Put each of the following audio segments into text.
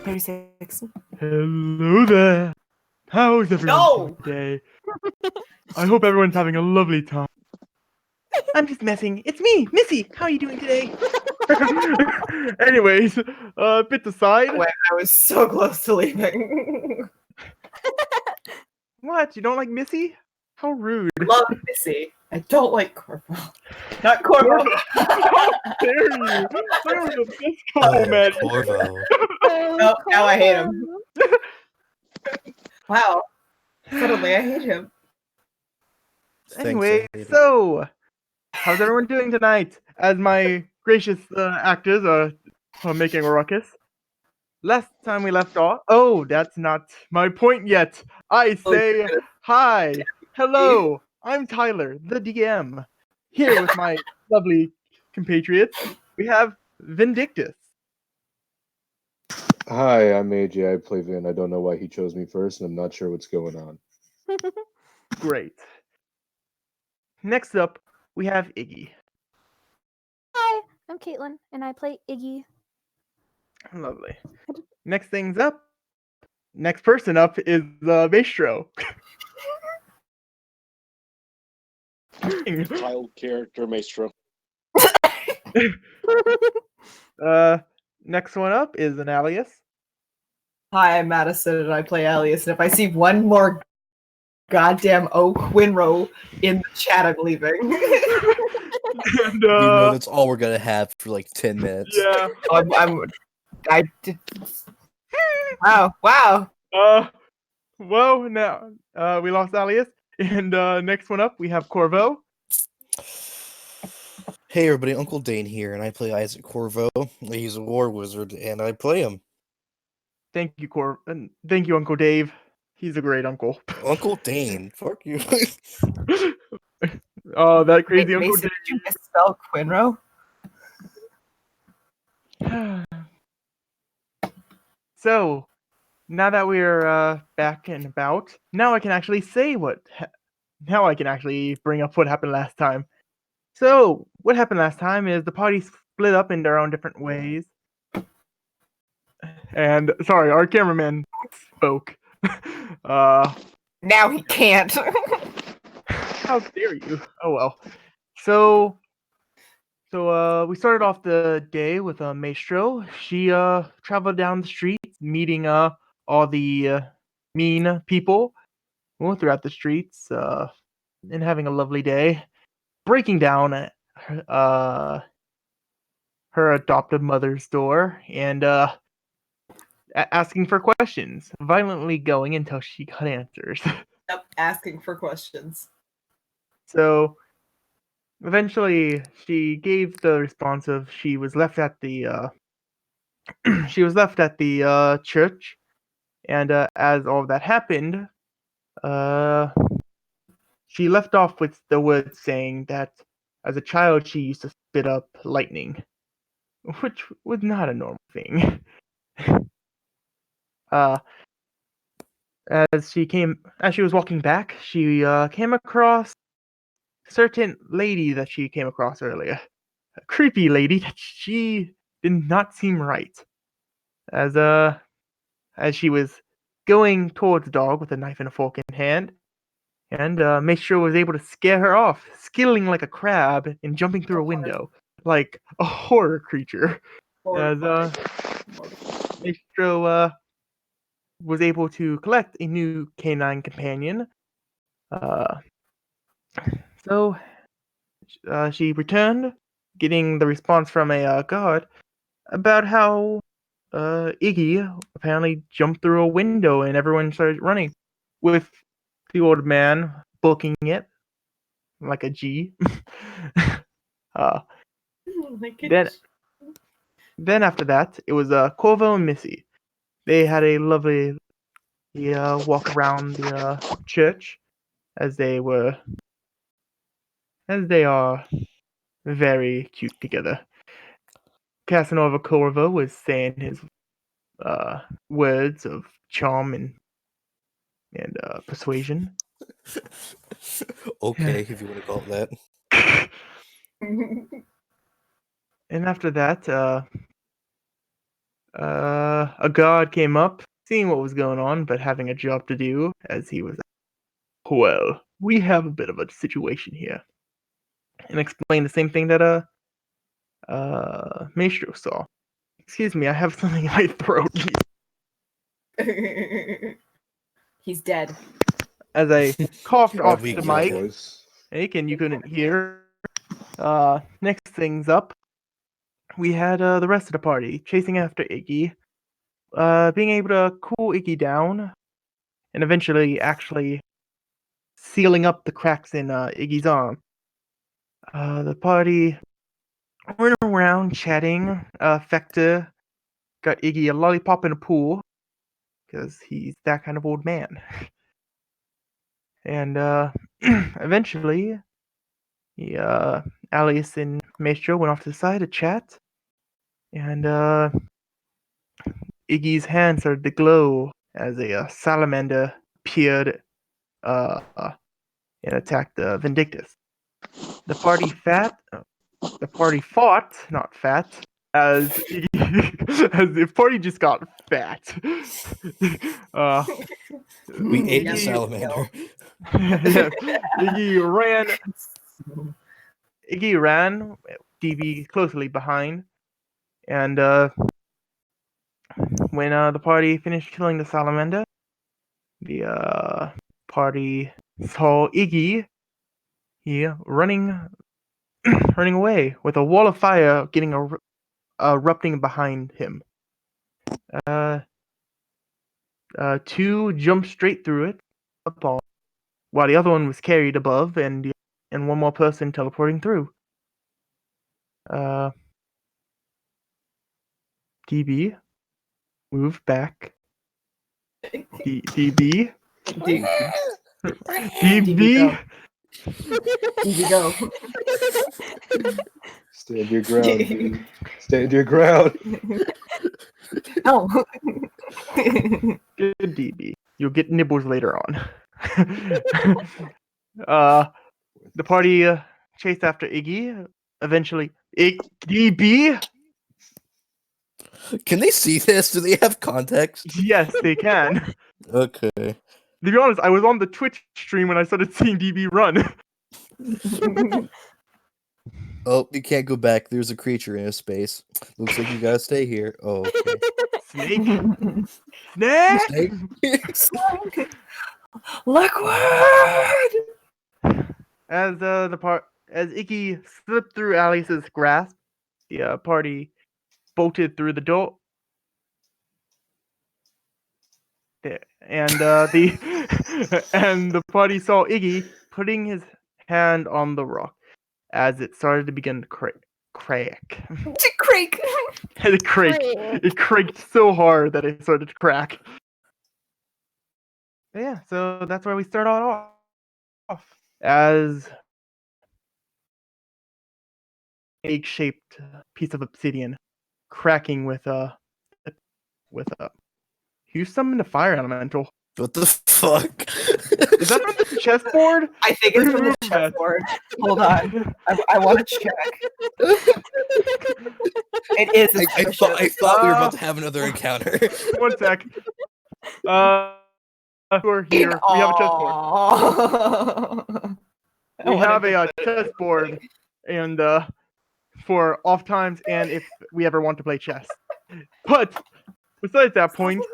36. Hello there. How's everyone today? I hope everyone's having a lovely time. I'm just messing. It's me, Missy. How are you doing today? Anyways, bit aside. Wait, I was so close to leaving. What? You don't like Missy? How rude. Love Missy. I don't like Corvo. Not Corvo. How dare you? They were the best couple, man. Corvo. Oh, now I hate him. Wow. Suddenly I hate him. Anyway, so how's everyone doing tonight? As my gracious actors are making a ruckus. Last time we left off. Oh, that's not my point yet. I say hi, hello. I'm Tyler, the DM, here with my lovely compatriots. We have Vindictus. Hi, I'm AJ. I play Vin. I don't know why he chose me first, and I'm not sure what's going on. Great. Next up, we have Iggy. Hi, I'm Caitlin, and I play Iggy. Lovely. Next person up is Maestro. Child character Maestro. Next one up is an Alias. Hi, I'm Madison, and I play Alias. And if I see one more goddamn Quinro in the chat, I'm leaving. And, You know that's all we're gonna have for like 10 minutes. Yeah. I did. Wow. Well, now we lost Alias, and next one up we have Corvo. Hey everybody, Uncle Dane here, and I play Isaac Corvo. He's a war wizard, and I play him. Thank you, thank you, Uncle Dave. He's a great uncle. Uncle Dane, fuck you. Oh, that crazy Wait, Uncle Mason, did you misspell Quinro? Dave. So, now that we're back and about, now I can actually say now I can actually bring up what happened last time. So, what happened last time is the party split up in their own different ways. And, sorry, our cameraman spoke. Now he can't. How dare you? Oh well. So we started off the day with Maestro. She traveled down the streets, meeting all the mean people throughout the streets, and having a lovely day. Breaking down her adoptive mother's door and asking for questions, violently going until she got answers. Yep, asking for questions. So eventually she gave the response of she was left at the church, and as all of that happened, she left off with the words saying that as a child she used to spit up lightning, which was not a normal thing. As she was walking back, she came across a certain lady that she came across earlier. A creepy lady that she did not seem right. As she was going towards the dog with a knife and a fork in hand, and Maestro was able to scare her off, skittling like a crab and jumping through a window like a horror creature. As Maestro was able to collect a new canine companion. So she returned, getting the response from a guard about how Iggy apparently jumped through a window and everyone started running, with the old man booking it like a G. Then after that, it was Corvo and Missy. They had a lovely walk around the church, as they are very cute together. Casanova Corvo was saying his words of charm and persuasion. Okay, if you want to call it that. And after that, A god came up, seeing what was going on, but having a job to do, as he was, well, we have a bit of a situation here. And explained the same thing that Maestro saw. Excuse me, I have something in my throat. He's dead. As I coughed A off weak the young mic, voice. and you couldn't hear. Next things up, we had the rest of the party chasing after Iggy, being able to cool Iggy down, and eventually actually sealing up the cracks in Iggy's arm. The party went around chatting. Fecta got Iggy a lollipop in a pool, because he's that kind of old man. And eventually, Alice and Maestro went off to the side to chat, and Iggy's hand started to glow as a salamander appeared and attacked Vindictus. The party fought, not fat, as as the party just got fat. We ate the Yes. salamander. Yes, Iggy ran, DB closely behind, and when the party finished killing the salamander, the party saw Iggy running away with a wall of fire erupting behind him. Two jumped straight through it, while the other one was carried above, and one more person teleporting through. DB moved back. DB. DB. DB go. Stand your ground, dude. Stand your ground. No. Good DB. You'll get nibbles later on. The party chased after Iggy. Eventually, DB. Can they see this? Do they have context? Yes, they can. Okay. To be honest, I was on the Twitch stream when I started seeing DB run. Oh, you can't go back. There's a creature in a space. Looks like you gotta stay here. Oh, okay. Snake. Snake. Snake? Liquid. As as Iggy slipped through Alice's grasp, the party bolted through the door. And and the party saw Iggy putting his hand on the rock as it started to begin to crack. Creak. It cracked. It cracked so hard that it started to crack. Yeah, so that's where we start off as egg-shaped piece of obsidian cracking with a you summoned a fire elemental. What the fuck? Is that from the chessboard? I think it's from the chessboard. Hold on. I want to check. It is. I thought we were about to have another encounter. 1 sec. Who are here? We have a chessboard. We have a chessboard, and for off times, and if we ever want to play chess. But besides that point,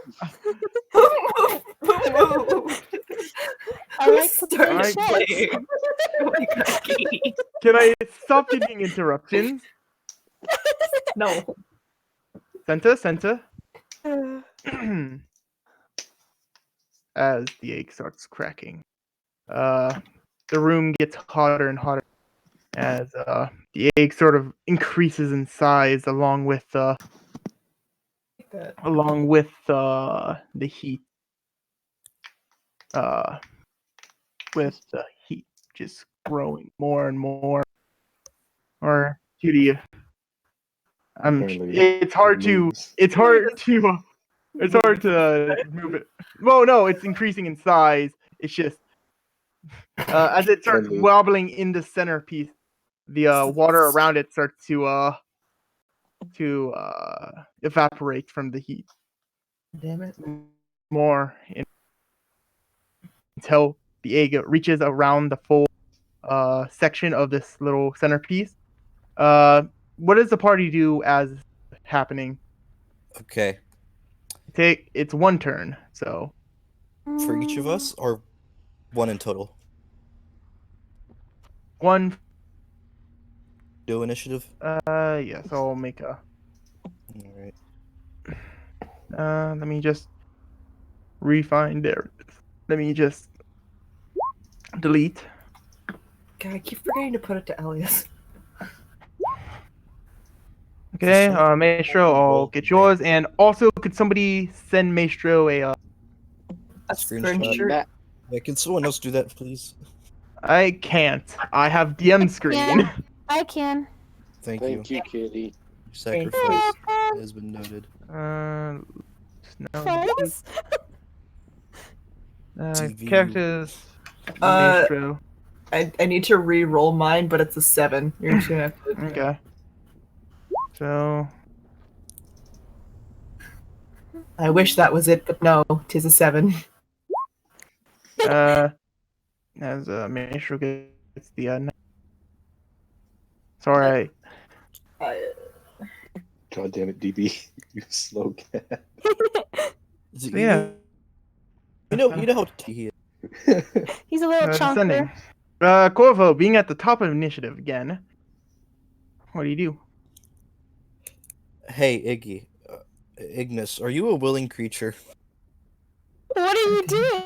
I like to play Alright. chess. can I stop giving interruptions? No. Senta. As the egg starts cracking, the room gets hotter and hotter as the egg sort of increases in size along with the heat. With the heat just growing more and more. Or Judy, Apparently it's hard to moves. move it. Well, no, it's increasing in size. It's just as it starts Friendly. wobbling in the centerpiece, the water around it starts to to evaporate from the heat Damn it. more until the egg reaches around the full section of this little centerpiece. What does the party do as happening? Okay. It's one turn, so For each of us, or one in total? one. Do initiative? Yes, I'll make a. Alright. Let me just refine there. Let me just delete. God, I keep forgetting to put it to Elias. Okay, So- Maestro, I'll get yours. And also, could somebody send Maestro a? A Screenshot. screenshot. Yeah, can someone else do that, please? I can't. I have DM screen. Yeah. I can. Thank Thank you. you, Kitty. Sacrifice has been noted. No, Thanks. TV. characters. Uh, Maestro. I need to re-roll mine, but it's a 7. You're just gonna have to... Okay. So I wish that was it, but no, 'tis a 7. as Maestro gets the. Sorry. God damn it, DB. You slow cat. Is it Yeah. You know how he is. He's a little Descending. chunker. Corvo, being at the top of initiative again. What do you do? Hey, Iggy. Ignis, are you a willing creature? What are you doing?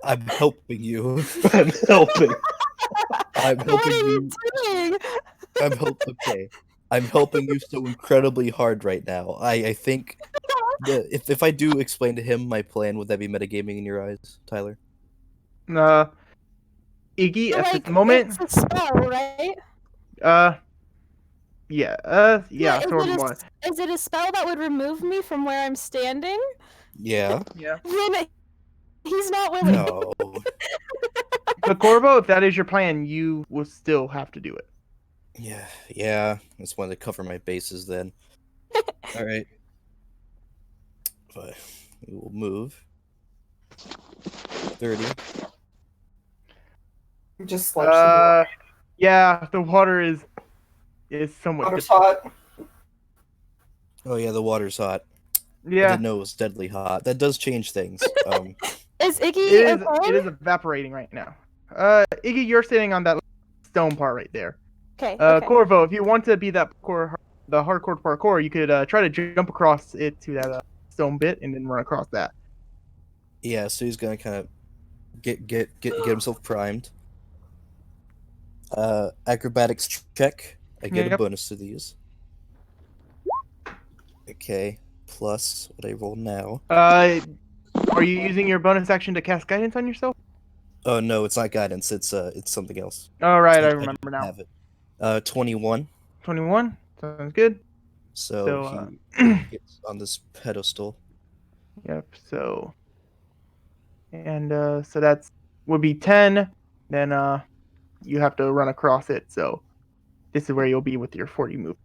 I'm helping you. I'm helping. I'm What helping are you. you doing? Okay. I'm helping you so incredibly hard right now. I think that if I do explain to him my plan, would that be metagaming in your eyes, Tyler? Iggy, So, at like, the moment, it's a spell, right? yeah, is, sort it of a, more. is it a spell that would remove me from where I'm standing? Yeah. Yeah. Then he's not willing. No. But Corvo, if that is your plan, you will still have to do it. Yeah. I just wanted to cover my bases then. All right. But we will move. 30. Just sludge some more. Yeah, the water is somewhat. Water's hot. Oh yeah, the water's hot. I Yeah, didn't know it was deadly hot. That does change things. Is Iggy it okay? is evaporating right now. Iggy, you're sitting on that stone part right there. Okay. Okay. Corvo, if you want to be the hardcore parkour, you could try to jump across it to that stone bit and then run across that. Yeah, so he's gonna kind of get himself primed. Acrobatics check. I get a Yep. bonus to these. Okay, plus what I roll now. Are you using your bonus action to cast guidance on yourself? Oh no, it's not guidance. It's something else. All right, I just remember now. have it. 21. 21 sounds good. So, So, he gets on this pedestal. Yep. So, and so that's would be 10. Then you have to run across it. So this is where you'll be with your 40 move.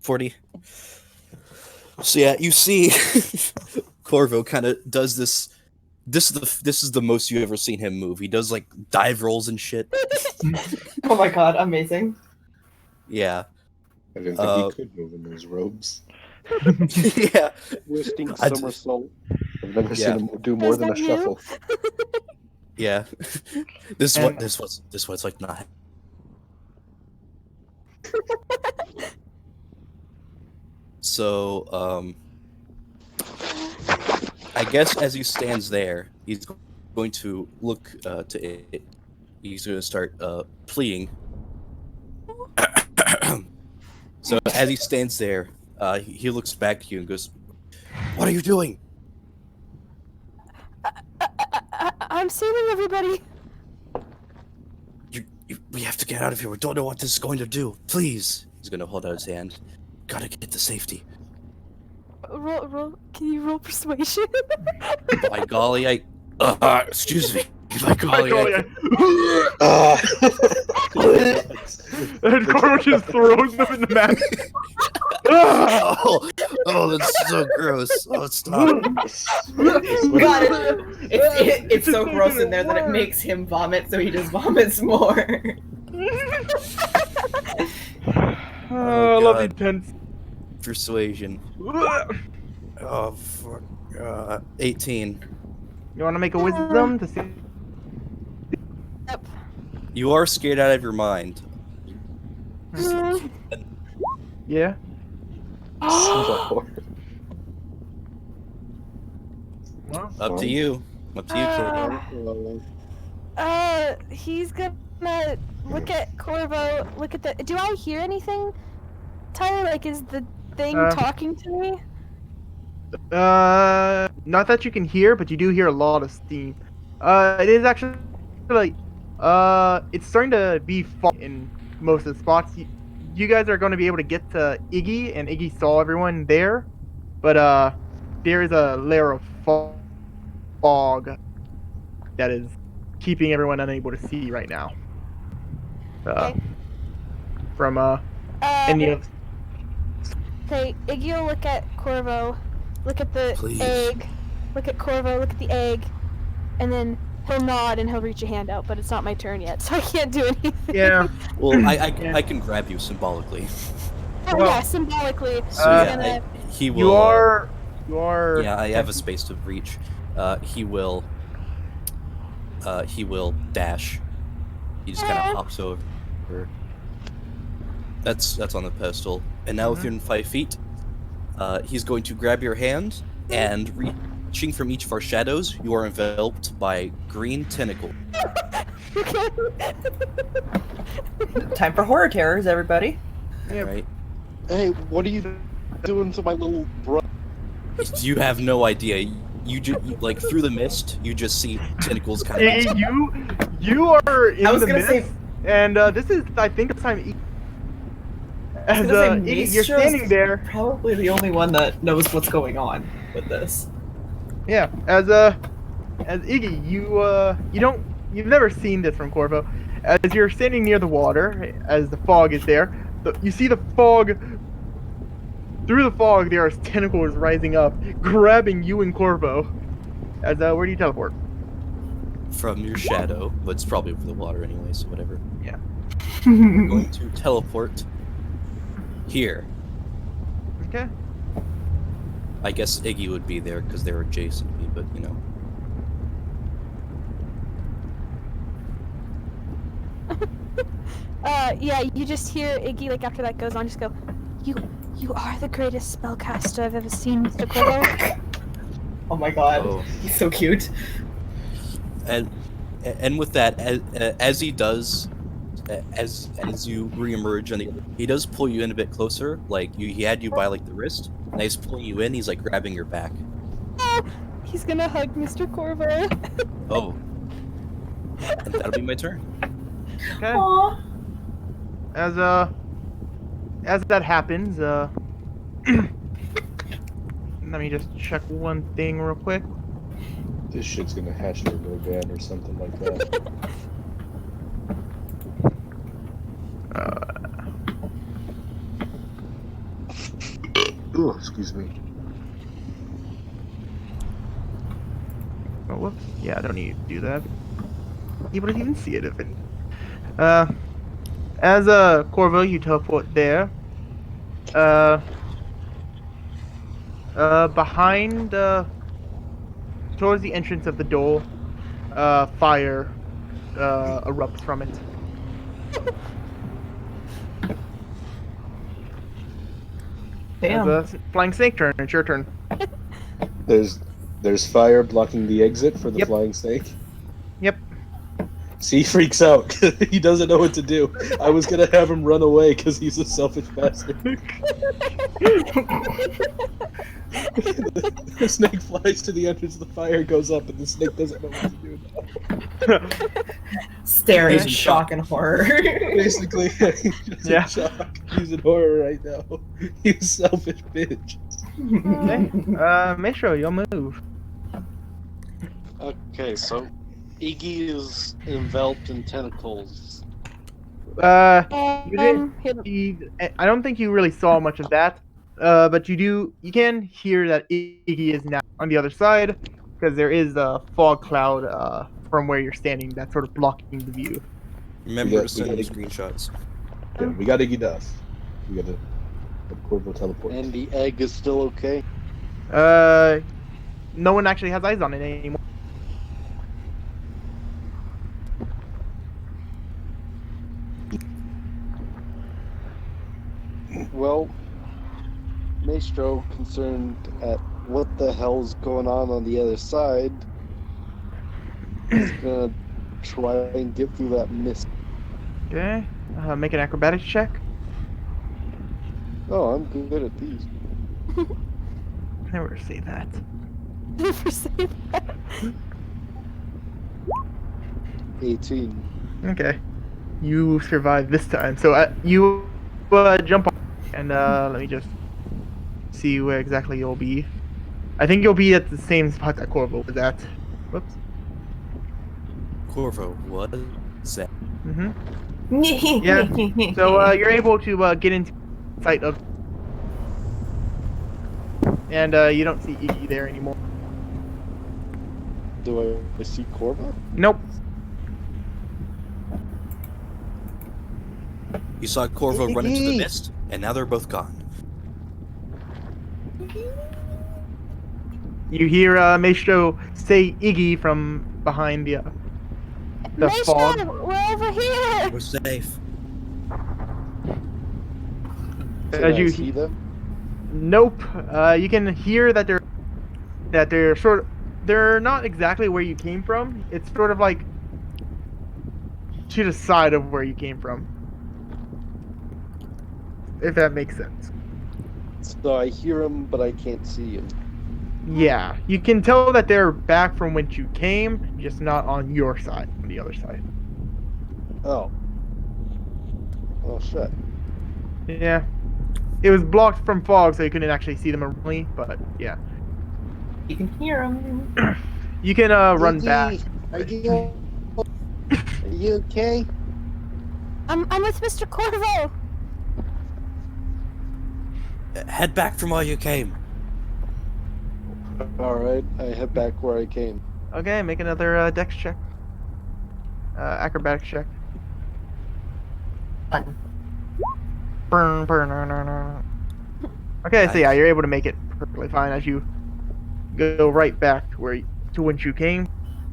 40. So yeah, you see, Corvo kind of does this. This is the most you've ever seen him move. He does like dive rolls and shit. Oh my god, amazing. Yeah, I didn't think he could move in those robes. yeah. Twisting I just- somersault. I've never Yeah. seen him do more Is than a that you? shuffle. Yeah, this one's like not. So, I guess as he stands there, he's going to look to it. He's going to start pleading. So as he stands there, he looks back at you and goes, "What are you doing?" I'm saving everybody. We have to get out of here. We don't know what this is going to do. Please. He's going to hold out his hand. Gotta get to safety. Roll. Can you roll persuasion? By golly, excuse me. By golly, Corvo, Corvo just throws them in the map. Oh, that's so gross. Oh, stop. God, it's so gross in there that it makes him vomit, so he just vomits more. I love God. intense. Persuasion. Oh, fuck. 18. You want to make a wisdom to see? Yep. You are scared out of your mind. Yeah. No. Well, Up to you. Up to you, kid. He's gonna look at Corvo. Look at the. Do I hear anything, Tyler? Like, is the thing talking to me? not that you can hear, but you do hear a lot of steam. It is actually like, it's starting to be fog in most of the spots. You guys are going to be able to get to Iggy, and Iggy saw everyone there, but there is a layer of fog that is keeping everyone unable to see right now. Okay. From any of. Okay, Iggy will look at Corvo, look at the Please. egg, look at Corvo, look at the egg, and then he'll nod and he'll reach a hand out, but it's not my turn yet, so I can't do anything. Yeah. Well, I can grab you symbolically. Oh, Well, yeah, symbolically. So yeah, he will. You are. Yeah, I have a space to reach. He will dash. He just kind of hops over. That's on the pedestal. And now within 5 feet, he's going to grab your hand, and reaching from each of our shadows, you are enveloped by green tentacle. Time for horror terrors, everybody. Yeah. Right? Hey, what are you doing to my little brother? You have no idea. You like through the mist, you just see tentacles kind of. You are in I was the gonna mist, say- and this is, I think, the time. As gonna say, Iggy, you're Maestro's standing there. Probably the only one that knows what's going on with this. Yeah, as Iggy, you've never seen this from Corvo. As you're standing near the water, as the fog is there, you see the fog. Through the fog, there are tentacles rising up, grabbing you and Corvo. As where do you teleport? From your shadow, but it's probably over the water anyway, so whatever. Yeah. I'm going to teleport here. Okay. I guess Iggy would be there because they're adjacent to me, but you know. Yeah, you just hear Iggy, like, after that goes on, just go, You are the greatest spellcaster I've ever seen, Mr. Corvo. Oh my god, Oh. he's so cute. And with that, as he does, as you reemerge, and he does pull you in a bit closer. Like he had you by like the wrist, and he's pulling you in. He's like grabbing your back. He's gonna hug Mr. Corvo. Oh, and that'll be my turn. Okay. Aww. As that happens, let me just check one thing real quick. This shit's gonna hatch their van or something like that. Oh, excuse me. Oh, whoops. Yeah, I don't need to do that. You wouldn't even see it if it. As Corvo, you teleport there. Behind, towards the entrance of the door, fire erupts from it. Damn. As Flying Snake turn, it's your turn. There's fire blocking the exit for the Yep. flying snake. Yep. See, he freaks out. He doesn't know what to do. I was gonna have him run away because he's a selfish bastard. The snake flies to the entrance, the fire goes up, and the snake doesn't know what to do now. Staring He's in in shock and horror. Basically, he's just Yeah. in shock. He's in horror right now. He's a selfish bitch. Okay. Maestro, you'll move. Okay, so Iggy is enveloped in tentacles. You didn't see, I don't think you really saw much of that. But you can hear that Iggy is now on the other side because there is a fog cloud from where you're standing that's sort of blocking the view. Remember to we send got me Iggy. screenshots. Yeah, we got Iggy Duff. We got to let Corvo teleport. And the egg is still okay. No one actually has eyes on it anymore. Well, Maestro, concerned at what the hell's going on the other side, is gonna try and get through that mist. Okay. Make an acrobatics check. Oh, I'm good at these. Never say that. Never say that. 18. Okay. You survived this time. So you jump on and let me just see where exactly you'll be. I think you'll be at the same spot that Corvo was at. Whoops. Corvo, what is that? Yeah. So you're able to get into sight of, and you don't see Iggy there anymore. Do I see Corvo? Nope. You saw Corvo run into the mist, and now they're both gone. You hear Maestro say Iggy from behind the Maestro, fog. we're over here. We're safe. Can As I you see them? Nope. You can hear that they're not exactly where you came from. It's sort of like to the side of where you came from. If that makes sense. So I hear him, but I can't see him. Yeah, you can tell that they're back from whence you came, just not on your side, on the other side. Oh. Oh, shit. Yeah. It was blocked from fog, so you couldn't actually see them originally, but yeah. You can hear him. You can run back. Are you okay? I'm with Mr. Corvo. Head back from where you came. Alright, I head back where I came. Okay, make another dex check. Acrobatics check. Fun. Okay, so yeah, you're able to make it perfectly fine as you go right back to whence you came.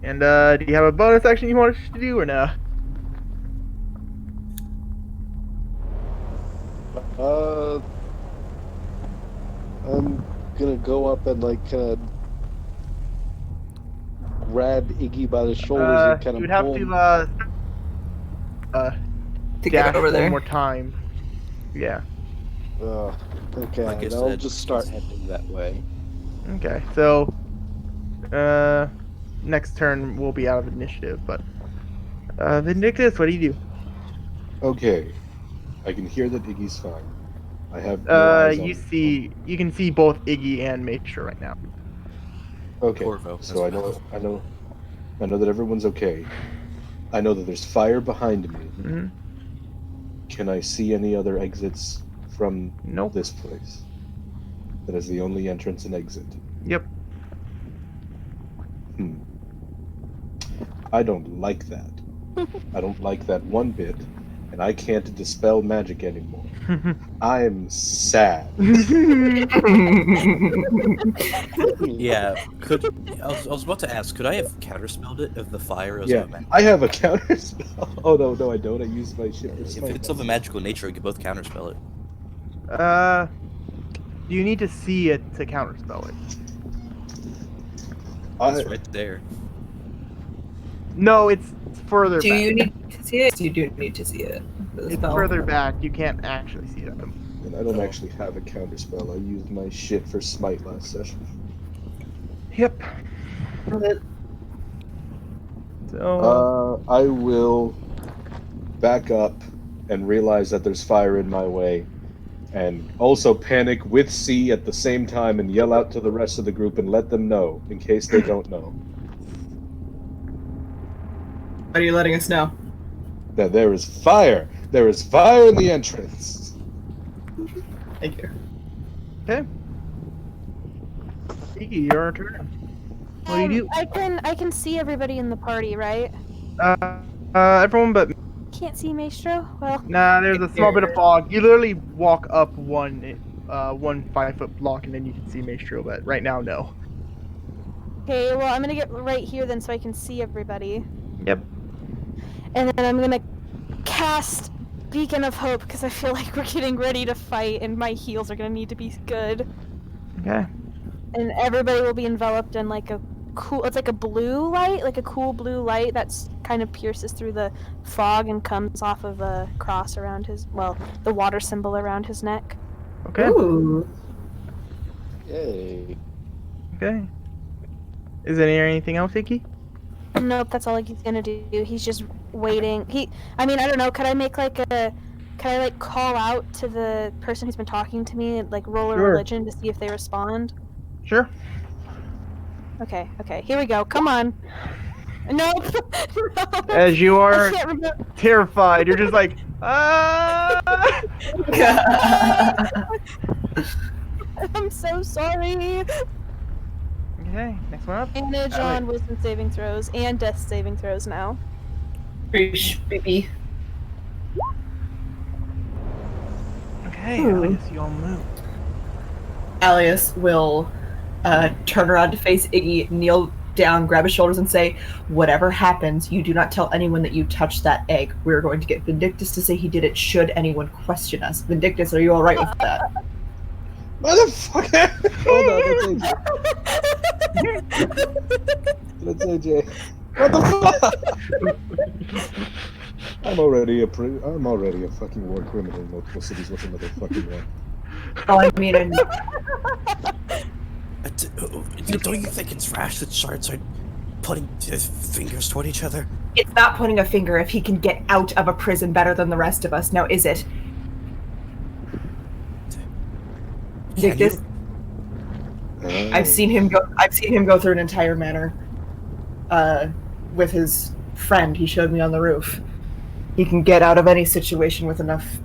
And do you have a bonus action you want us to do or no? I'm gonna go up and grab Iggy by the shoulders and kind of You'd have pull him. To dash get over one there. more time. Yeah. Okay, Like I and I'll said, just start heading that way. Okay, so next turn we'll be out of initiative, but Vindictus, what do you do? Okay. I can hear that Iggy's fine. I have no eyes on You can see both Iggy and Maestro right now. Okay. Corvo So as well. I know that everyone's okay. I know that there's fire behind me. Mm-hmm. Can I see any other exits from Nope. this place? That is the only entrance and exit. Yep. I don't like that. I don't like that one bit, and I can't dispel magic anymore. I'm sad. Yeah, I was about to ask, could I have counterspelled it if the fire is Yeah, of a magic? I have a counter spell. Oh no, I don't. I use my shit for If smite. it's of a magical nature, we could both counterspell it. You need to see it to counterspell it. It's right there. No, it's further Do back. you need to see it? You do need to see it. for the It's spell. further back. You can't actually see them. And I don't actually have a counter spell. I used my shit for smite last session. Yep. So I will back up and realize that there's fire in my way, and also panic with C at the same time and yell out to the rest of the group and let them know in case they don't know What are you letting us know? that there is fire There is fire in the entrance. Thank you. Okay. Iggy, your turn. What do you do? I can see everybody in the party, right? Everyone but Can't see Maestro? Well, nah. There's a small bit of fog. You literally walk up one 5-foot block, and then you can see Maestro. But right now, no. okay, well, I'm gonna get right here then so I can see everybody. Yep. And then I'm gonna cast Beacon of Hope because I feel like we're getting ready to fight and my heals are gonna need to be good. Okay. And everybody will be enveloped in like a cool, it's like a blue light, like a cool blue light that's kind of pierces through the fog and comes off of a cross around his, well, the water symbol around his neck. Okay. Ooh. Yay. Okay. Is there anything else, Iggy? Nope, that's all like he's gonna do. He's just waiting. I mean, I don't know, could I like call out to the person who's been talking to me and like roll a Sure. religion to see if they respond? Sure. Okay, here we go. Come on. Nope. No. As you I are can't remember. terrified, you're just like, I'm so sorry. Okay, next one up. Manage on wisdom saving throws and death saving throws now. Baby. Okay, I guess you all move. Alias will turn around to face Iggy, kneel down, grab his shoulders, and say, "Whatever happens, you do not tell anyone that you touched that egg. We're going to get Vindictus to say he did it should anyone question us." Vindictus, are you alright with that? Motherfucker! Hold on, that's AJ. What the fuck? I'm already a fucking war criminal in multiple cities with another fucking one. Oh, I mean, Don't you think it's rash that starts putting fingers toward each other? it's not pointing a finger if he can get out of a prison better than the rest of us. Now, is it? Vindictus? I've seen him go through an entire manor with his friend he showed me on the roof. He can get out of any situation with enough.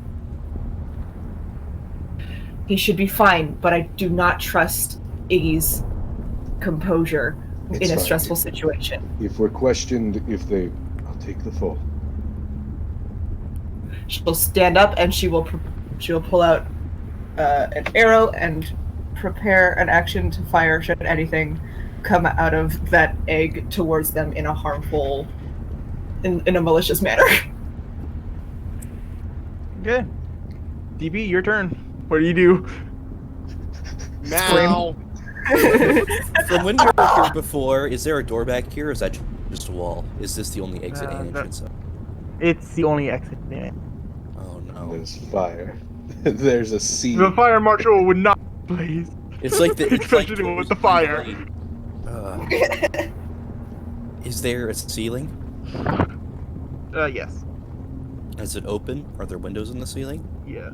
He should be fine, but I do not trust Iggy's composure It's in a fine. stressful situation. If we're questioned, I'll take the fall. She'll stand up and she will pull out an arrow and prepare an action to fire should anything come out of that egg towards them in a harmful, in a malicious manner. Okay. DB, your turn. What do you do? Now. From when we were here before, is there a door back here, or is that just a wall? Is this the only exit and entrance? It's the only exit. Yeah. Oh no. There's fire. There's a sea. The fire marshal would not blaze. It's like the Especially with the fire. Is there a ceiling? Yes. Is it open? Are there windows in the ceiling? Yeah.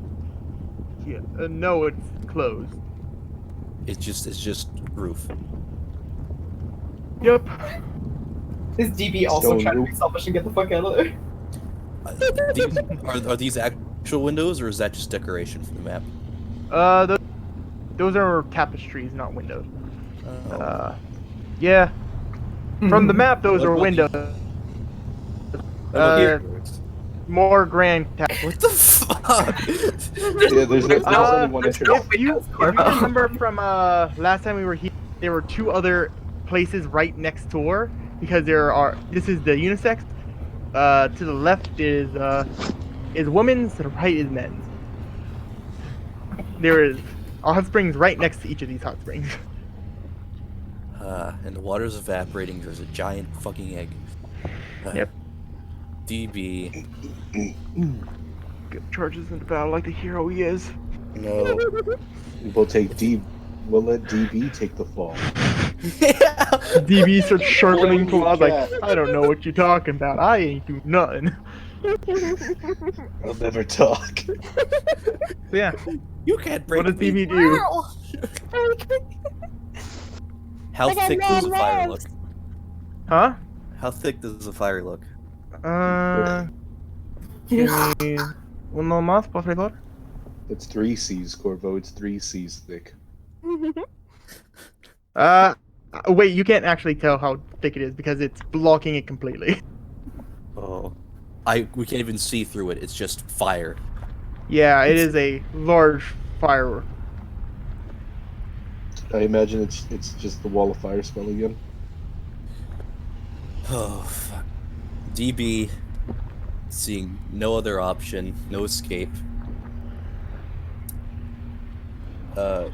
Yeah. No, it's closed. It's just roof. Yep. Is DB also Stone trying to roof. be selfish and get the fuck out of there? Are these actual windows, or is that just decoration for the map? Those are tapestries, not windows. Oh. Yeah. From the map, those are windows. Here. More grand. What the fuck? Yeah, there's only one entrance. If you remember from last time we were here, there were two other places right next door because this is the unisex. To the left is women's, to the right is men's. There is a hot springs right next to each of these hot springs. And the water's evaporating. There's a giant fucking egg. Yep. DB. Charges into battle like the hero he is. No. We'll let DB take the fall. DB starts sharpening claws like, cat. I don't know what you're talking about. I ain't do nothing. I'll never talk. So yeah, You can't break what does me. DB do? How I got thick does the mad fire legs. look? Huh? How thick does the fire look? Give me Uno más, por favor. It's 3 C's, Corvo. It's 3 C's thick. Wait, you can't actually tell how thick it is because it's blocking it completely. Oh, we can't even see through it. It's just fire. Yeah, it is a large firework. I imagine it's just the wall of fire spell again. Oh, fuck. DB, seeing no other option, no escape.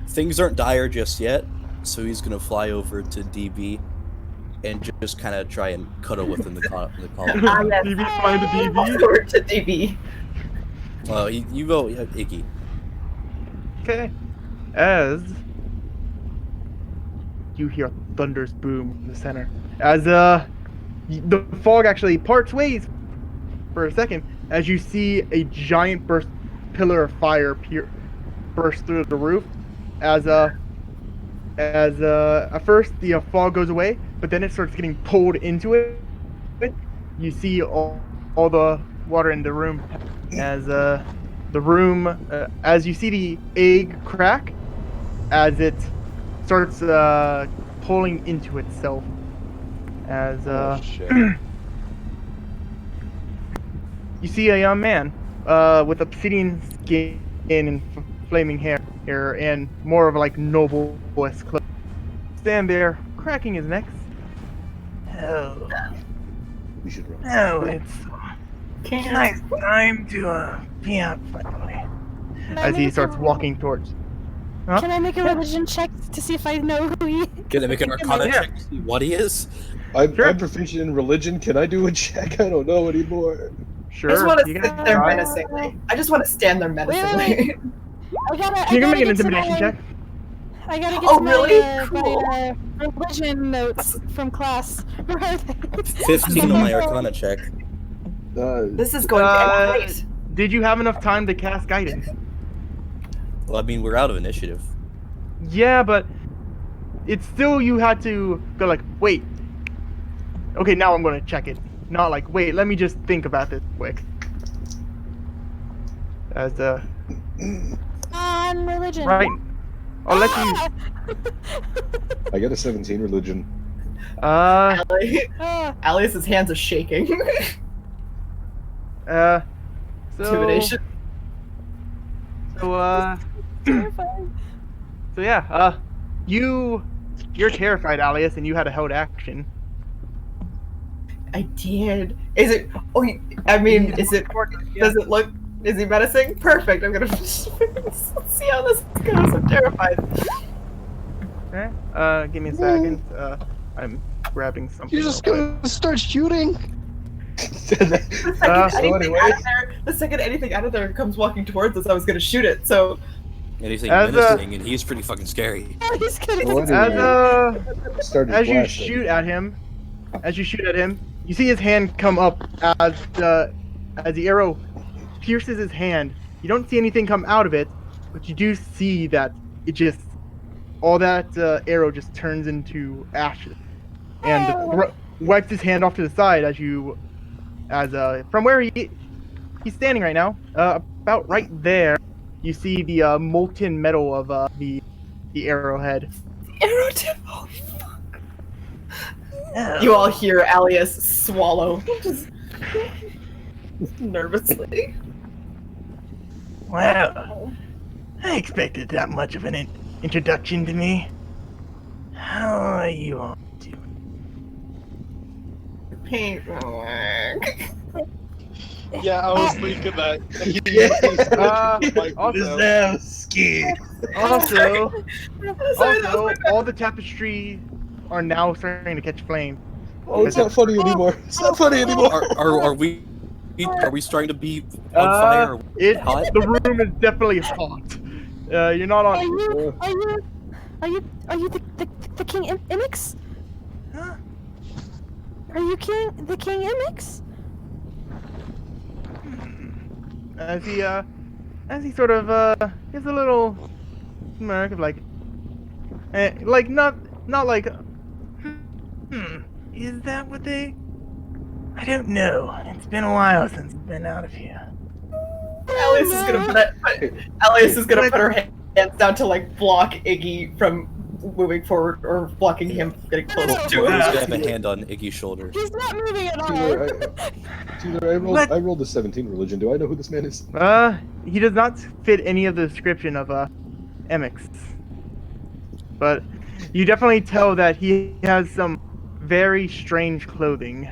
Things aren't dire just yet, so he's gonna fly over to DB and just kind of try and cuddle within the column. DB flying to DB. Over to DB. You go, Iggy. Okay. As you hear a thunderous boom in the center, as the fog actually parts ways for a second, as you see a giant pillar of fire burst through the roof. As at first the fog goes away, but then it starts getting pulled into it. You see all the water in the room as as you see the egg crack as it starts pulling into itself. As Oh, shit. you see a young man with obsidian skin and flaming hair and more of like noble-esque clothes stand there cracking his neck. Oh, We should run. it's nice time to be out finally. As he starts walking towards. Huh? Can I make a religion check to see if I know who he is? Can I make an Arcana Yeah. check to see what he is? Sure. I'm proficient in religion. Can I do a check? I don't know anymore. Sure. I just want to you sit can there try. menacingly. I just want to stand there menacingly. wait. I gotta You can make an get to intimidation my- check. I gotta get Oh, to my, really? my religion notes from class. Where are they? 15 on my Arcana check. This is going to end great. Did you have enough time to cast guidance? Well, I mean, we're out of initiative. Yeah, but it's still you had to go like, wait. Okay, now I'm gonna check it. Not like, wait, let me just think about this quick. As On religion. right, I'll let you. I got a 17 religion. Alice's hands are shaking. So Intimidation. So Terrifying. so yeah, you're terrified, Alias, and you had a held action. I did. Is it? Oh, I mean, is it? Does it look? Is he menacing? Perfect. I'm gonna let's see how this goes. I'm terrified. Okay. Give me a second. I'm grabbing something. You're just real gonna start shooting? The second anything out of there comes walking towards us, I was gonna shoot it. So Anything As, menacing, and he's pretty fucking scary. Oh, he's kidding. Well, quick. Started As you blasting. shoot at him, you see his hand come up as the arrow pierces his hand. You don't see anything come out of it, but you do see that it just all that arrow just turns into ashes, and wipes his hand off to the side from where he's standing right now, about right there. You see the molten metal of the arrowhead. arrow tip. Oh fuck! You all hear Alias swallow, just nervously. Wow, I expected that much of an introduction to me. How are you all doing? Paint work. Yeah, I was thinking that. Also, Sorry, that was my bad. all the tapestry are now starting to catch flame. Oh, it's not funny anymore. It's not funny anymore. Are we starting to be on fire? Hot? The room is definitely hot. You're not Are on. you the King Imix? Huh? Are you the King Imix? As he sort of gives a little smirk of like not like. Is that what they? I don't know. It's been a while since I've been out of here. Elias is gonna put her hands down to like block Iggy from moving forward or blocking him from getting close to Corvo's her. gonna have a hand on Iggy's shoulder. He's not moving at all. Taylor, I rolled a 17 religion. Do I know who this man is? He does not fit any of the description of Emix, but you definitely tell that he has some very strange clothing.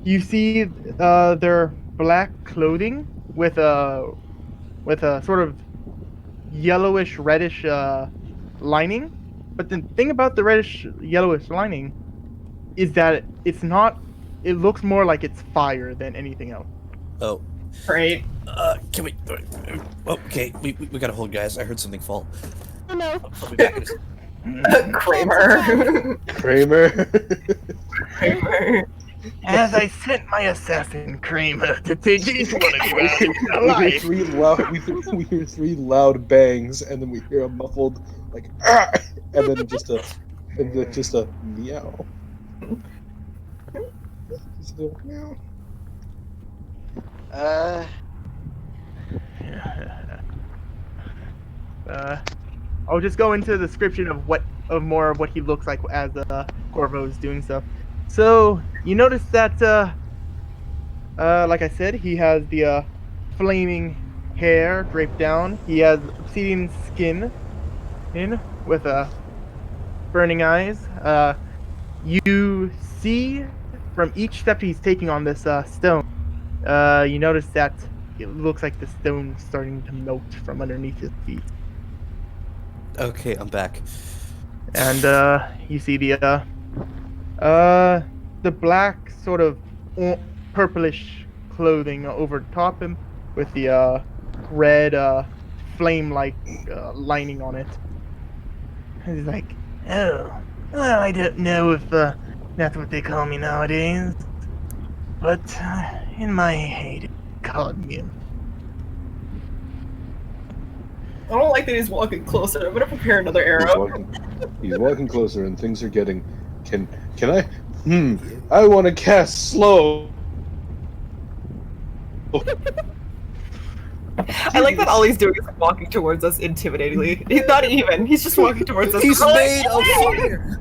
You see their black clothing with a sort of yellowish reddish lining, but the thing about the reddish yellowish lining is that it looks more like it's fire than anything else. Oh, Right. can we? Okay, we gotta hold, guys. I heard something fall. Oh no. I'll be back in a second. Kramer. Kramer. Kramer. As I sent my assassin Kramer to take each one of you out we hear alive. we hear three loud bangs, and then we hear a muffled like ah! and then just a meow. Just a meow. I'll just go into the description of more of what he looks like as Corvo is doing stuff. So you notice that, like I said, he has the flaming hair draped down. He has obsidian skin in with burning eyes. You see from each step he's taking on this stone, you notice that it looks like the stone's starting to melt from underneath his feet. Okay, I'm back. And you see the black sort of purplish clothing over top him with the red flame-like lining on it. And he's like, oh, well, I don't know if that's what they call me nowadays, but in my heyday, they called me him. I don't like that he's walking closer. I'm gonna prepare another arrow. He's walking closer, and things are getting. Can I? I want to cast slow. I like that all he's doing is walking towards us intimidatingly. He's not even. He's just walking towards us. He's We're made like, of fire.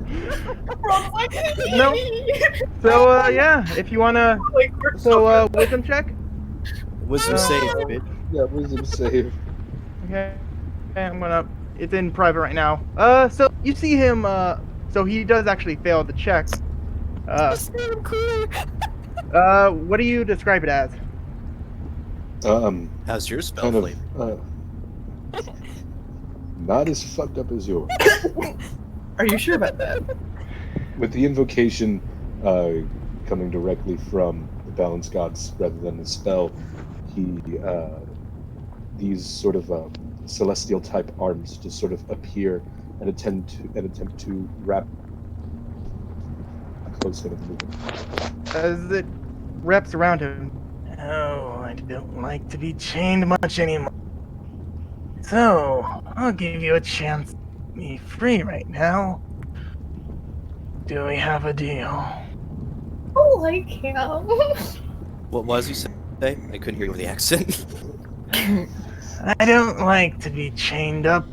we're all like, No. So yeah, if you wanna, like, we're so good. wisdom check. Wisdom save, bitch. Yeah, wisdom save. Okay, I'm gonna. It's in private right now. So you see him. So he does actually fail the check. Just made him cooler. What do you describe it as? How's your spell Kind flame? of. Not as fucked up as yours. Are you sure about that? With the invocation coming directly from the balance gods rather than the spell, these sort of celestial type arms just sort of appear and attempt to wrap close to him. As it wraps around him. Oh, I don't like to be chained much anymore. So, I'll give you a chance to set me free right now. Do we have a deal? Oh, like him. What was you say? I couldn't hear you with the accent. I don't like to be chained up.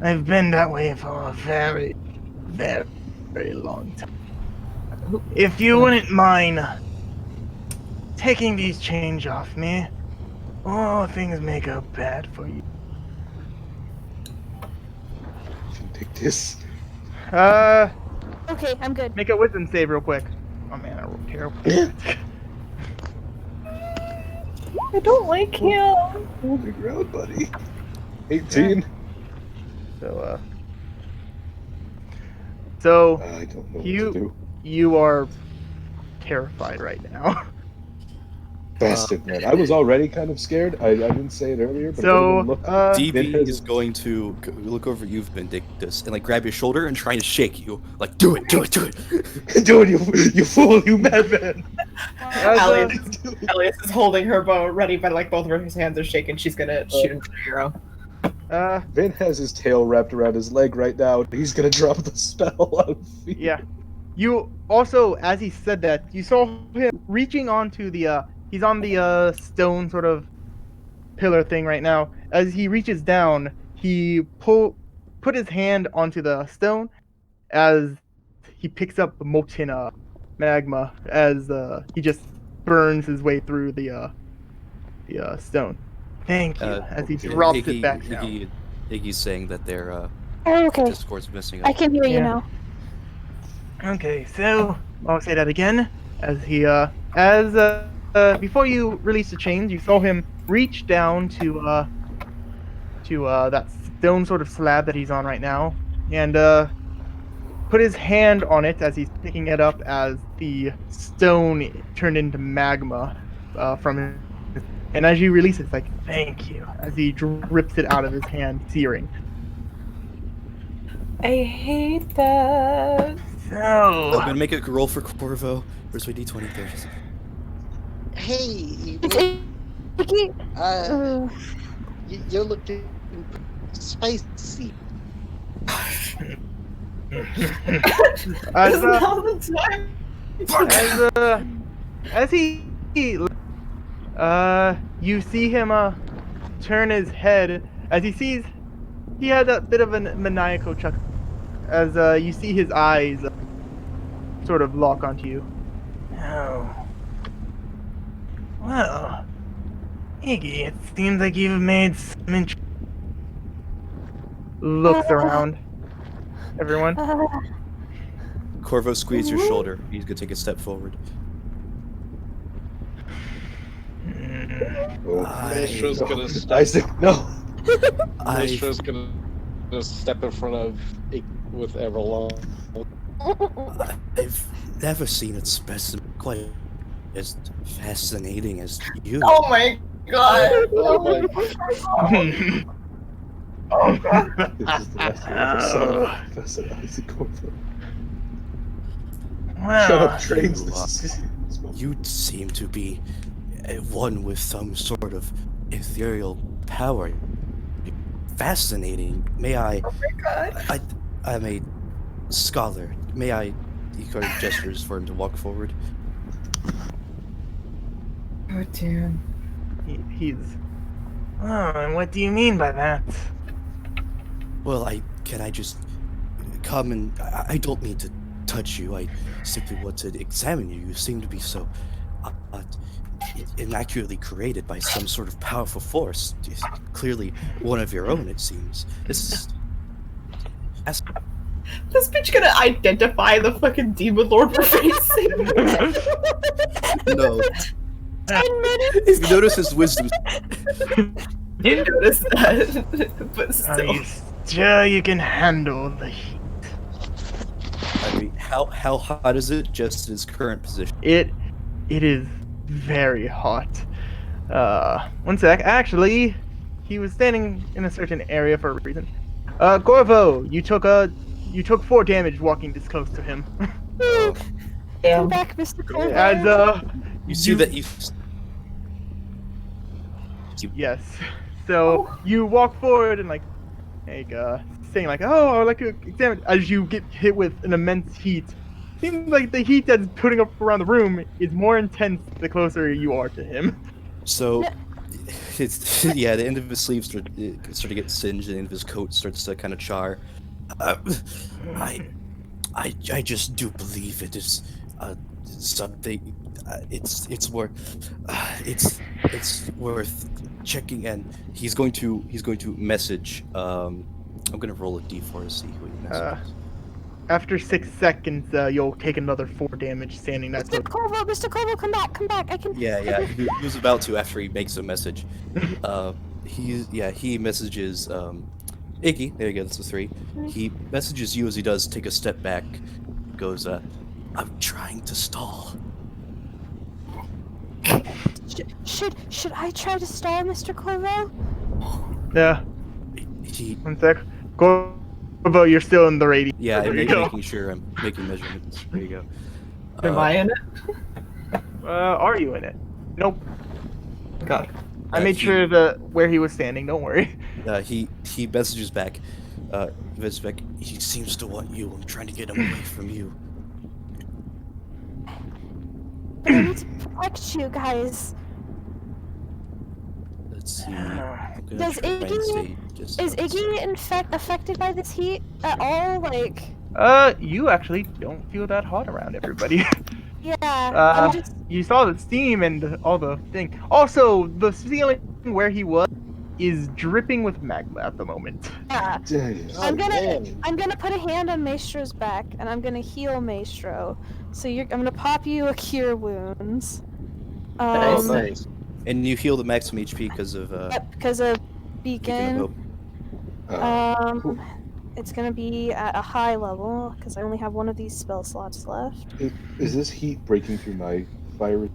I've been that way for a very, very, very long time. If you wouldn't mind taking these chains off me, oh, things may go bad for you. You can take this. Okay, I'm good. Make a wisdom save real quick. Oh man, I rolled terrible. I don't like him. Hold the ground, buddy. 18. So, I don't know You- what to do. you are terrified right now. Bastard, man. I was already kind of scared. I didn't say it earlier, but So, look, DB Vindictus- is going to look over you, Vindictus, and like grab your shoulder and trying to shake you. Like, do it. do it, you fool, you madman. Elias is holding her bow ready, but like both of her hands are shaking. She's gonna shoot him with an arrow. Vin has his tail wrapped around his leg right now. He's gonna drop the spell out of fear. Yeah. You also, as he said that, you saw him reaching onto the, he's on the stone sort of pillar thing right now. As he reaches down, he put his hand onto the stone as he picks up the molten magma as he just burns his way through the stone. Thank you. As he drops it back down. Iggy's saying that their Oh, okay. Discord's missing. I can hear you Yeah. now. Okay, so I'll say that again. As he before you release the chains, you saw him reach down to that stone sort of slab that he's on right now, and put his hand on it as he's picking it up as the stone turned into magma from him. And as you release it, it's like, thank you, as he rips it out of his hand, searing. I hate that. I'm So, gonna make a roll for Corvo. Where's my D20 there? Hey, Icky, you're looking spicy. as, Isn't all the time? as he you see him turn his head as he sees he had a bit of a maniacal chuckle as you see his eyes sort of lock onto you. Oh, well, Iggy, it seems like you've made some looks around everyone. Corvo, squeeze your shoulder. He's gonna take a step forward. Oh, Maestro's gonna step. Isaac, no. Maestro's gonna step in front of with Everlong. I've never seen a specimen quite as fascinating as you. Oh my god. Oh my This is the last we ever saw of Professor Isaac Corvo. Well, Shut up, trains. This is You seem to be one with some sort of ethereal power. Fascinating. May I? God. I'm a scholar. May I? He kind of gestures for him to walk forward. Oh, dude. he's. Oh, and what do you mean by that? Well, can I just come and I don't mean to touch you. I simply want to examine you. You seem to be so immaculately created by some sort of powerful force. Clearly, one of your own. It seems. This is. This bitch gonna identify the fucking demon lord we're facing. No. 10 minutes. If you notice his wisdom. Didn't notice that, but Are still. you sure you can handle the heat? I mean, how hot is it? Just his current position. It is very hot. One sec. Actually, he was standing in a certain area for a reason. Corvo, you took 4 damage walking this close to him. Oh, Come Damn. back, Mr. Corvo. As you see that you. yes. So you walk forward and saying like, "Oh, I would like to examine." As you get hit with an immense heat, seems like the heat that's putting up around the room is more intense the closer you are to him. So, it's yeah. The end of his sleeves start to get singed, and the end of his coat starts to kind of char. I just do believe it is something. It's worth checking, and he's going to message. I'm gonna roll a d4 to see who he messages. After 6 seconds, you'll take another 4 damage standing that Mr. Corvo, come back. I can. Yeah. He was about to after he makes a message. He messages Iggy. There you go. That's a 3. He messages you as he does. Take a step back. Goes. I'm trying to stall. Should I try to stall Mr. Corvo? Yeah. He. 1 sec. Corvo, you're still in the radius. Yeah. There I'm you go. making sure I'm making measurements. There you go. Am I in it? Are you in it? Nope. God. I made sure that where he was standing. Don't worry. He messages back. He seems to want you. I'm trying to get him away from you. I need to protect you guys. Let's see. I'm gonna Does try and Iggy- stay just Is outside. Iggy affected by this heat at all? Like, You actually don't feel that hot around everybody. yeah, Uh, I'm just. You saw the steam and all the thing. Also, the ceiling where he was is dripping with magma at the moment. Yeah. Dang. I'm gonna damn. I'm gonna put a hand on Maestro's back and I'm gonna heal Maestro. So I'm gonna pop you a cure wounds. Oh, Nice. nice. And you heal the maximum HP because of Yep, because of Beacon of beacon. Hope. Cool. It's gonna be at a high level because I only have one of these spell slots left. Is this heat breaking through my fire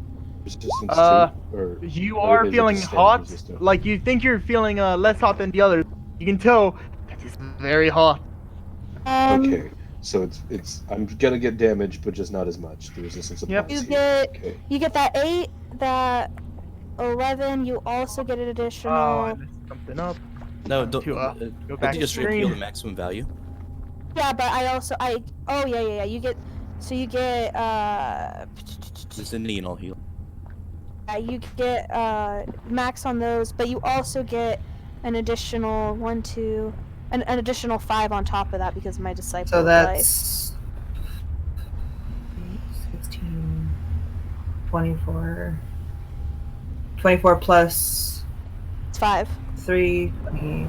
resistance Uh, too? Or You Or are is it feeling just standard hot. resistant? Like you think you're feeling less hot than the others. You can tell that it's very hot. okay, so it's I'm gonna get damaged, but just not as much. The resistance Yep. applies You here. get Okay. you get that 8, that 11. You also get an additional. I messed something up. No, don't. to, go Did back you just to heal screen. the maximum value? Yeah, but oh yeah. You get you get It's a knee and I'll heal. you get max on those, but you also get an additional 1, 2, an additional 5 on top of that because of my disciple. So of life. that's 16, 24. 24 plus It's 5. 3, 20.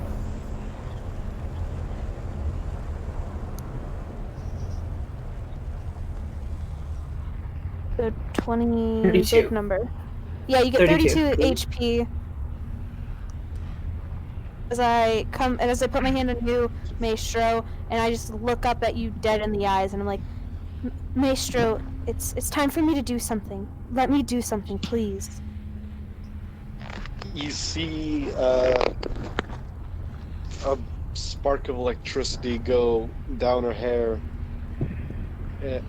So 20 32. big number. Yeah, you get 32 HP. As I put my hand on you, Maestro, and I just look up at you dead in the eyes, and I'm like, Maestro, it's time for me to do something. Let me do something, please. You see a spark of electricity go down her hair,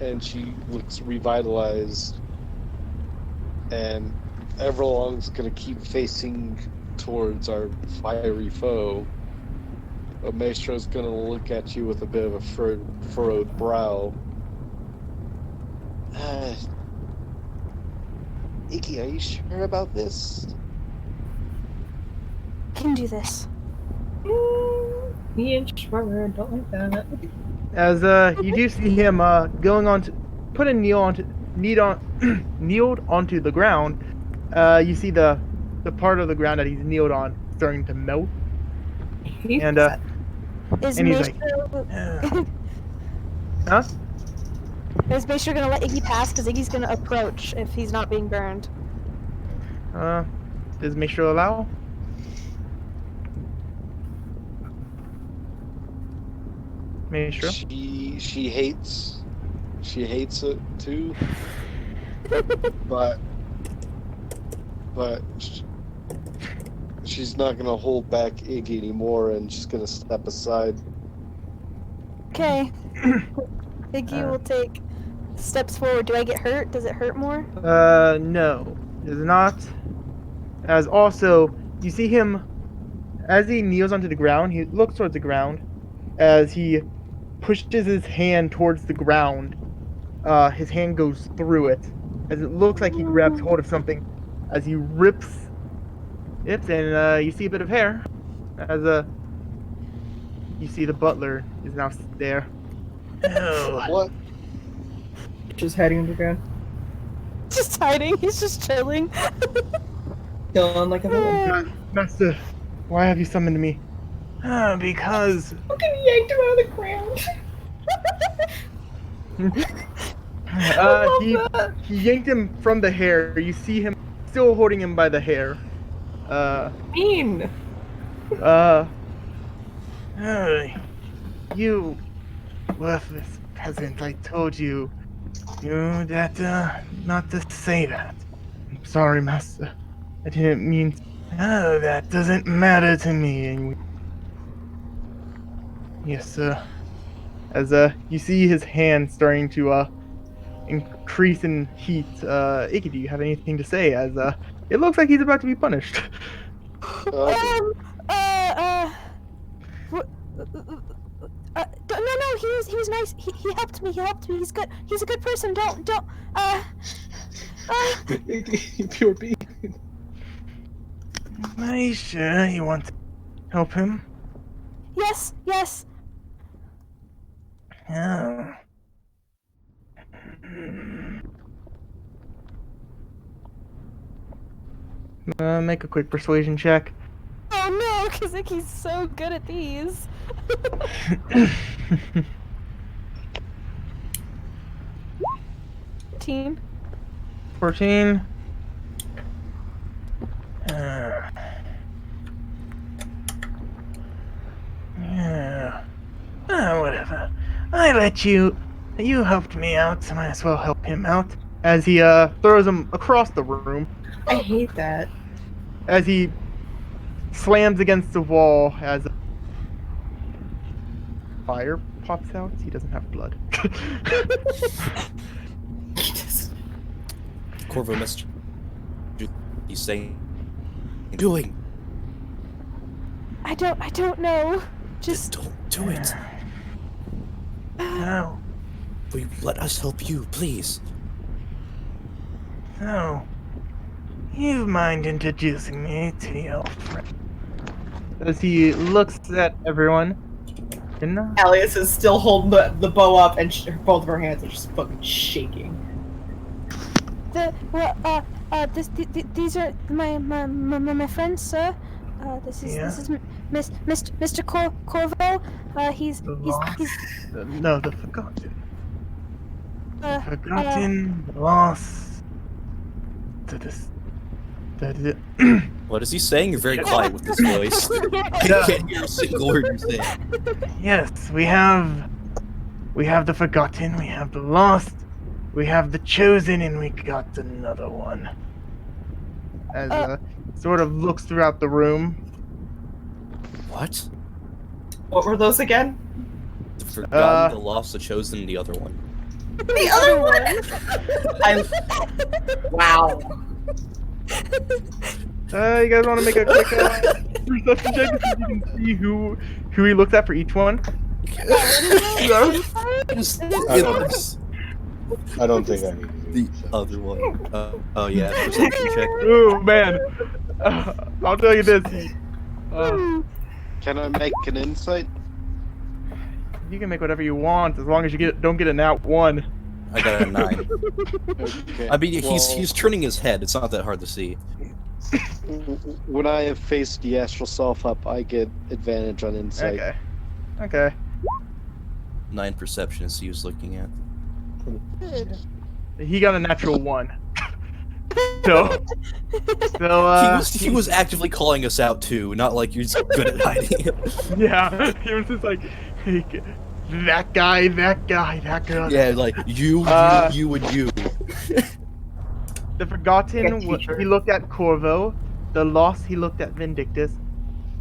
and she looks revitalized. And Everlong's gonna keep facing towards our fiery foe. But Maestro's gonna look at you with a bit of a furrowed brow. Iggy, are you sure about this? I can do this. Me and Schwarber don't like that. As you do see him going on to put a kneeled onto the ground. You see the part of the ground that he's kneeled on starting to melt. And Is And he's like, Maestro huh? is Maestro gonna let Iggy pass? Because Iggy's gonna approach if he's not being burned. Does Maestro allow? Maestro? She hates it too, but she's not gonna hold back Iggy anymore, and she's gonna step aside. Okay. Iggy will take steps forward. Do I get hurt? Does it hurt more? No, it does not. As also, you see him as he kneels onto the ground. He looks towards the ground as he pushes his hand towards the ground. His hand goes through it as it looks like he grabs hold of something. As he rips, and you see a bit of hair. As you see the butler is now there. Oh. What? Just hiding underground. Just hiding. He's just chilling. Chilling like a villain. Master, why have you summoned me? Because Fucking yanked him out of the ground. he yanked him from the hair. You see him still holding him by the hair. Mean. You worthless peasant, I told you that not to say that. I'm sorry, master. I didn't mean to. Oh, that doesn't matter to me. And yes, sir. As you see his hand starting to increase in heat. Iggy, do you have anything to say? As it looks like he's about to be punished. No, he was nice. He helped me. He's good. He's a good person. Don't. Pure being. Are you sure you want to help him? Yes, yes. Oh. Make a quick persuasion check. Oh no, because Icky's so good at these. 14. 14. Yeah. Whatever. I let you. You helped me out, so might as well help him out. As he throws him across the room. I hate that. As he slams against the wall as fire pops out. He doesn't have blood. Corvo missed. He's saying, doing. I don't know. Just don't do it. No. Will you let us help you, please? No. You mind introducing me to your friend? As he looks at everyone. Alias is still holding the bow up, and both of her hands are just fucking shaking. These are my friends, sir. This is Mr. Corvo. He's No, the Forgotten. uh, Forgotten, lost to this. What is he saying? You're very quiet with this voice. I can't hear a single word you're saying. Yes, we have the Forgotten, we have the Lost, we have the Chosen, and we got another one. As sort of looks throughout the room. What? What were those again? The Forgotten, the Lost, the Chosen, and the other one. The other one. Wow. You guys want to make a quick perception check to see if you can see who he looks at for each one? I don't think I need The other one. Oh yeah, perception check. Oh man, I'll tell you this. Can I make an insight? You can make whatever you want as long as you don't get a nat 1. I got a 9. Okay. I mean, well, he's turning his head. It's not that hard to see. When I have faced the astral self up, I get advantage on insight. Okay. 9 perception is he was looking at. He got a natural 1. So he was actively calling us out too, not like you're just good at hiding it. yeah, he was just like, hey, that guy, that girl. Yeah, like you, and you. The Forgotten, Yeah, teacher. he looked at Corvo. The Lost, he looked at Vindictus.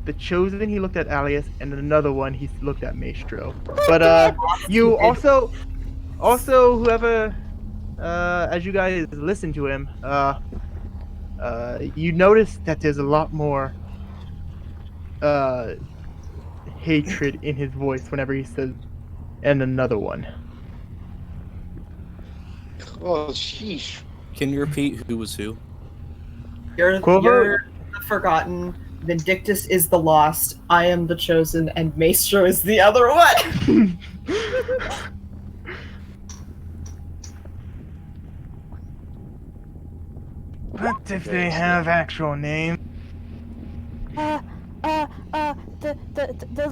The Chosen, he looked at Alias, and another one, he looked at Maestro. But you also whoever, as you guys listen to him, you notice that there's a lot more hatred in his voice whenever he says, and another one. Oh, sheesh. Can you repeat who was who? You're the Forgotten. Vindictus is the Lost. I am the Chosen, and Maestro is the other one. What if they have actual names? The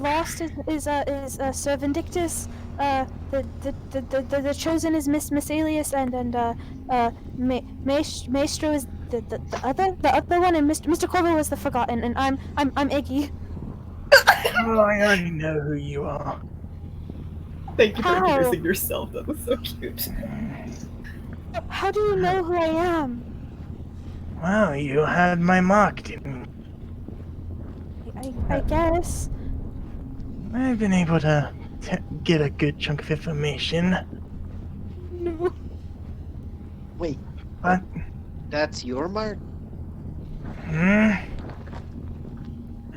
Lost is Sir Vindictus. The Chosen is Miss Alias, and Maestro is the other one, and Mr. Corvo is the Forgotten, and I'm Iggy. Oh, I already know who you are. Thank you for How? introducing yourself. That was so cute. How do you know who I am? Well, you had my mark, didn't you? I guess. I've been able to get a good chunk of information. No. Wait, But, that's your mark?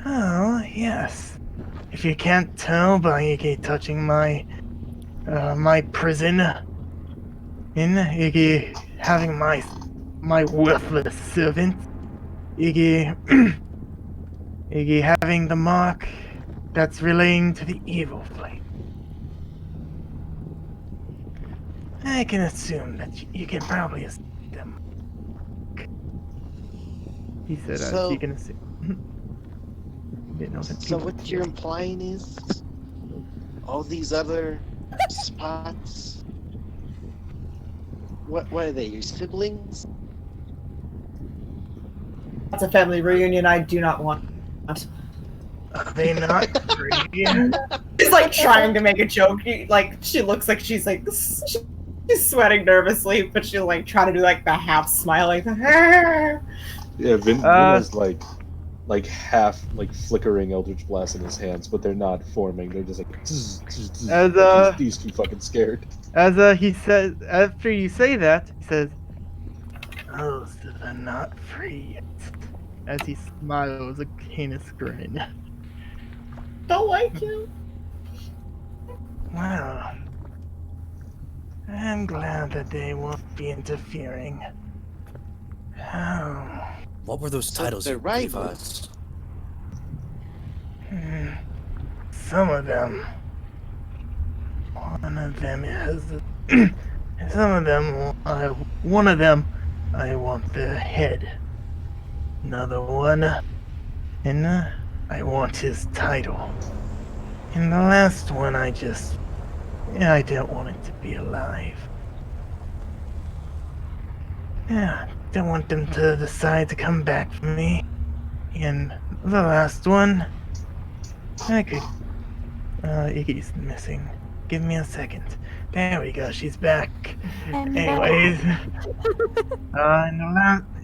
Oh, yes. If you can't tell by Iggy touching my prison, in Iggy having my worthless servant, Iggy Iggy having the mark that's relaying to the evil flame. I can assume that you can probably assume them. He said, So- you can assume. Didn't know that So people- what you're implying is all these other spots. What are they? Your siblings? That's a family reunion I do not want. Are they not free? She's like trying to make a joke. Like she looks like she's like she's sweating nervously, but she'll like try to do like the half smile, like Yeah, Vin has like half like flickering Eldritch Blast in his hands, but they're not forming. They're just like zzz, zzz, zzz. As, He's too fucking scared. As he says, after you say that, he says, "Those that are not free yet." As he smiles a heinous grin. don't like you. Well, I'm glad that they won't be interfering. Oh, What were those So titles they're you gave rivals. us? some of them. One of them is. Some of them. One of them, I want their head. Another one, and I want his title. And the last one, I don't want it to be alive. Yeah, don't want them to decide to come back for me. And the last one, I could. Iggy's missing. Give me a second. There we go, she's back. And Anyways,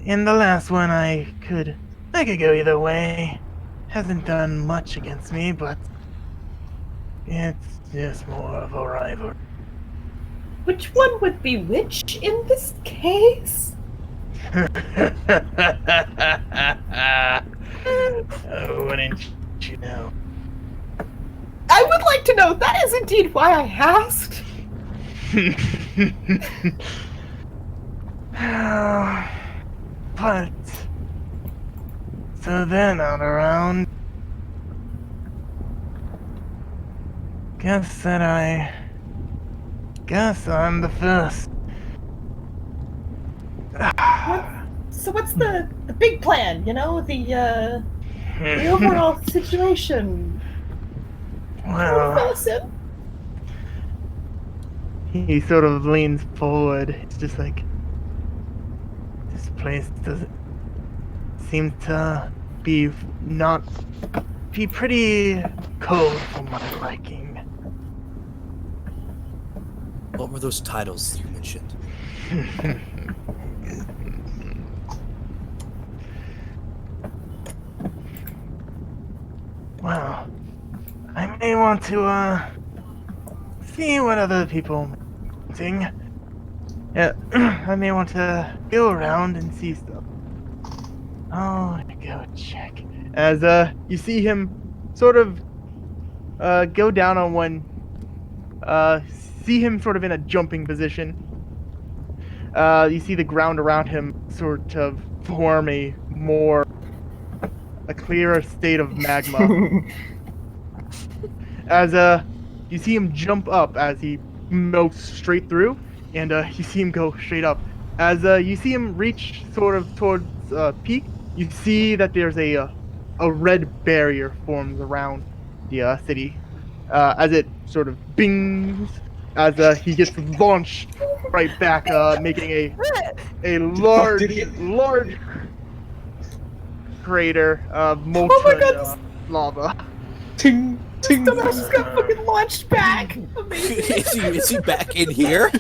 in the last one, I could go either way. Hasn't done much against me, but it's just more of a rivalry. Which one would be which in this case? Oh, wouldn't you know? I would like to know. That is indeed why I asked. But so they're not around. Guess I'm the first. So what's the big plan? You know, the overall situation. Well, Fill us in. he sort of leans forward. It's just like, this place doesn't seem to be pretty cold for my liking. What were those titles you mentioned? Well, I may want to see what other people sing. Yeah, I may want to go around and see stuff. Oh, go check. As you see him sort of go down on one. See him sort of in a jumping position. You see the ground around him sort of form a clearer state of magma. As you see him jump up as he melts straight through, and you see him go straight up. As you see him reach sort of towards peak, you see that there's a red barrier forms around the city. As it sort of bings, as he gets launched right back, making a large crater of molten God, lava. Ting, ting. Dumbass just got fucking launched back. Amazing. is he back in here?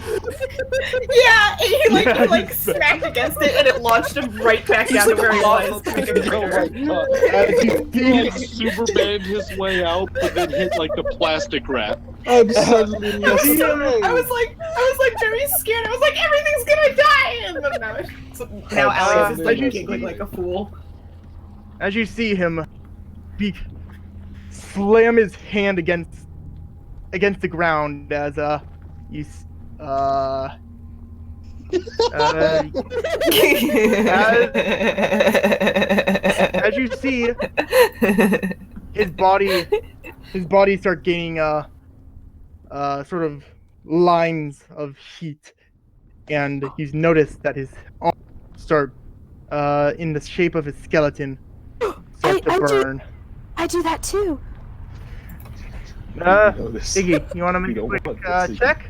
Yeah, he like smacked against it and it launched him right back down to where he was. Oh my god. As you He see like Superman his way out, but then hit like the plastic wrap. I'm suddenly I was like very scared. I was like, everything's gonna die. And then now Alias is like giggling like a fool. as you see him slam his hand against the ground as as you see, his body start gaining sort of lines of heat, and he's noticed that his arms start in the shape of his skeleton start to burn. I do that too. Notice. Iggy, you want to We make a don't quick want this, Iggy. check?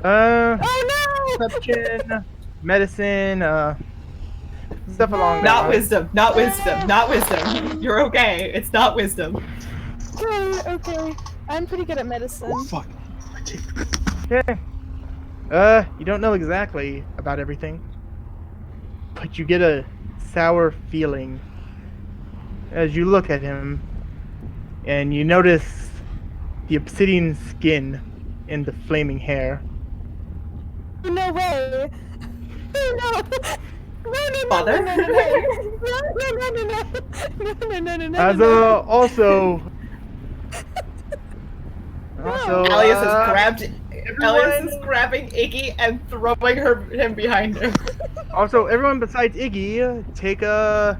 Oh no! Perception, medicine, stuff along that Not line. wisdom. Not wisdom. Not wisdom. You're okay. It's not wisdom. Okay. I'm pretty good at medicine. Oh, fuck. I take Okay. You don't know exactly about everything, but you get a sour feeling as you look at him, and you notice the obsidian skin and the flaming hair. No way! No! Father? No. As also, Elias is grabbing Iggy and throwing him behind him. Also, everyone besides Iggy, take a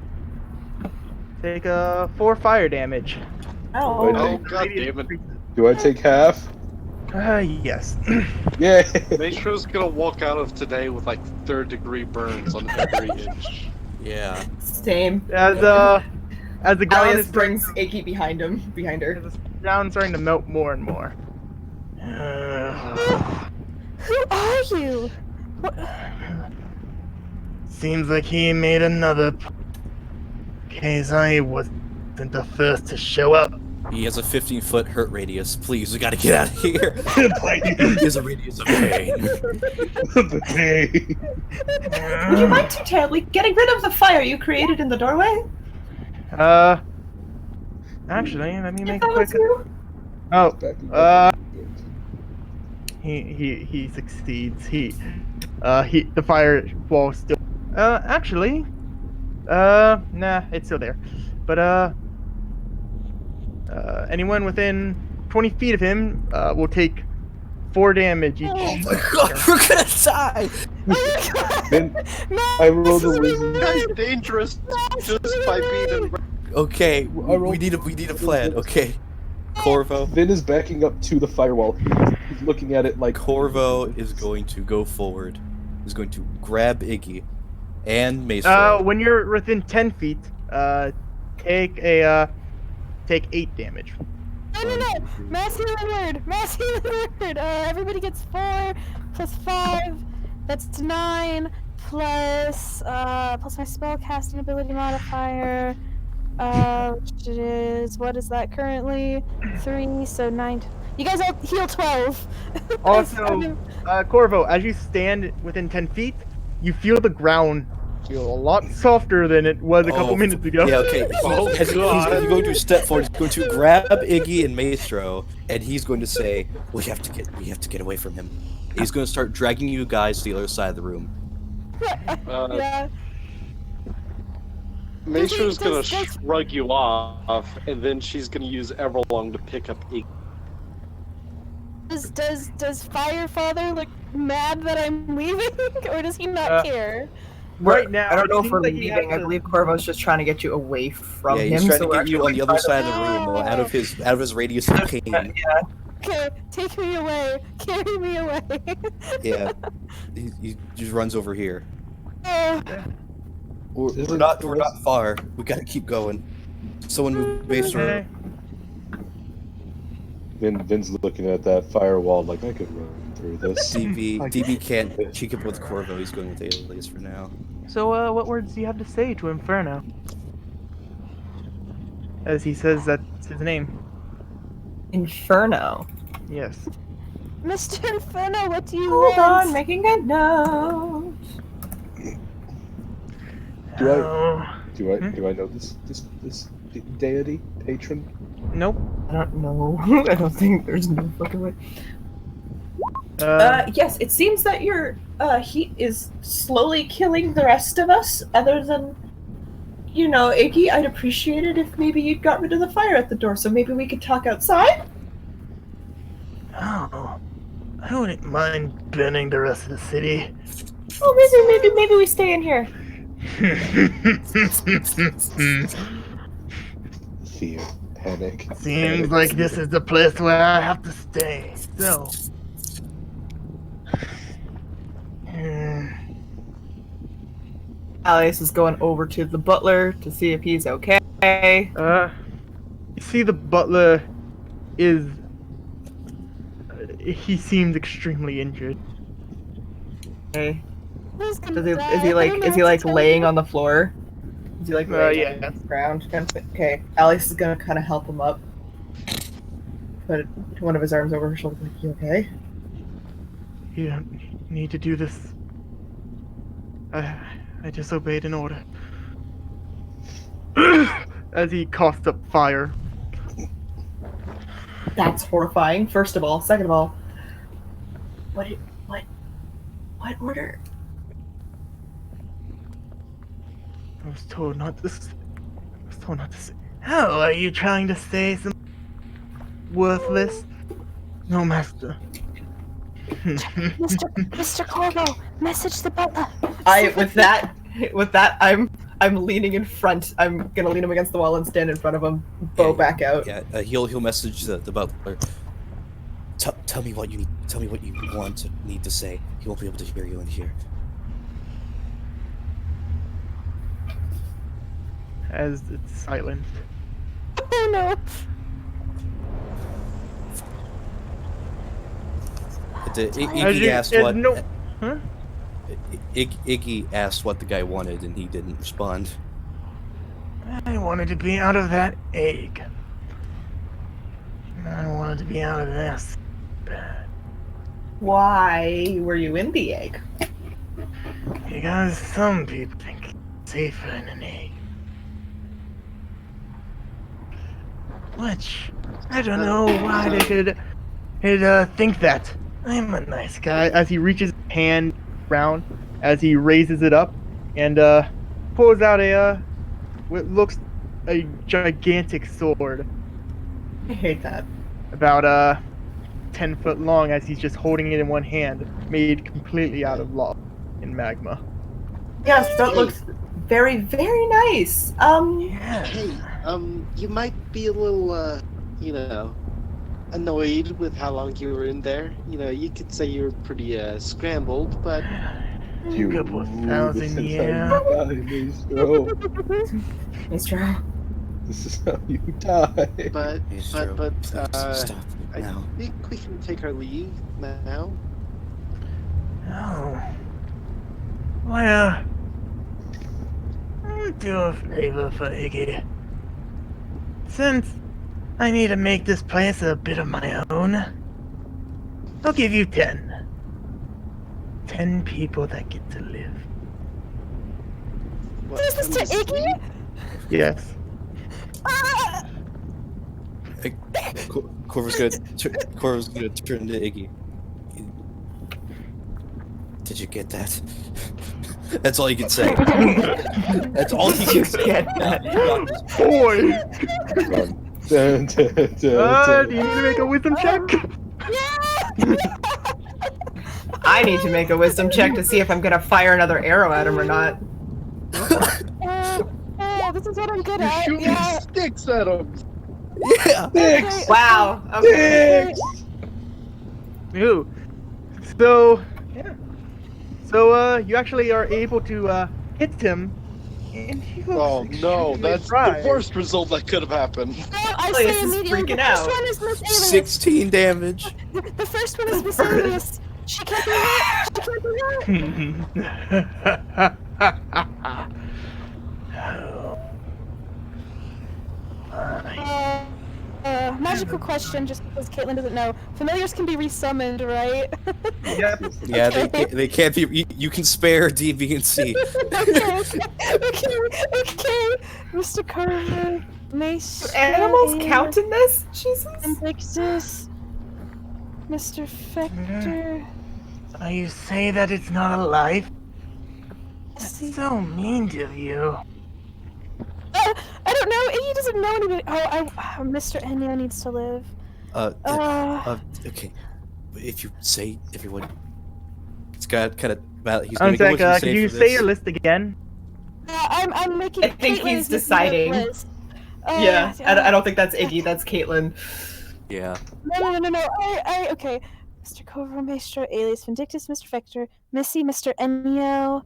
4 fire damage. Oh. Oh, god damn it. Do I take half? Yes. Yeah. Maestro's gonna walk out of today with like 3rd-degree burns on every inch. Yeah. Same. As the ground Elias is brings Iggy behind her. the ground starting to melt more and more. Who are you? What? Seems like he made another case. I wasn't the first to show up. He has a 15-foot hurt radius. Please, we gotta get out of here. He has a radius of pain. Would you mind too terribly getting rid of the fire you created in the doorway? Actually, let me If make that a quick. was you. Oh, he succeeds. The firewall still. Actually, nah, it's still there. But anyone within 20 feet of him will take 4 damage each. Oh my god, we're gonna die! Then I rolled a This wisdom. guy's dangerous just by being in. Okay, we need a plan. Okay, Corvo. Vin is backing up to the firewall. He's looking at it like Corvo is going to go forward. He's going to grab Iggy and Maestro. When you're within 10 feet, take 8 damage. No. Massey Leonard. Everybody gets 4 plus 5. That's 9 plus my spell casting ability modifier. Which is, what is that currently? 3, so 9. You guys all heal 12. Also, Corvo, as you stand within 10 feet, you feel the ground feel a lot softer than it was a couple minutes ago. Yeah, okay. Oh, He's God. going to step forward. He's going to grab Iggy and Maestro, and he's going to say, "We have to get away from him." He's going to start dragging you guys to the other side of the room. Yeah. Maestro's gonna Does- shrug you off, and then she's gonna use Everlong to pick up Iggy. Does Firefather look mad that I'm leaving, or does he not care? Right now, I don't know it if we're seems like he leaving. has I a- believe Corvo's just trying to get you away from Yeah, him. he's trying so to we're get you on actually the other trying side of the room, out of his radius of pain. Yeah. Okay, take me away. Carry me away. Yeah, he just runs over here. Oh, We're not far. We gotta keep going. Someone move Maestro. Okay. Vin's looking at that firewall like I could run through this. DB can't keep up with Corvo. He's going with Alias for now. So, what words do you have to say to Inferno? As he says that's his name. Inferno. Yes. Mr. Inferno, what do you Hold want? on, making a note. Do I- Oh, Do I know this deity patron? nope. I don't know. I don't think there's no fucking way. Uh, Yes, it seems that your heat is slowly killing the rest of us. Other than, Iggy, I'd appreciate it if maybe you'd got rid of the fire at the door, so maybe we could talk outside. oh, I wouldn't mind burning the rest of the city. Oh, maybe we stay in here. to you, Panic. Seems like this is the place where I have to stay. So. Alias is going over to the butler to see if he's okay. You see the butler is... he seems extremely injured. Okay. Who's gonna Is he die? I don't like know what to tell laying you. on the floor? Is he like laying yeah. on the ground? Okay. Alias is gonna kind of help him up. Put one of his arms over her shoulder. Like, you okay? You don't need to do this. I disobeyed an order. As he coughs up fire. That's horrifying. First of all, second of all, what order? I was told not to say. How are you trying to say some worthless? No, master. Mr. Corvo, message the butler. With that, I'm leaning in front. I'm gonna lean him against the wall and stand in front of him, bow back out. Yeah, he'll message the butler. Tell me what you need. Tell me what you need to say. He won't be able to hear you in here. As it's silent. Oh no. Iggy asked what. No. Huh? Iggy asked what the guy wanted, and he didn't respond. I wanted to be out of that egg. I wanted to be out of this. Bad. Why were you in the egg? Because some people think it's safer in an egg. Which, I don't know why they could think that. I'm a nice guy. As he reaches his hand around, as he raises it up, and pulls out what looks a gigantic sword. I hate that. About 10 foot long, as he's just holding it in one hand, made completely out of lava and magma. Yes, that looks very, very nice. Yeah. Hey, you might be a little, annoyed with how long you were in there. You could say you were pretty, scrambled, but... A couple thousand years. Maestro. This is how you die. But, Stop I now. think we can take our leave now. Oh. Well, I'll do a favor for Iggy. Since I need to make this place a bit of my own, I'll give you 10. 10 people that get to live. Is this Mr. Iggy? Yes. Ah! Corvo's gonna turn to Iggy. Did you get that? That's all you can say. That's all you can say. Get that. Boy! Dun, dun, dun, Do you need to make a wisdom check? I need to make a wisdom check to see if I'm gonna fire another arrow at him or not. This is what I'm good You're at. shooting Yeah. sticks at him! Yeah. Okay. Wow. Okay. Ooh. So, yeah. So, you actually are able to, hit him. And he looks Oh no, extremely that's fried. the worst result that could have happened. No, I Alias say is immediately. freaking The out. first one is Miss Alias. 16 damage. The first one is Miss Alias. She can't be hurt. She can't be hurt. Magical question, just because Caitlin doesn't know. Familiars can be resummoned, right? Yep. Yeah, they can't be. You can spare D, B, and C. okay. Mr. Carver, Mace. Do animals count in this? Jesus. Invictus, Mr. Fector. So you say that it's not alive? That's so mean to you. I don't know. He doesn't know anybody. Mr. Enyo needs to live. Okay. If you say everyone, it's got kind of bad. He's One gonna go sec, with can you say your list again? I'm making. I think Caitlin he's is making a deciding. list. Yeah, I don't think that's Iggy. That's Caitlin. Yeah. No. Okay. Mr. Corvo, Maestro, Alias Vindictus, Mr. Vector, Missy, Mr. Ennio.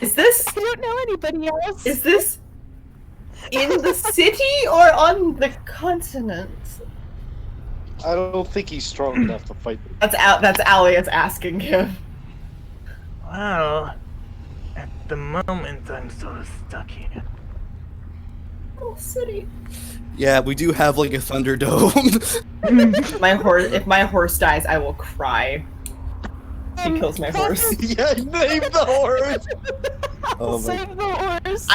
Is this I don't know anybody else. is this in the city or on the continent? I don't think he's strong enough to fight. That's Alias asking him. Well, at the moment, I'm sort of stuck here. Oh, city. Yeah, we do have like a Thunderdome. If my horse dies, I will cry. He kills my horse. Yeah, name the horse. Oh my- Save the horse.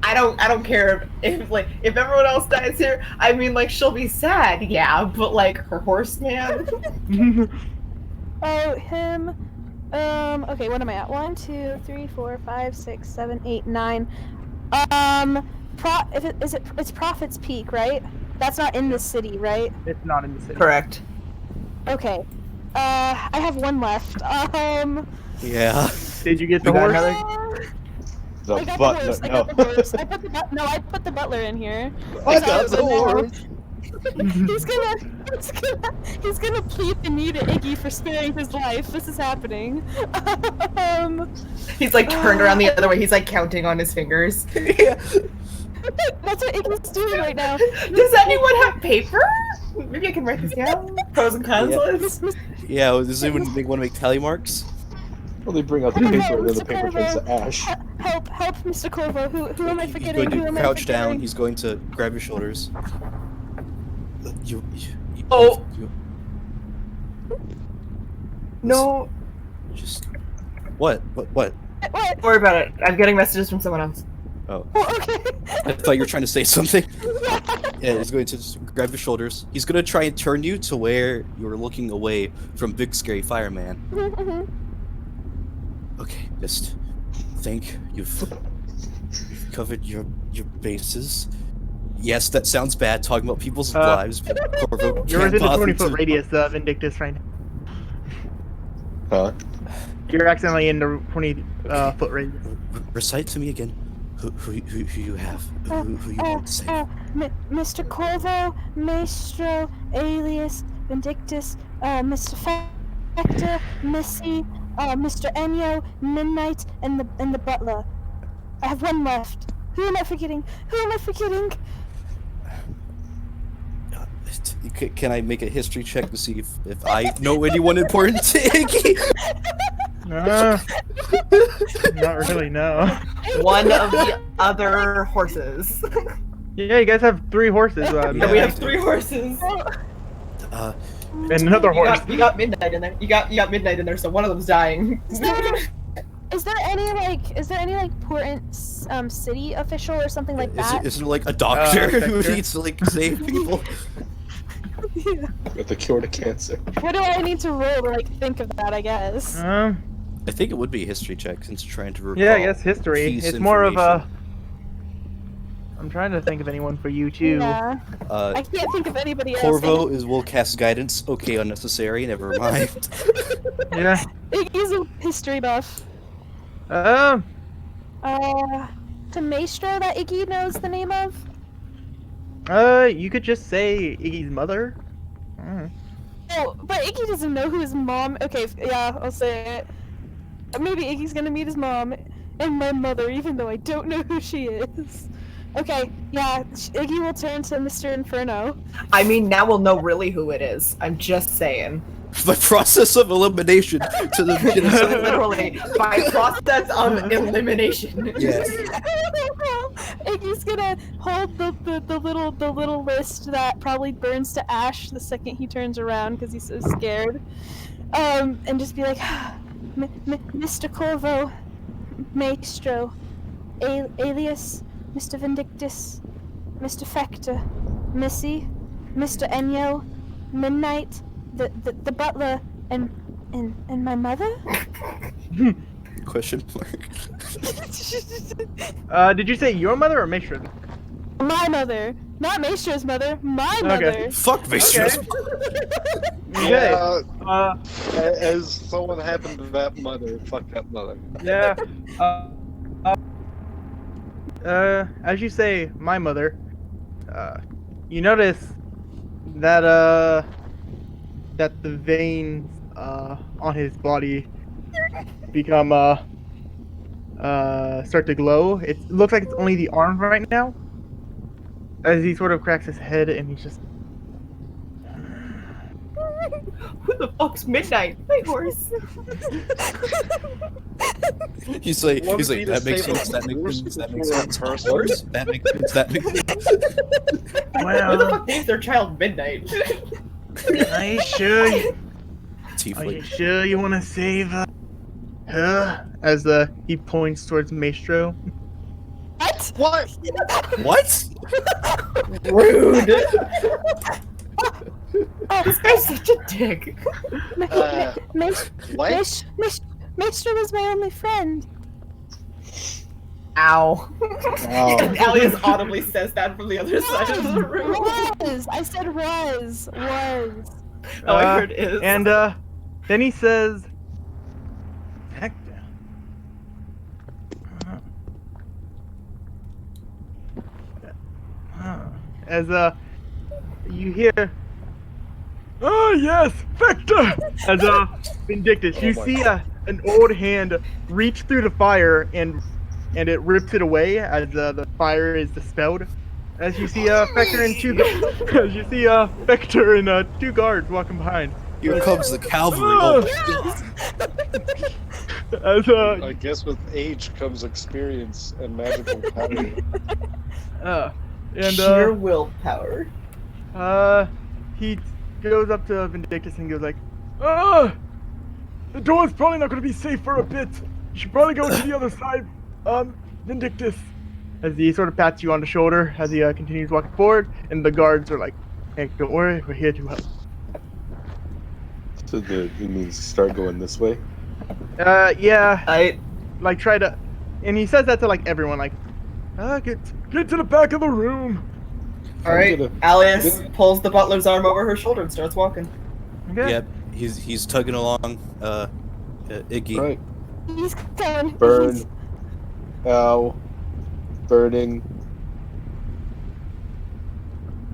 I don't care if everyone else dies here. I mean, like, she'll be sad, yeah, but like her horse, man. Oh, him. Okay, what am I at? 1, 2, 3, 4, 5, 6, 7, 8, 9. It's Prophet's Peak, right? That's not in the city, right? It's not in the city. Correct. Okay. I have one left. Yeah. Did you get the You got horse? another? The I got butler. the horse. I No. got the horse. I put the butler in here. I Because got was the in there. horse. he's gonna plead the knee to Iggy for sparing his life. This is happening. He's like turned around the other way. He's like counting on his fingers. That's what Iggy's doing right now. Does anyone have paper? Maybe I can write this down. Pros and cons Yeah. list. Yeah, does anyone want to make tally marks? Well, they bring out the paper, and then the paper turns to ash. Help, Mr. Corvo. Who am I He's forgetting? going Who to am I crouch down. forgetting? He's going to grab your shoulders. You Oh. you- No, just what? What? don't worry about it. I'm getting messages from someone else. Oh, Oh, okay. I thought you were trying to say something. Yeah, he's going to just grab your shoulders. He's going to try and turn you to where you're looking away from Big Scary Fireman. Okay, just think you've covered your bases. Yes, that sounds bad, talking about people's lives, but Corvo You're can't within a bother 20-foot to- radius of Vindictus right now. Huh? You're accidentally in the 20-foot radius. Recite to me again who you have, who you want to save. Mr. Corvo, Maestro, Alias, Vindictus, Mr. Factor, Missy, Mr. Ennio, Midnight, and the butler. I have one left. Who am I forgetting? Can I make a history check to see if I know anyone important to Iggy? Not really, no. One of the other horses. Yeah, you guys have 3 horses. Yeah, we Yeah. have 3 horses. And another You horse. got Midnight in there. You got Midnight in there, so one of them's dying. Is there any important city official or something like that? Is there like a doctor who Vector? needs to like save people? With the cure to cancer. What do I need to roll to like think of that? I guess. I think it would be a history check since you're trying to recall. Yeah, I guess history. piece It's more of a. information. I'm trying to think of anyone for you too. Yeah. I can't think of anybody else. Corvo will cast guidance. Okay, unnecessary. Never mind. Yeah. Iggy's a history buff. Um. To Maestro that Iggy knows the name of? You could just say Iggy's mother. Oh, but Iggy doesn't know who his mom. Okay, yeah, I'll say it. Maybe Iggy's gonna meet his mom and my mother, even though I don't know who she is. Okay, yeah, Iggy will turn to Mr. Inferno. I mean, now we'll know really who it is. I'm just saying. By process of elimination to the Literally, by process of elimination. Yes. Iggy's gonna hold the little list that probably burns to ash the second he turns around because he's so scared. And just be like, Mr. Corvo, Maestro, Alias, Mr. Vindictus, Mr. Factor, Missy, Mr. Ennio, Midnight, the butler, and my mother? Question mark. Did you say your mother or Maestro? My mother. Not Maestro's mother, my mother. Fuck Maestros. Okay. As someone happened to that mother, fuck that mother. Yeah. as you say, my mother, you notice that that the veins on his body become start to glow. It looks like it's only the arm right now. As he sort of cracks his head and he's just Who the fuck's Midnight? My horse. He's like, What would be to that makes save sense. a That makes horse sense. That makes before a sense. person? Horse? That makes sense. That makes sense. Who the well, fuck names their child Midnight? are you sure? Are you Tiefling. sure you want to save her? As he points towards Maestro. What? What? Rude. This guy's such a dick. What? Maestro was my only friend. Ow. Ow. Alias audibly says that from the other side of the room. Was. I said was. All I heard is. And then he says, Hector. As you hear, oh yes, Vector. As Vindictus, you my see an old hand reach through the fire and it rips it away as the fire is dispelled. As you see Vector and as you see Vector and two guards walking behind. Here comes the cavalry. Oh, As I guess with age comes experience and magical power. and sheer willpower. he goes up to Vindictus and goes like, the door's probably not going to be safe for a bit. You should probably go to the other side, Vindictus. As he sort of pats you on the shoulder as he continues walking forward, and the guards are like, hey, don't worry, we're here to help. So it means start going this way. Yeah, I like try to, and he says that to like everyone, like, get to the back of the room. all right. gonna- Alias pulls the butler's arm over her shoulder and starts walking. Okay. Yep, he's tugging along. Iggy. Right. He's coming. Burn. Ow. Burning.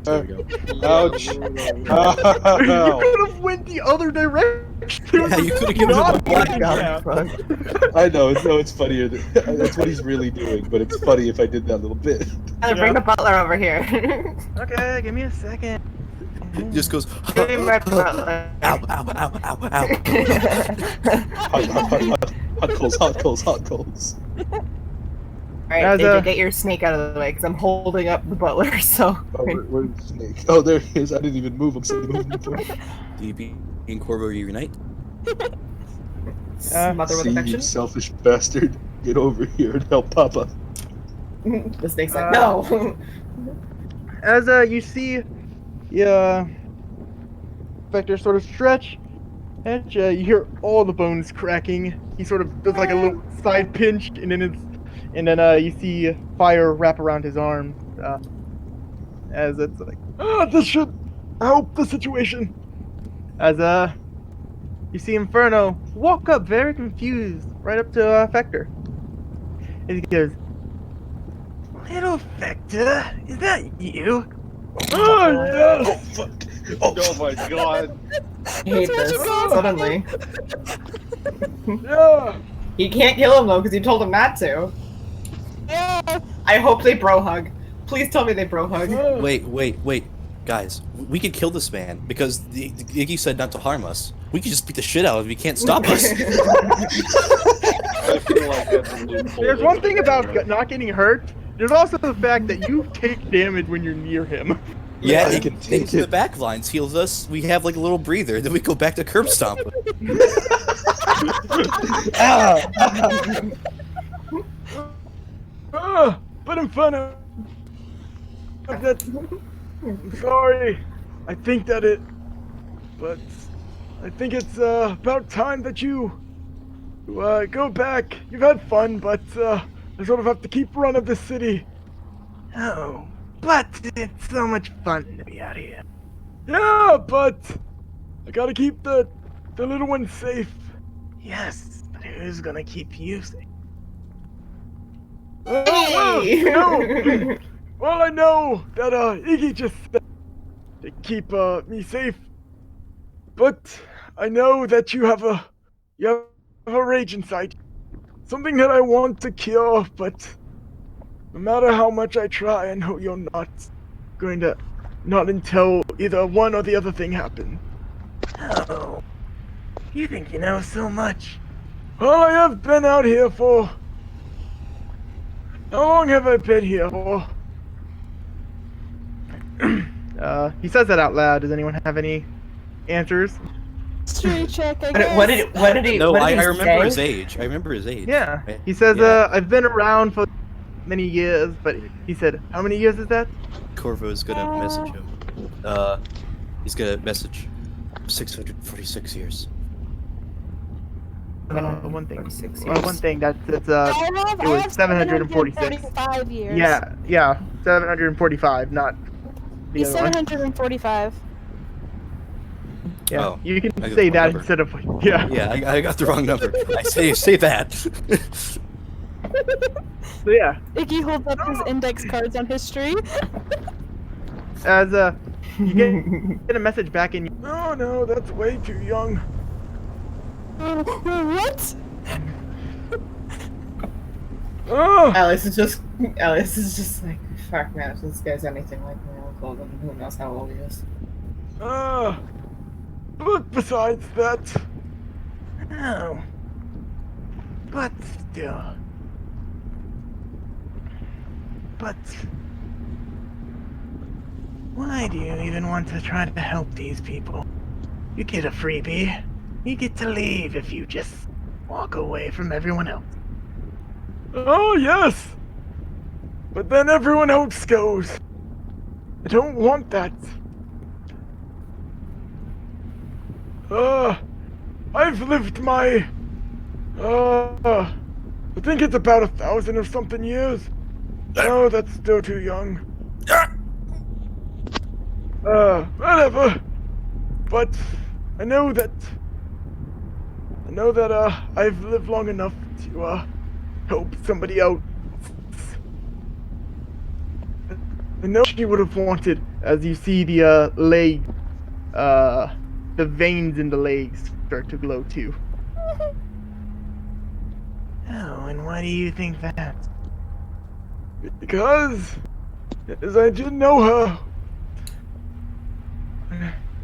There we go. Ouch. You Ow. could have went the other direction. Yeah, you could have given him a Not black going God, down. fuck. I know, it's funnier. That's what he's really doing, but it's funny if I did that little bit. Bring the butler over here. Okay, give me a second. He just goes. Bring my butler. Ow! Ow! Ow! Ow! Ow! Hot coals, hot coals, hot coals. Alright, As, AJ, get your snake out of the way because I'm holding up the butler, so. Oh, where's the snake? Oh, there he is. I didn't even move him, so he moved before. DB and Corvo reunite. Smother with See, you affection. selfish bastard. Get over here and help Papa. The snake's like, no! As you see, Vector sort of stretch, and you hear all the bones cracking. He sort of does like a little side pinch, and then you see fire wrap around his arm. As it's like, this should help the situation. As you see Inferno walk up, very confused, right up to Vector. And he goes, "Little Vector, is that you?" Oh yes. Oh, fuck. Oh, Oh my god. I hate this, suddenly. Yeah. He can't kill him though, because you told him not to. Yeah. I hope they bro hug. Please tell me they bro hug. Wait, guys. We could kill this man because the Iggy said not to harm us. We could just beat the shit out of him. He can't stop us. I feel like that's a loophole. There's one thing about not getting hurt. There's also the fact that you take damage when you're near him. Yeah, I he can can take take the it. back lines, heals us. We have like a little breather. Then we go back to curb stomp. But Inferno, that's, I'm sorry. I think that but I think it's about time that you go back. You've had fun, but I sort of have to keep run of this city. Oh, but it's so much fun to be out here. Yeah, but I gotta keep the little one safe. Yes, but who's gonna keep you safe? Hey! no. Well, I know that Iggy just said to keep me safe, but I know that you have a rage inside, something that I want to cure, but no matter how much I try, I know you're not going to, not until either one or the other thing happens. Oh, you think you know so much? Well, I have been out here for. How long have I been here for? He says that out loud. Does anyone have any answers? History check, I guess. What did he? No, what I did he remember say? his age. I remember his age. Yeah. Right? He says, Yeah. I've been around for many years, but he said, how many years is that? Corvo is gonna message him. He's gonna message 646 years. One thing. 46 One years. thing that's I it was have 746. 745 years. Yeah, 745, not the He's other one. 745. Yeah, Oh, you can I got say the that number. instead of yeah. Yeah, I got the wrong number. I say that. So yeah, Iggy holds up his index cards on history. as you get a message back and no, that's way too young. What? Oh, Alice is just like, fuck man, if this guy's anything like my uncle, then who knows how old he is. but besides that, no. But still, why do you even want to try to help these people? You get a freebie. You get to leave if you just walk away from everyone else. Oh, yes! But then everyone else goes. I don't want that. I've lived my... I think it's about 1,000 or something years. No, that's still too young. Whatever. But I know that I've lived long enough to help somebody out. I know she would have wanted, as you see the leg, the veins in the legs start to glow too. Oh, and why do you think that? Because, as I didn't know her,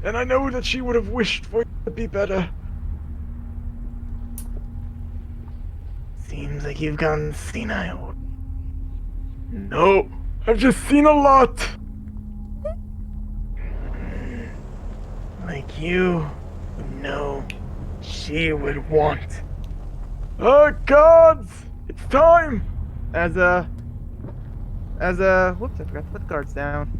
and I know that she would have wished for you to be better. Seems like you've gone senile. No, I've just seen a lot. Like you know she would want. Guards! It's time! Whoops, I forgot to put the guards down.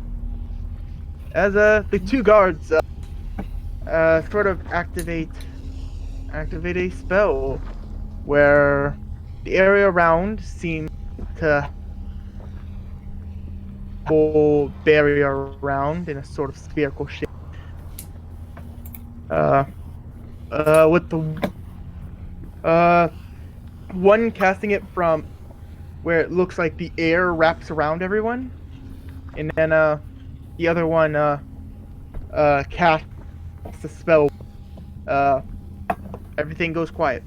As the two guards sort of activate a spell where the area around seems to whole barrier around in a sort of spherical shape. With the one casting it from where it looks like the air wraps around everyone, and then the other one casts a spell. Everything goes quiet.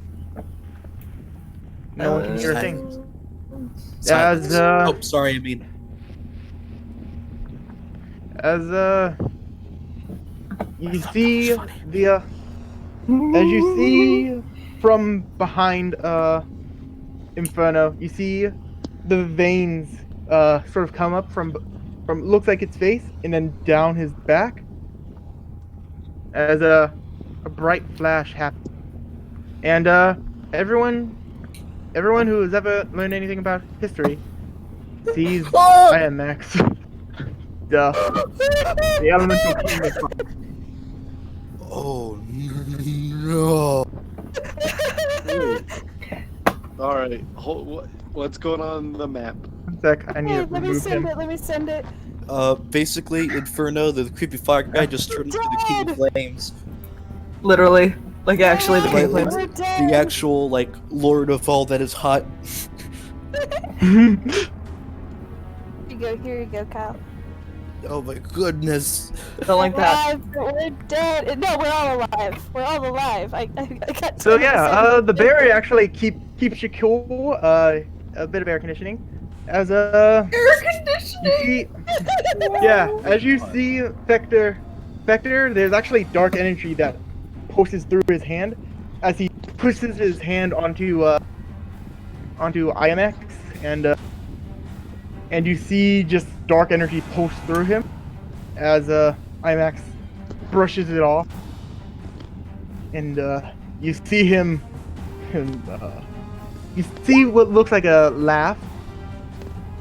No one can hear a thing. Silence. As Oh, sorry. I mean, as you see the as you see from behind Inferno, you see the veins sort of come up from looks like its face and then down his back as a bright flash happens. And everyone who has ever learned anything about history sees I am Max. The elemental king is oh no. All right, what's going on in the map? one sec, I need Hey, to let me remove send him. it. Let me send it. Basically, Inferno, the creepy fire guy, just turned into the King of Flames. Literally, like actually the Like, gameplay. We're dead. The actual, like, lord of all that is hot. Here you go, Kyle. Oh my goodness. Don't like that. Alive, but we're dead. No, we're all alive. We're all alive. I got So yeah, the barrier actually keeps you cool. A bit of air conditioning. As Air you conditioning. see, yeah, as you see Vector, there's actually dark energy that pulses through his hand as he pushes his hand onto IMX, and you see just dark energy pulse through him as IMAX brushes it off, and you see him, you see what looks like a laugh,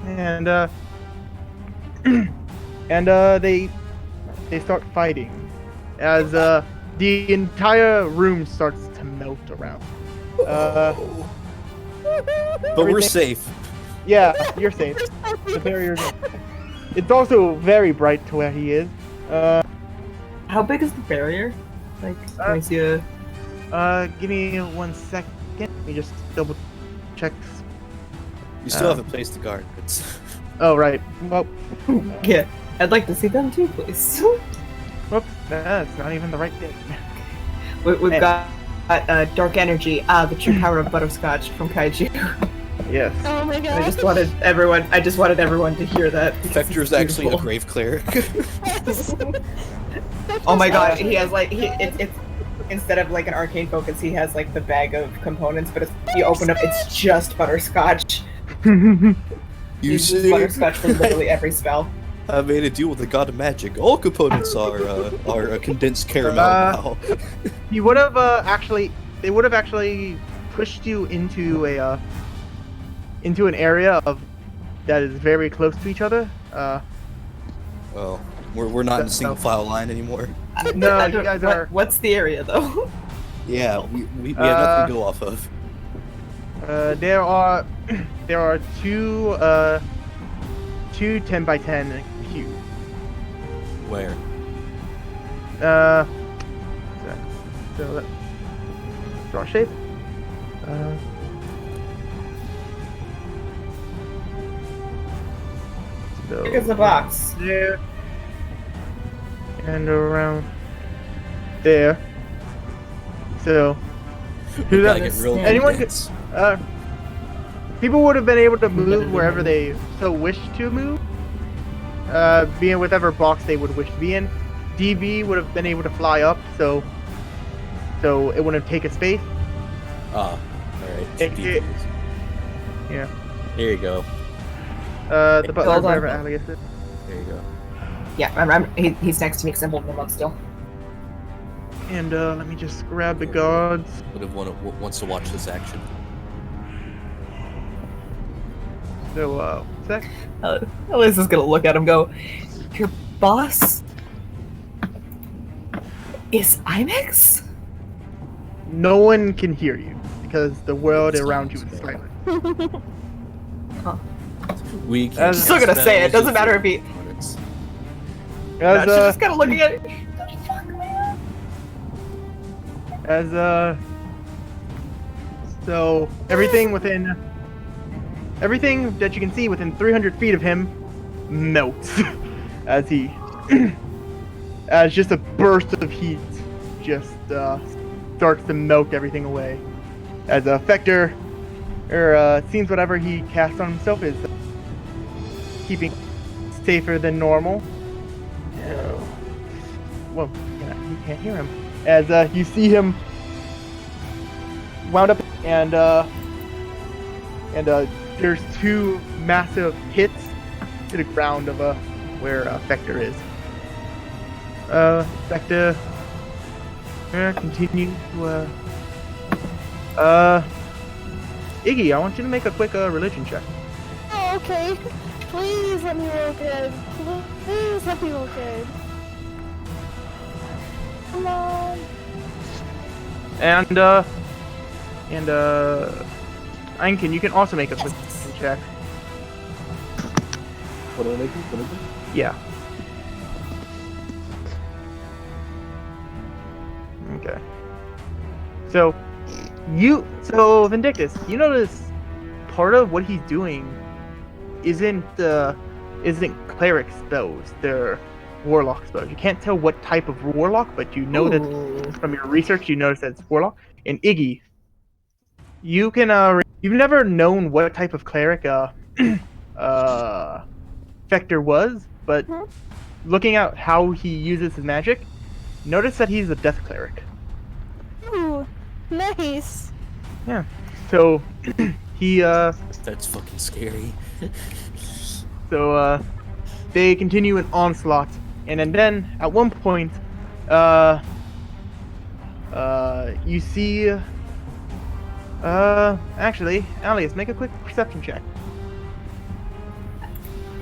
and they start fighting as the entire room starts to melt around. But we're everything- safe. Yeah, you're safe. The barrier. It's also very bright to where he is. How big is the barrier? Like, let me see a. Give me 1 second. Let me just double check. You still have a place to guard. It's Oh right. Well, Yeah, I'd like to see them too, please. whoops. That's not even the right thing. We've Hey. got dark energy. The true power of butterscotch from Kaiju. Yes. Oh my god. I just wanted everyone to hear that. because Vector's it's actually a beautiful. grave cleric. Oh my god, he has like it's instead of like an arcane focus, he has like the bag of components, but if you open up, it's just butterscotch. You He uses see, butterscotch for literally every spell. I made a deal with the god of magic. All components are condensed caramel now. You would have they would have actually pushed you into an area of that is very close to each other. Well, we're not in a single file line anymore. No, I you don't- guys what- are. What's the area though? Yeah, we have nothing to go off of. There are two 10 by 10 cubes. Where? So let's draw a shape. So Big as a box. there and around there. So We that- gotta get real anyone condensed. people would have been able to move wherever they so wished to move. Be in whatever box they would wish to be in. DB would have been able to fly up, so it wouldn't take a space. Ah, alright. It- Yeah. Here you go. The butler, Hold on. wherever Alias is. There you go. Yeah, he's next to me because I'm holding him up still. And let me just grab the guards. Would have wants to watch this action. So sec. Elias is gonna look at him and go, "Your boss is IMAX?" No one can hear you because the world around you is silent. We can I'm still gonna say it, doesn't matter if he- Components. As She's just kind of looking at it. So everything that you can see within 300 feet of him melts as he as just a burst of heat just starts to melt everything away. As a Vector, it seems whatever he casts on himself is keeping safer than normal. Well, you can't hear him. As you see him wound up, and there's two massive hits to the ground of where Vector is. Vector continue to Iggy, I want you to make a quick religion check. Oh, okay. Please let me roll good. Please let me roll good. Come on. And Einkin, you can also make a quick religion check. What am I making? Yeah. Okay. So Vindictus, you notice part of what he's doing isn't cleric spells. They're warlock spells. You can't tell what type of warlock, but you know that Ooh. from your research, you notice that it's warlock. And Iggy, you can you've never known what type of cleric Vector was, but looking at how he uses his magic, notice that he's a death cleric. Ooh, nice. Yeah. So he That's fucking scary. so they continue an onslaught, and then at one point you see actually, Alias, make a quick perception check.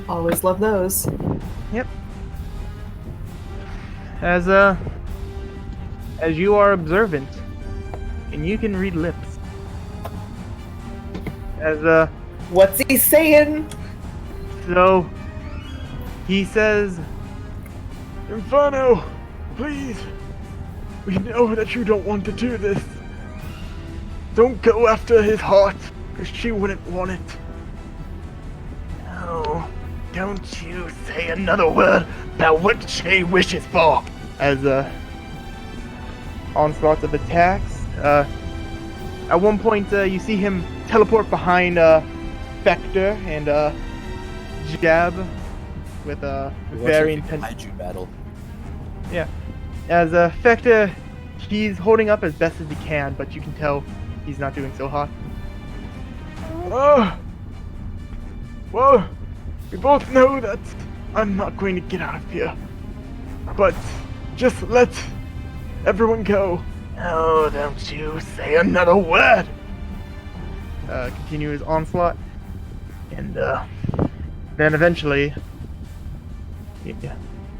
Always love those. Yep. As you are observant, and you can read lips. As What's he saying? so he says, "Inferno, please. We know that you don't want to do this. Don't go after his heart, because she wouldn't want it. No, don't you say another word about what she wishes for." As onslaughts of attacks. At one point, you see him teleport behind Vector and jab with a very intense. Kaiju battle. Yeah. As Vector, he's holding up as best as he can, but you can tell he's not doing so hot. Oh! Well, we both know that I'm not going to get out of here. But just let everyone go. Oh, don't you say another word! Continue his onslaught. And then eventually... Yeah.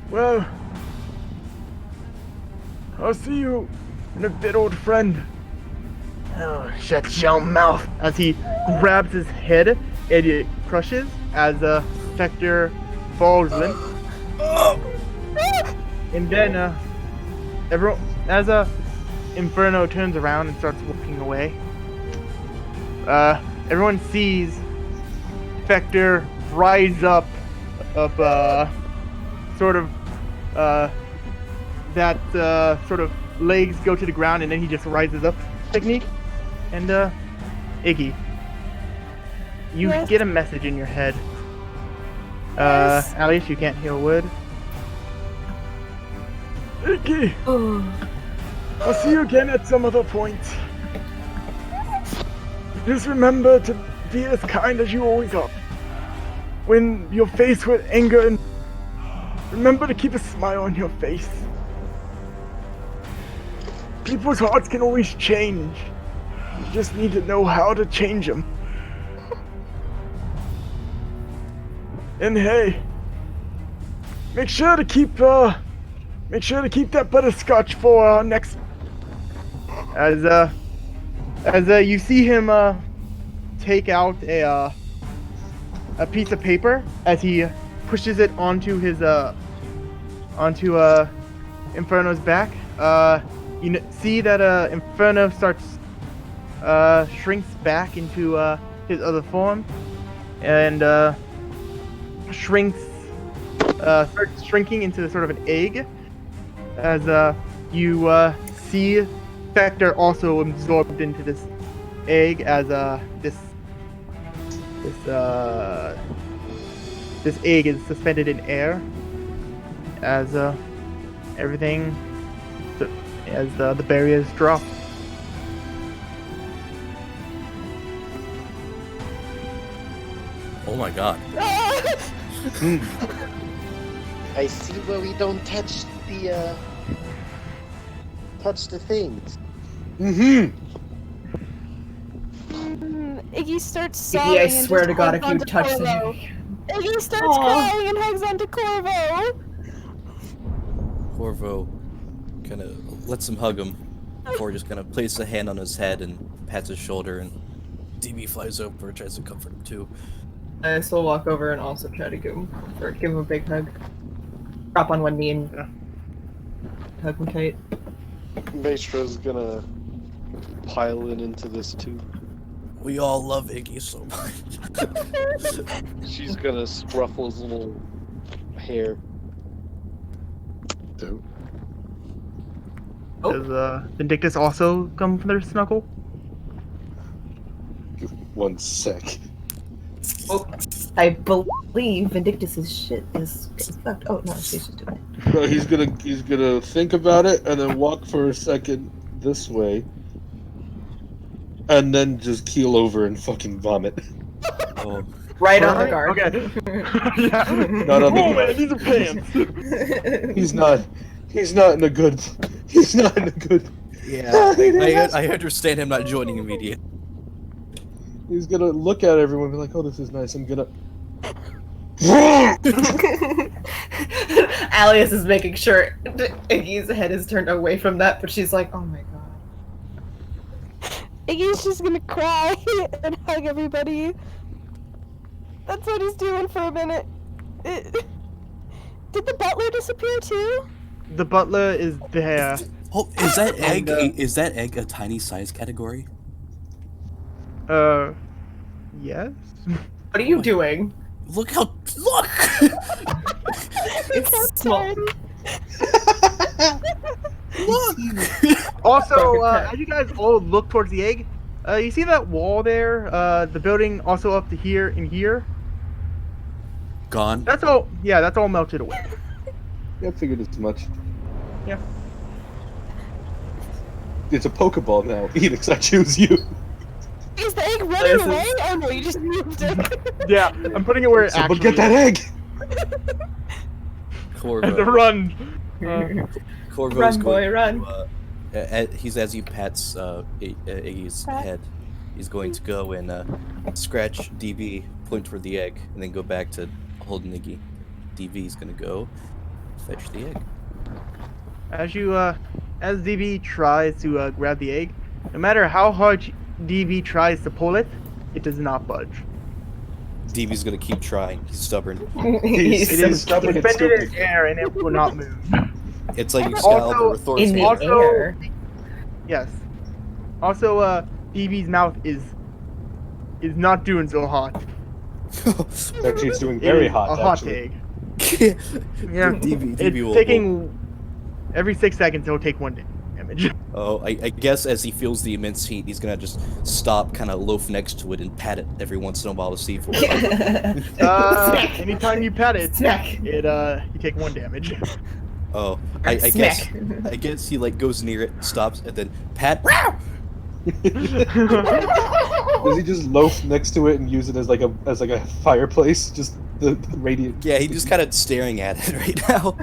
Well... I'll see you in a bit, old friend. Oh, shut your mouth! As he grabs his head and it crushes as Vector falls limp. And then everyone, as Inferno turns around and starts walking away, everyone sees Vector rise up sort of that sort of legs go to the ground and then he just rises up technique. And Iggy, you Yes? get a message in your head. Yes? Alice, you can't hear a word. Iggy, I'll see you again at some other point. Just remember to be as kind as you always are. When you're faced with anger, and remember to keep a smile on your face. People's hearts can always change. You just need to know how to change them. And hey, make sure to keep that butterscotch for our next. As you see him take out a piece of paper as he pushes it onto his Inferno's back. You see that Inferno shrinks back into his other form and starts shrinking into sort of an egg. As you see Vector also absorbed into this egg as this egg is suspended in air as everything as the barriers drop. Oh my god. I see where we don't touch the things. Iggy starts sobbing. Iggy, I and swear just to God, hugs if you onto touch Corvo. this. Iggy starts Aw. crying and hugs onto Corvo. Corvo kind of lets him hug him before just kind of places a hand on his head and pats his shoulder, and DB flies over and tries to comfort him too. I still walk over and also try to give him a big hug. Drop on one knee and hug him tight. Maestro's gonna pile in into this too. We all love Iggy so much. She's gonna scruffle his little hair. Dude. Oh. Does Vindictus also come for their snuggle? Give me 1 sec. Oh, I believe Vindictus's shit is fucked. Oh no, she's just doing it. No, he's gonna think about it and then walk for a second this way, and then just keel over and fucking vomit. Oh, Right on the Right? guard. Okay. Yeah. Not on the Oh, guard. man, these are pants. He's not in a good. He's not in a good. yeah. I understand him not joining immediately. He's gonna look at everyone and be like, "Oh, this is nice." I'm gonna. Alias is making sure Iggy's head is turned away from that, but she's like, "Oh my god." Iggy's just gonna cry and hug everybody. That's what he's doing for a minute. Did the butler disappear too? The butler is there. Oh, is that egg? And, Is that egg a tiny size category? Yes. What are you doing? Look! It's small. Also, Perfect. as you guys all look towards the egg, you see that wall there? The building also up to here and here. Gone. That's all. Yeah, that's all melted away. Yeah, I figured as much. Yeah. It's a Pokeball now. Enix, I choose you. Is the egg This running is- away? Oh no, you just moved it. Yeah, I'm putting it where it Someone actually get that egg. has to Corvo. run. Corvo's Run, going boy, to, run. he's as he pats Iggy's Pat. head, he's going to go and scratch DB, point toward the egg, and then go back to holding Iggy. DB's gonna go fetch the egg. As DB tries to grab the egg, no matter how hard DB tries to pull it, it does not budge. DB's gonna keep trying. He's stubborn. He's It so is stubborn and suspended in stupid. air and it will not move. It's like Also, Excalibur with Thor's in the hand. Also- air. Yes. Also, DB's mouth is not doing so hot. Actually, it's doing It very is hot. A hot actually. egg. Yeah. DB It's will. taking every 6 seconds. It'll take 1 damage. Oh, I guess as he feels the immense heat, he's gonna just stop, kind of loaf next to it, and pat it every once in a while to see if it'll. Anytime you pet it, Smack. you take 1 damage. Oh, I Smack. guess he like goes near it, stops, and then pat. Does he just loaf next to it and use it as like a fireplace? Just the radiant. Yeah, he's just kind of staring at it right now.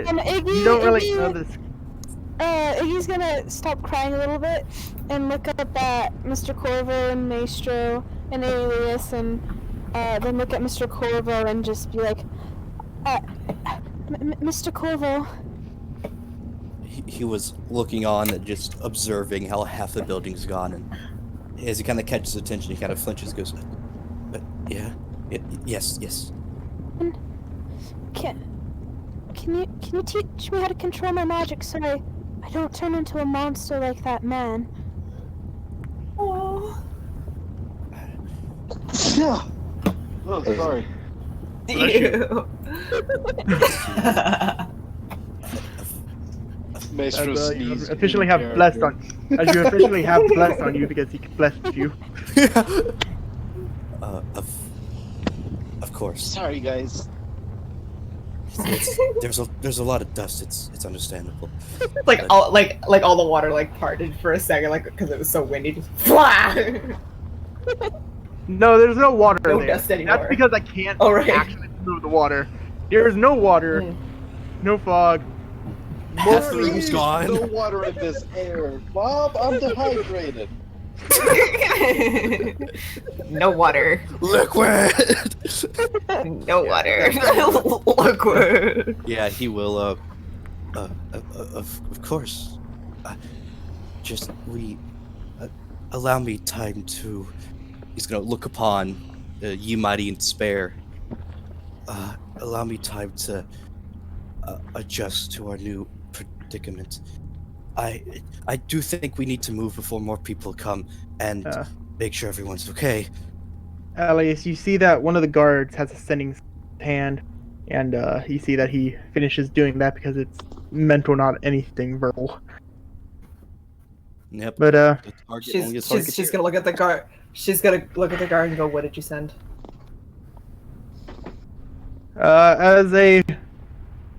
And Iggy, You don't really Iggy, know this. Iggy's gonna stop crying a little bit and look up at Mr. Corvo and Maestro and Alias, and then look at Mr. Corvo and just be like, Mr. Corvo. He was looking on and just observing how half the building's gone, and as he kind of catches attention, he kind of flinches, goes, yes. Can you teach me how to control my magic so I don't turn into a monster like that man? Oh. Yeah. Oh, sorry. Ew. Maestro As, you sneezed. officially in have character. blessed on. As you officially have blessed on you because he blessed you. Of course. Sorry, guys. There's a lot of dust. It's understandable. like all the water like parted for a second, like because it was so windy. Just fly. No, there's no water No there. dust anymore. That's because I can't Oh, right. actually move the water. There is no water, Mm. no fog. Half the Please, room's gone. No water in this air. Bob, I'm dehydrated. No water. Liquid. No water. Liquid. Yeah, he will. Of course. Just allow me time to. He's gonna look upon ye mighty in despair. Allow me time to adjust to our new predicament. I do think we need to move before more people come, and make sure everyone's okay. Alias, you see that one of the guards has a sending hand, and you see that he finishes doing that because it's mental, not anything verbal. Yep. But The target only a She's target she's here. gonna look at the guard. She's gonna look at the guard and go, "What did you send?"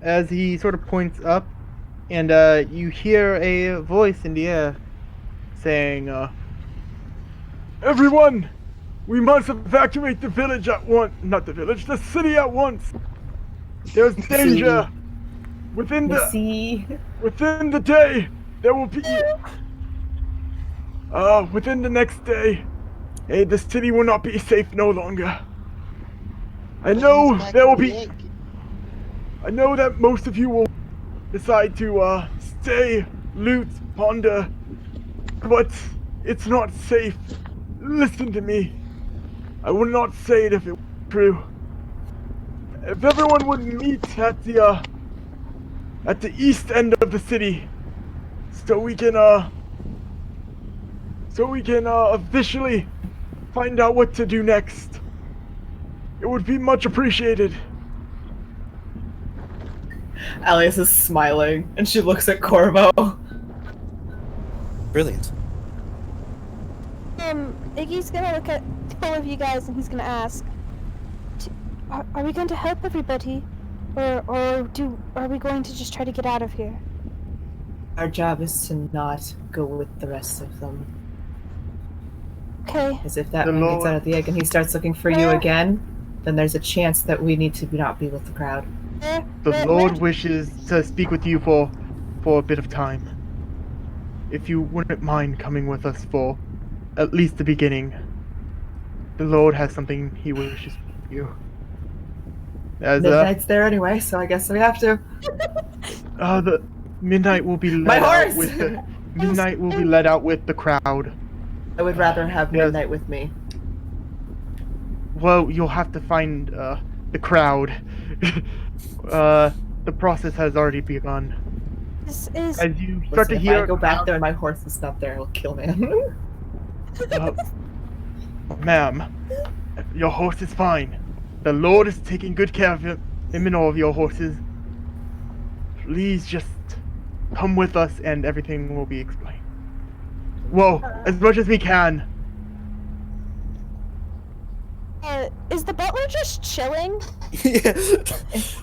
As he sort of points up, and you hear a voice in the air saying, "Everyone, we must evacuate the village at once. Not the village, the city at once. There's danger within Missy. the day. There will be within the next day. The city will not be safe no longer. I know there will be. I know that most of you will decide to stay, loot, ponder, but it's not safe. Listen to me. I would not say it if it were true. If everyone would meet at the east end of the city, so we can officially find out what to do next. It would be much appreciated." Alias is smiling, and she looks at Corvo. Brilliant. Iggy's gonna look at all of you guys and he's gonna ask, are we going to help everybody? Or are we going to just try to get out of here? Our job is to not go with the rest of them. Okay. As if that The man gets Lord- out of the egg and he starts looking for you again, then there's a chance that we need to not be with the crowd. The Lord wishes to speak with you for a bit of time. If you wouldn't mind coming with us for at least the beginning. The Lord has something he wishes for you. As Midnight's there anyway, so I guess we have to. the midnight will be My led out horse! with the midnight will be led out with the crowd. I would rather have Yes. Midnight with me. Well, you'll have to find the crowd. The process has already begun. This is As you start Listen, to if hear I go back there and my horse is not there, I'll kill man. Ma'am, your horse is fine. The Lord is taking good care of him and all of your horses. Please just come with us and everything will be explained. Whoa, as much as we can. is the butler just chilling? Yeah.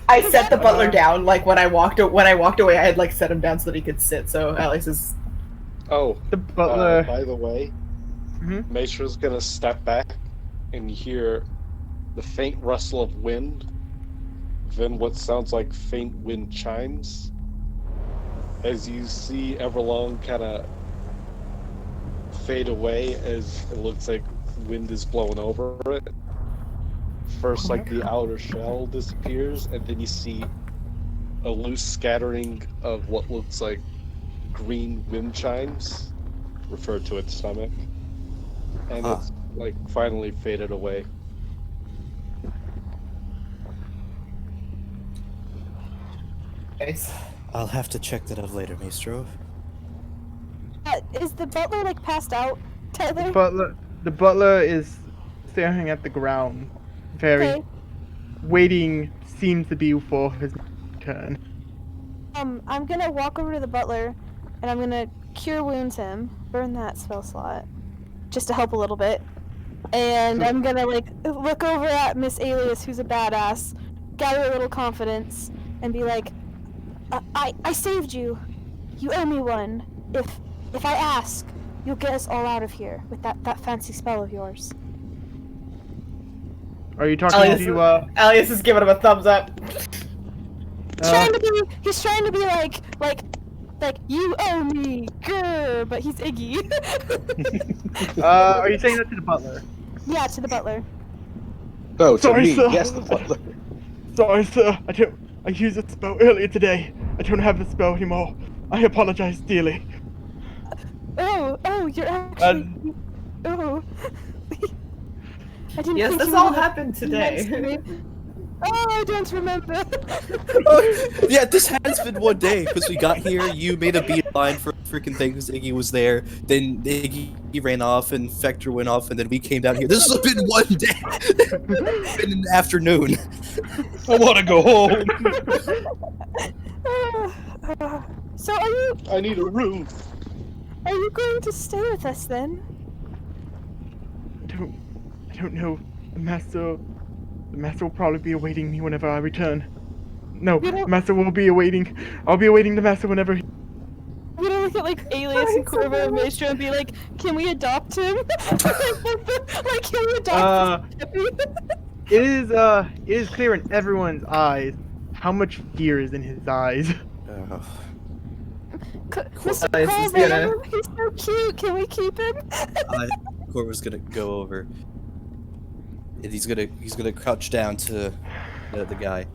I set the butler down. Like when I walked away, I had like set him down so that he could sit. So Alice is. Oh, The butler. by the way, Mhm. Maestro's gonna step back and hear the faint rustle of wind, then what sounds like faint wind chimes. As you see Everlong kind of fade away as it looks like wind is blowing over it. First, like the outer shell disappears, and then you see a loose scattering of what looks like green wind chimes, referred to its stomach, and Huh. it's like finally faded away. Nice. I'll have to check that out later, Maestro. Is the butler like passed out, Tyler? The butler is staring at the ground, very Okay. waiting. Seems to be for his turn. I'm gonna walk over to the butler, and I'm gonna cure wounds him, burn that spell slot, just to help a little bit. And I'm gonna like look over at Miss Alias, who's a badass, gather a little confidence, and be like, I saved you. You owe me one. If I ask, you'll get us all out of here with that fancy spell of yours. Are you talking Alias, to Alias is giving him a thumbs up. He's trying to be like you owe me, grr, but he's Iggy. are you saying that to the butler? Yeah, to the butler. No, to Sorry, me. sir. Yes, the butler. Sorry, sir. I used a spell earlier today. I don't have the spell anymore. I apologize dearly. Oh, you're actually. Oh. I didn't Yes, think this you all were happened nice to today. me. Oh, I don't remember. Yeah, this has been one day because we got here. You made a beeline for freaking thing because Iggy was there. Then Iggy ran off and Vector went off, and then we came down here. This has been one day. Been in the afternoon. I want to go home. So are you I need a room. going to stay with us then? I don't know. The master will probably be awaiting me whenever I return. No, You the don't- master will be awaiting. I'll be awaiting the master whenever. I'm gonna look at like Alias and Corvo and Maestro and be like, can we adopt him? Like, can we adopt him? It is clear in everyone's eyes how much fear is in his eyes. Mr. Alias is Corvo, gonna- he's so cute. Can we keep him? Corvo's gonna go over, and he's gonna crouch down to the guy.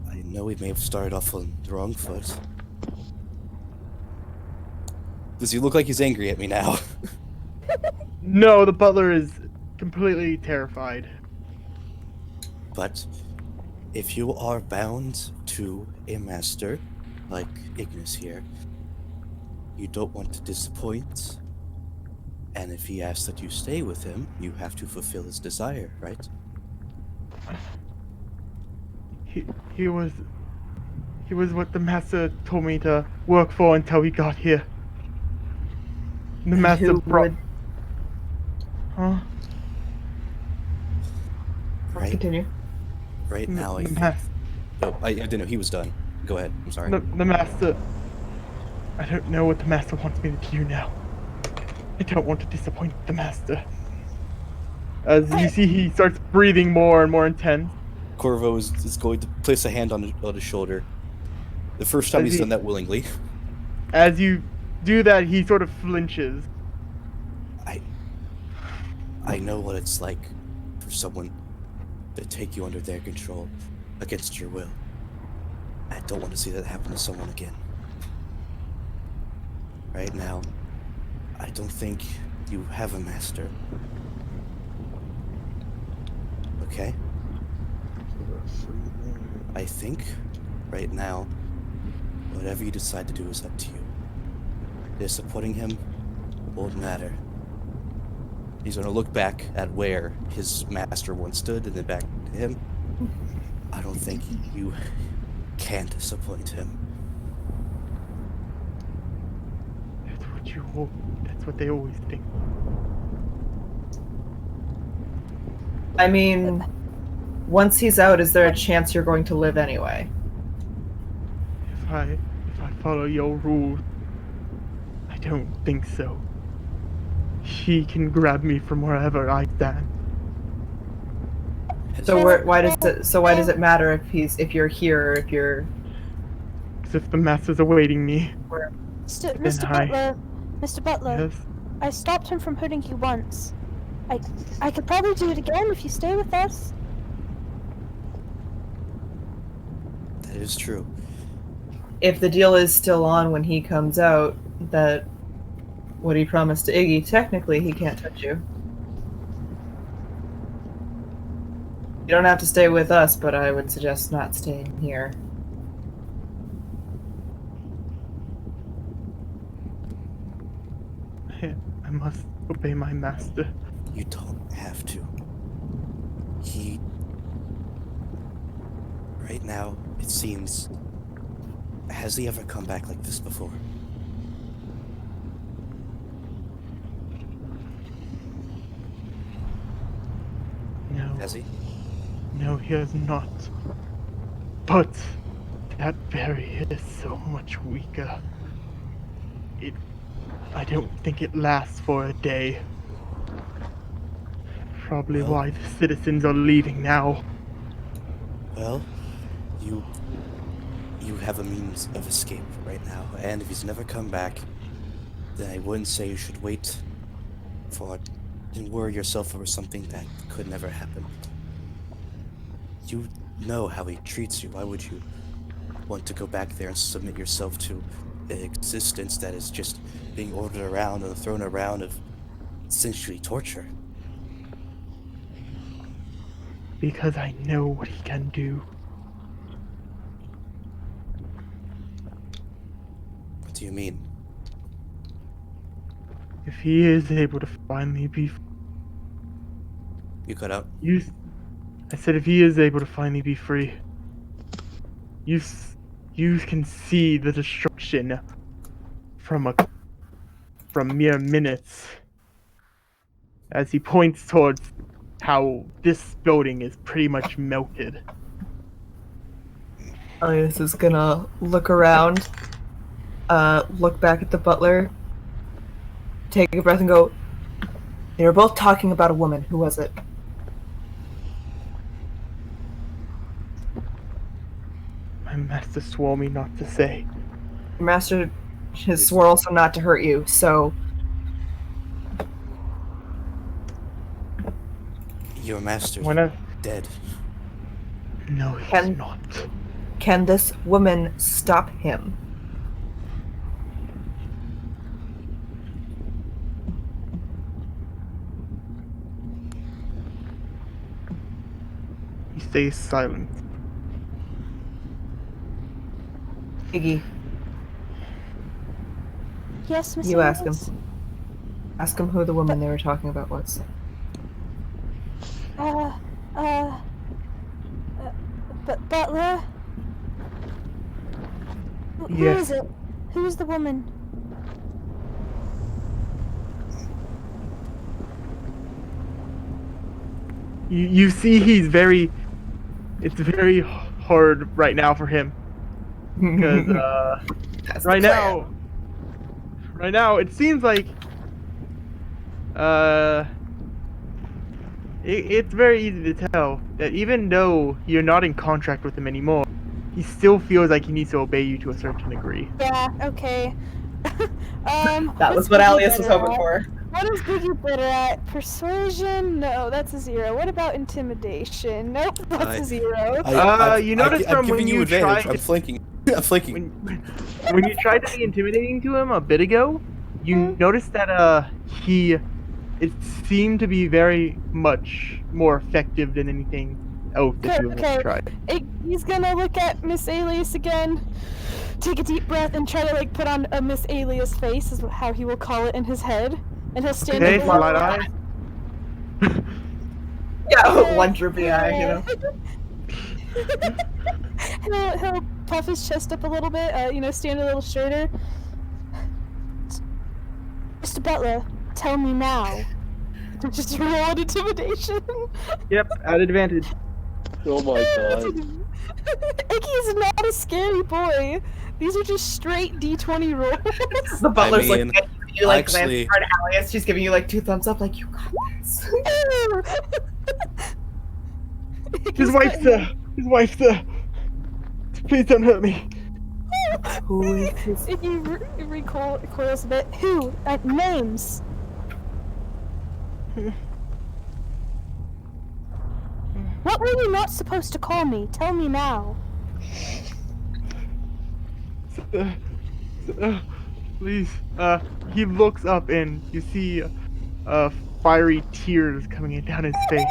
I know we may have started off on the wrong foot. Does he look like he's angry at me now? No, the butler is completely terrified. But if you are bound to a master like Ignis here, you don't want to disappoint. And if he asks that you stay with him, you have to fulfill his desire, right? He was what the master told me to work for until he got here. The master Who brought. would Huh? Right, continue? right now, I The think. master. Oh, I didn't know he was done. Go ahead. I'm sorry. The master. I don't know what the master wants me to do now. I don't want to disappoint the master. As you see, he starts breathing more and more intense. Corvo is going to place a hand on his shoulder. The first time Does he's he- done that willingly. As you do that, he sort of flinches. I know what it's like for someone to take you under their control against your will. I don't want to see that happen to someone again. Right now, I don't think you have a master. Okay? I think, right now, whatever you decide to do is up to you. Disappointing him won't matter. He's gonna look back at where his master once stood and then back to him. I don't think you can disappoint him. That's what they always think. I mean, once he's out, is there a chance you're going to live anyway? If I follow your rules, I don't think so. He can grab me from wherever I stand. So why does it matter if you're here or if you're? As if the master's awaiting me. Mr. hi. Butler, Mr. Butler, Yes. I stopped him from hurting you once. I could probably do it again if you stay with us. That is true. If the deal is still on when he comes out, that what he promised to Iggy, technically he can't touch you. You don't have to stay with us, but I would suggest not staying here. I must obey my master. You don't have to. He... Right now, it seems... Has he ever come back like this before? No, Has he? no, he has not. But that berry is so much weaker. I don't think it lasts for a day. Probably Well- why the citizens are leaving now. Well, you have a means of escape right now, and if he's never come back, then I wouldn't say you should wait for it and worry yourself over something that could never happen. You know how he treats you. Why would you want to go back there and submit yourself to an existence that is just being ordered around and thrown around of essentially torture? because I know what he can do. What do you mean? If he is able to finally be You cut out. I said if he is able to finally be free, you can see the destruction from mere minutes. As he points towards how this building is pretty much melted. Elias is gonna look around, look back at the butler, take a breath and go, "They were both talking about a woman. Who was it?" My master swore me not to say. Your master has sworn also not to hurt you, so Your master's When I dead. no, he's Can- not. can this woman stop him? He stays silent. Iggy, Yes, Miss. you ask him. Alice? Ask him who the woman they were talking about was. Butler? Who Yes. is it? Who is the woman? You see he's very it's very hard right now for him because That's the right plan. now it seems like it's very easy to tell that even though you're not in contract with him anymore, he still feels like he needs to obey you to a certain degree. Yeah, okay. That was what's what Biggie Alias was better hoping at? for. What is Biggie better at? Persuasion? No, that's a 0. What about intimidation? Nope, that's a 0. You noticed I'm from giving when you you advantage. tried- I'm flanking. I'm flanking. When you tried to be intimidating to him a bit ago, you noticed that it seemed to be very much more effective than anything else that you Okay. have tried. He's gonna look at Miss Alias again, take a deep breath, and try to like put on a Miss Alias face, is how he will call it in his head, and he'll stand Okay, over light eye. Yeah, one droopy eye, you know. he'll puff his chest up a little bit, stand a little straighter. Mr. Butler, tell me now. Just roll an intimidation. Yep, at advantage. Oh my god. Icky is not a scary boy. These are just straight D20 rolls. The butler's mean, looking at you like actually- glancing at Alias. She's giving you like 2 thumbs up, like, you got this. His wife's there. Please don't hurt me. Who is this? Icky recoils a bit. Who? Names. What were you not supposed to call me? Tell me now. Please. He looks up and you see fiery tears coming down his face.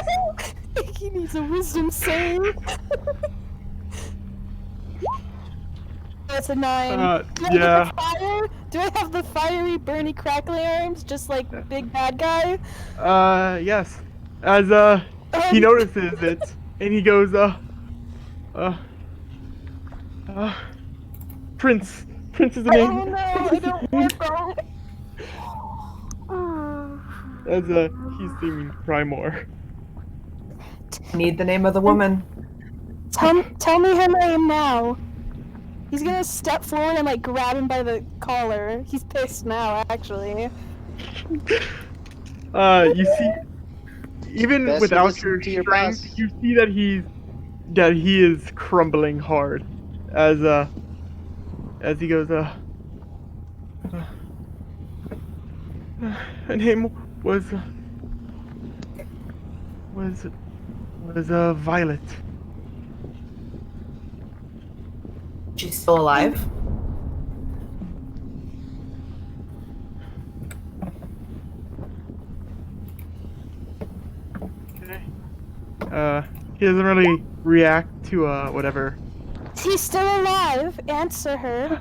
He needs a wisdom save. That's a 9. Do I yeah. have the fire? Do I have the fiery, burny, crackly arms, just like big bad guy? Yes. As he notices it, and he goes, Prince is the name. Oh no, I don't want that. As he's seeming to cry more. Need the name of the woman. Tell me her name now. He's gonna step forward and like grab him by the collar. He's pissed now, actually. You see, even Best without listen your to your strength, boss. you see that he is crumbling hard, as he goes, her name was Violet. She's still alive. Okay. He doesn't really react to whatever. He's still alive. Answer her.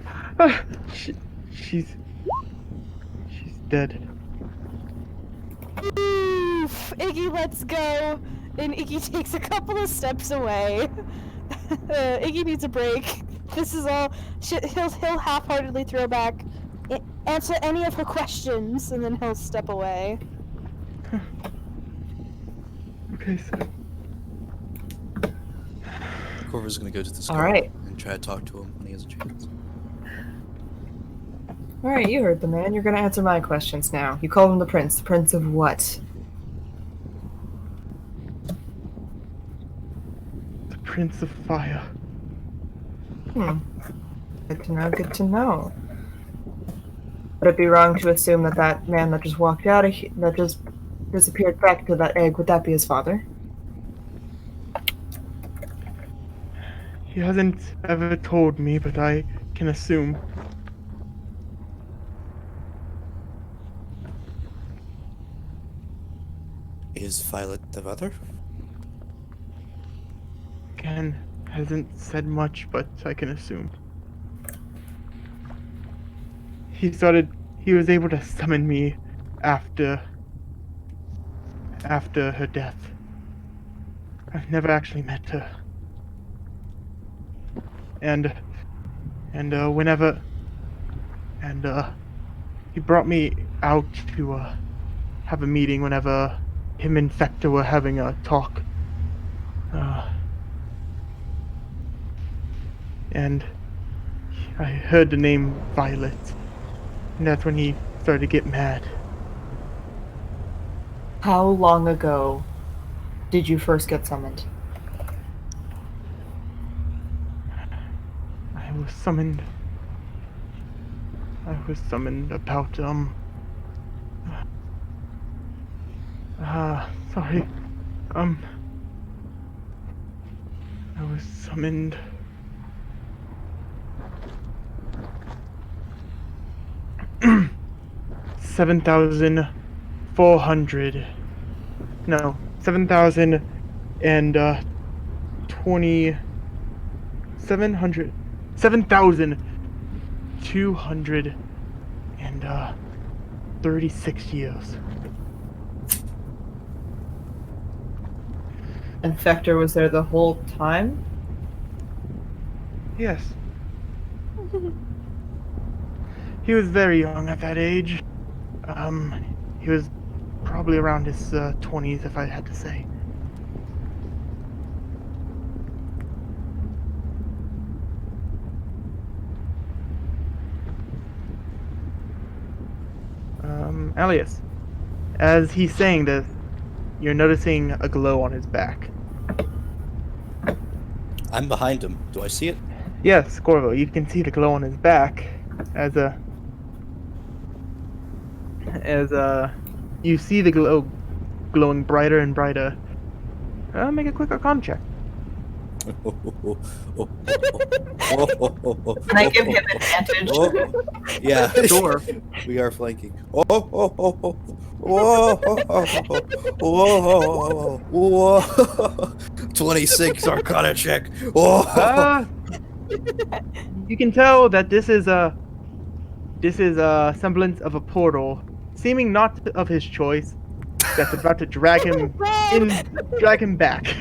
She's dead. Oof. Iggy lets go, and Iggy takes a couple of steps away. Iggy needs a break. This is all. He'll half-heartedly throw back. Answer any of her questions, and then he'll step away. Okay, so Corvo's gonna go to the All scar right. and try to talk to him when he has a chance. All right, you heard the man. You're gonna answer my questions now. You called him the prince. The prince of what? the Prince of Fire. Good to know, good to know. Would it be wrong to assume that that man that just walked out of that just disappeared back to that egg, would that be his father? He hasn't ever told me, but I can assume. Is Violet the mother? Ken hasn't said much, but I can assume. He was able to summon me after her death. I've never actually met her. And he brought me out to have a meeting whenever him and Fector were having a talk. And I heard the name Violet, and that's when he started to get mad. How long ago did you first get summoned? I was summoned about sorry. I was summoned 7,400. No, 7,020. 7,236 years. And Fector was there the whole time? Yes. He was very young at that age. He was probably around his 20s, if I had to say. Elias, as he's saying this, you're noticing a glow on his back. I'm behind him. Do I see it? Yes, Corvo, you can see the glow on his back as you see the glow glowing brighter and brighter. Make a quick Arcana check. Can I give him advantage? Yeah, Sure. we are flanking. 26 Arcana check. You can tell that this is a semblance of a portal, seeming not of his choice, that's about to drag him back.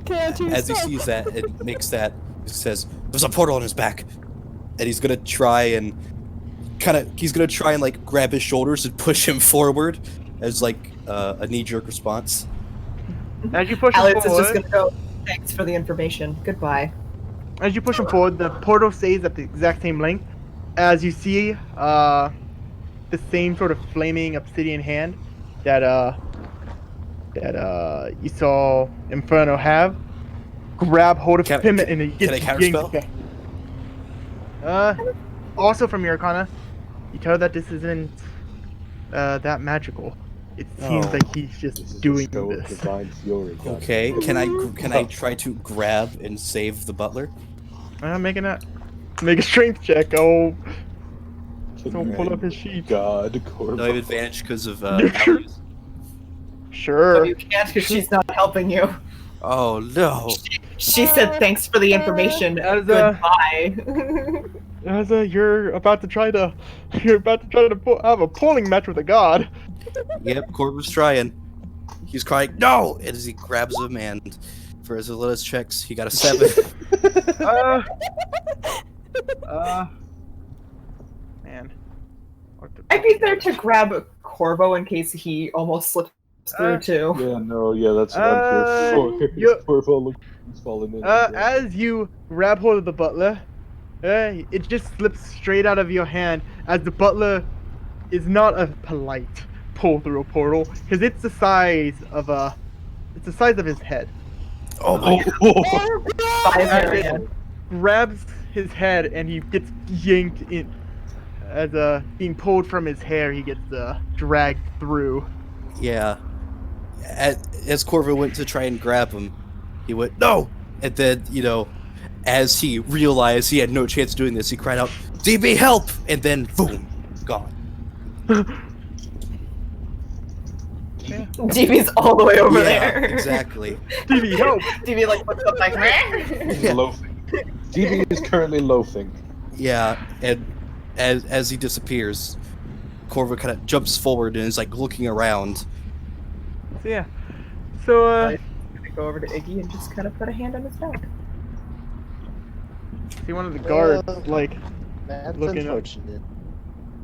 As he sees that, it makes that, it says, "There's a portal on his back," and he's gonna try and like grab his shoulders and push him forward as like a knee-jerk response. As you push him Alex is forward, just gonna go, thanks for the information. Goodbye. as you push him forward, the portal stays at the exact same length. As you see, the same sort of flaming obsidian hand that you saw Inferno have, grab hold of him and he gets counterspell? back. Also from your Arcana, you tell that this isn't that magical. It seems like he's This just is doing a show of this. divine fury. God. Okay, can I try to grab and save the butler? Make a strength check. Oh, don't pull up his sheet. God, Corvo. No, I have advantage because of Sure. You can't because she's not helping you. Oh no. She said thanks for the information. As, Goodbye. As you're about to try to have a pulling match with a god. Yep, Corvo's trying. He's crying, no! As he grabs him, and for his Alytus checks, he got a 7. Man. I'd be there to grab Corvo in case he almost slips through too. Yeah, no, yeah, that's what I'm here you- for. Corvo looks falling in. As you grab hold of the butler, it just slips straight out of your hand as the butler is not a polite pull through a portal because it's the size of his head. Oh my god. 5 area. Grabs his head and he gets yanked in. As being pulled from his hair, he gets dragged through. Yeah. As Corvo went to try and grab him, he went, no! And then, as he realized he had no chance of doing this, he cried out, DB, help! And then, boom, gone. DB's all the way over Yeah, there. exactly. DB, help! DB like looks up like He's loafing. DB is currently loafing. Yeah, and as he disappears, Corvo kind of jumps forward and is like looking around. So yeah. So I'm gonna go over to Iggy and just kind of put a hand on his back. see one of the guards That's looking up. unfortunate.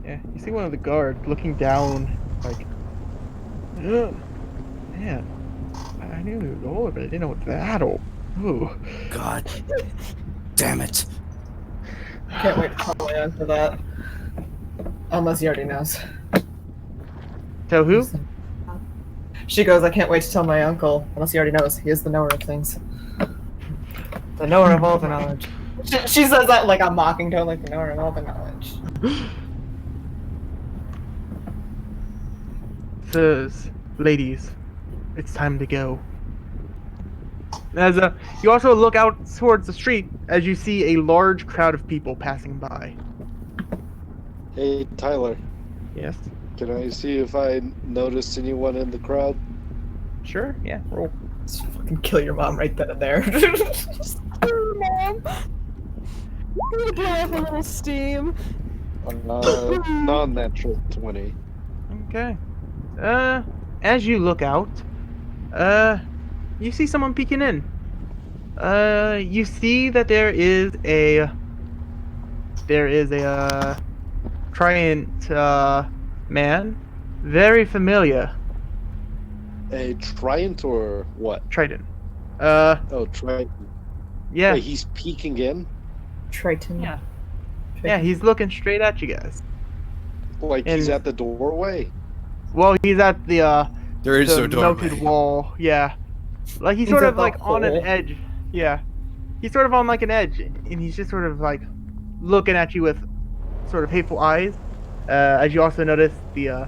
Yeah, you see one of the guards looking down, like, ugh, man, I knew it was old, but I didn't know it was that old. Ooh. God damn it. Can't wait to tell Leon for that. Unless he already knows. Tell who? She goes, I can't wait to tell my uncle. Unless he already knows. He is the knower of things. The knower of all the knowledge. She says that like a mocking tone, like the knower of all the knowledge. Sirs, ladies, it's time to go. As you also look out towards the street as you see a large crowd of people passing by. Hey, Tyler, Yes. can I see if I noticed anyone in the crowd? Sure. Yeah. Roll. Just fucking kill your mom right then and there. Mom. I'm gonna blow off a little steam. Non-natural 20. Okay. As you look out, you see someone peeking in. You see that there is a Triant, man, very familiar. A Triant or what? Trident. Oh, Triant. Yeah. Wait, he's peeking in? Triton. Yeah. Yeah, he's looking straight at you guys. Like he's And- at the doorway? Well, he's at the There is the no doorway. melted wall. Yeah. Like he's He's sort at of the like on an hole. edge. Yeah. He's sort of on like an edge, and he's just sort of like looking at you with sort of hateful eyes. As you also notice the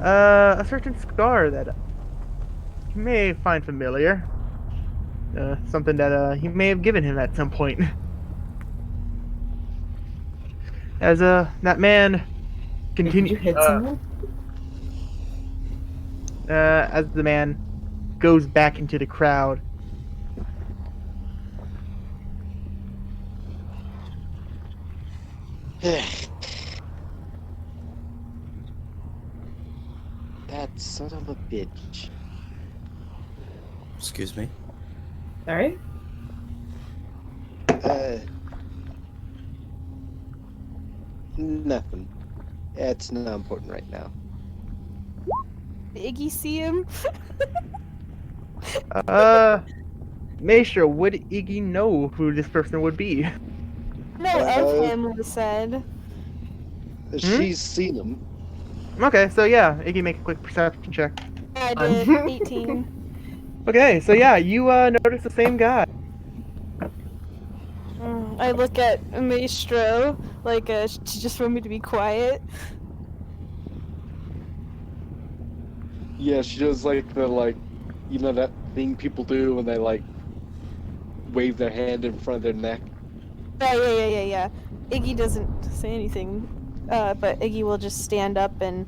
a certain scar that you may find familiar. Something that he may have given him at some point. As that man Did you continues, hit someone? as the man goes back into the crowd. That son of a bitch. Excuse me. Sorry? Nothing. It's not important right now. Iggy see him? Maestro, would Iggy know who this person would be? No, of him was said. She's seen him. Okay, so yeah, Iggy, make a quick perception check. I did 18. Okay, so yeah, you notice the same guy. I look at Maestro like she just want me to be quiet. Yeah, she does like the that thing people do when they wave their hand in front of their neck. Yeah. Iggy doesn't say anything, but Iggy will just stand up and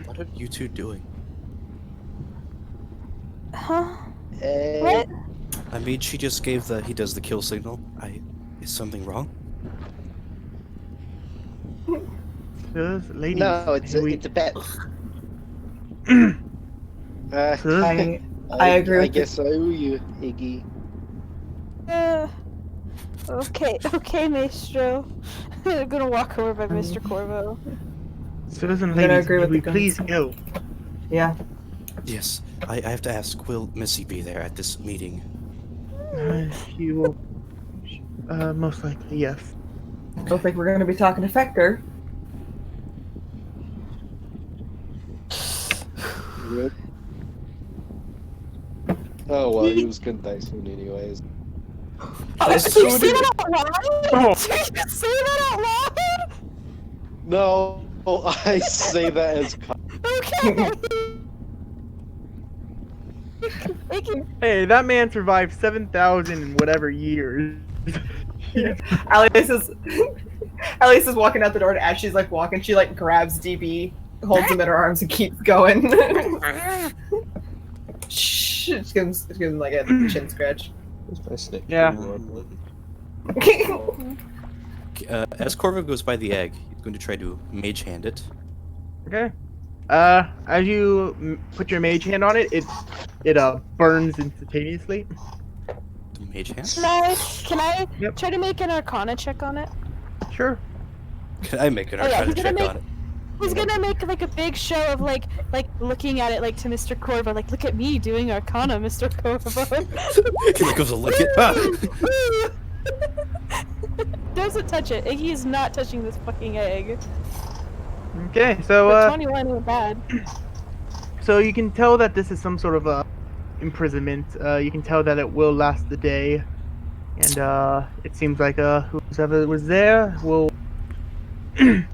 What are you two doing? Huh? Eh, What? I mean, she just gave the he does the kill signal. Is something wrong? Sirs, ladies, No, it's may we- a bet. Sirs, I agree I with guess I owe you, Iggy. Okay, Maestro. I'm gonna walk over by Mr. Corvo. sirs and I'm gonna ladies, agree may with we the guns. please go? Yeah. Yes. I have to ask, will Missy be there at this meeting? She will. Most likely, yes. I don't think we're going to be talking to Fector. Rip. Oh well, he was gonna die soon anyways. Did you say that out loud? Oh. Did you say that out loud? No, I say that as Okay. Thank you. Hey, that man survived 7,000 and whatever years. Alice is walking out the door, and as she's like walking, she like grabs DB, holds him in her arms, and keeps going. Shh, just gives him like a chin scratch. Where's my snake? Yeah. As Corvo goes by the egg, he's going to try to mage hand it. Okay. As you put your mage hand on it, it burns instantaneously. The mage hand? Can I Yep. try to make an Arcana check on it? Sure. Can I make an Oh, yeah, arcana he's gonna check make- on it? He's gonna make like a big show of like looking at it like to Mr. Corvo, like look at me doing Arcana, Mr. Corvo. He goes to lick it. Ah! Doesn't touch it. Iggy is not touching this fucking egg. Okay, But so 21 ain't bad. so you can tell that this is some sort of imprisonment. You can tell that it will last the day, and it seems like whoever was there will,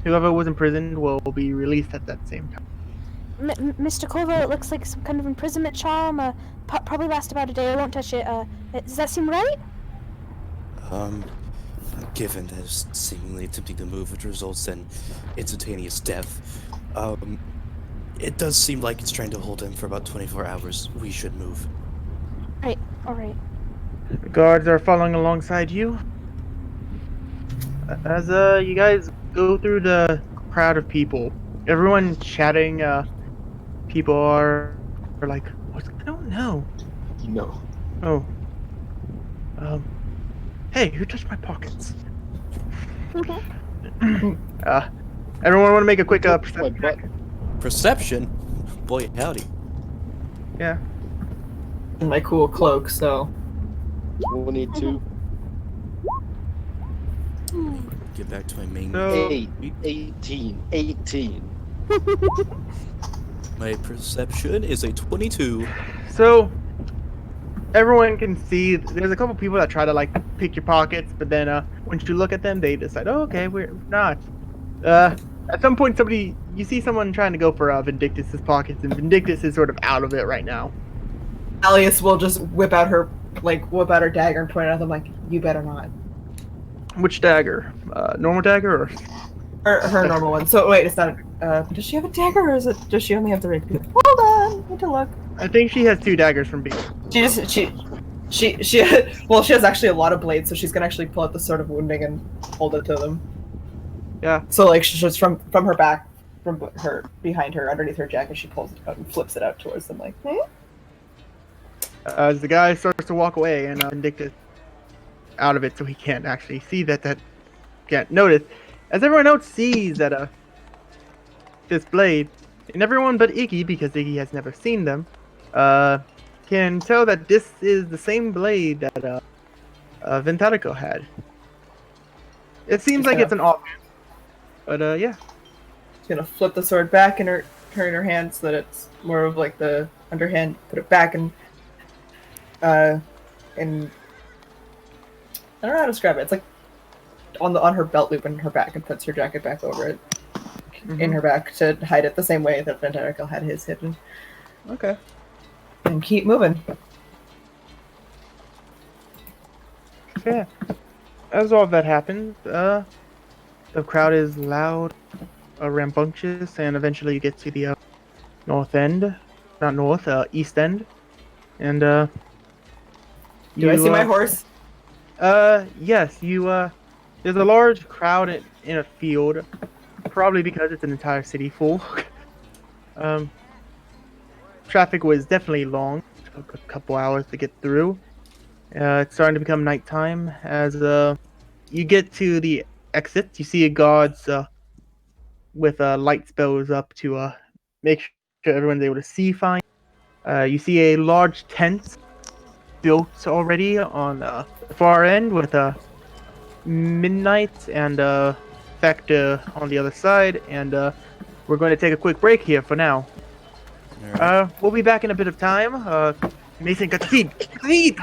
whoever was imprisoned will be released at that same time. Mr. Corvo, it looks like some kind of imprisonment charm. Probably last about a day. I won't touch it. Does that seem right? Given that it's seemingly attempting to move, which results in instantaneous death, it does seem like it's trying to hold him for about 24 hours. We should move. Right. All right. The guards are following alongside you. As you guys go through the crowd of people, everyone chatting. People are like, "What? I don't know." No. Oh. Hey, who touched my pockets? Everyone want to make a quick My perception butt. check? Perception? Boy, howdy. Yeah. In my cool cloak, so 22. Get back to my main. So- 18. My perception is a 22. So everyone can see. There's a couple people that try to like pick your pockets, but then once you look at them, they decide, "Oh, okay, we're not." At some point, you see someone trying to go for Vindictus's pockets, and Vindictus is sort of out of it right now. Alice will just whip out her dagger and point it at them like, "You better not." Which dagger? Normal dagger or? Her normal one. So wait, it's not. Does she have a dagger, or does she only have the ring? Hold on, need to look. I think she has 2 daggers from being. She well, she has actually a lot of blades, so she's gonna actually pull out the sword of wounding and hold it to them. Yeah. So like she's just from her back, from her behind her, underneath her jacket, she pulls it out and flips it out towards them like, "Hmm?" As the guy starts to walk away, and Vindictus out of it, so he can't actually see that can't notice. As everyone else sees that this blade, and everyone but Iggy, because Iggy has never seen them, can tell that this is the same blade that Ventarico had. It seems like Yeah. it's an offhand, but yeah. She's gonna flip the sword back in her hand so that it's more of like the underhand. Put it back and I don't know how to describe it. It's like on her belt loop in her back, and puts her jacket back over it in her back to hide it the same way that Ventarico had his hidden. Okay. And keep moving. Yeah. As all of that happens, the crowd is loud, rambunctious, and eventually you get to the north end, not north, east end. And Do I see my horse? yes, there's a large crowd in a field, probably because it's an entire city full. um, Traffic was definitely long, took a couple hours to get through. It's starting to become nighttime as you get to the exit. You see guards with light spells up to make sure everyone's able to see fine. You see a large tent built already on the far end with a midnight and Factor on the other side, and we're going to take a quick break here for now. Alright. We'll be back in a bit of time. Mason, get the feed. Get the feed.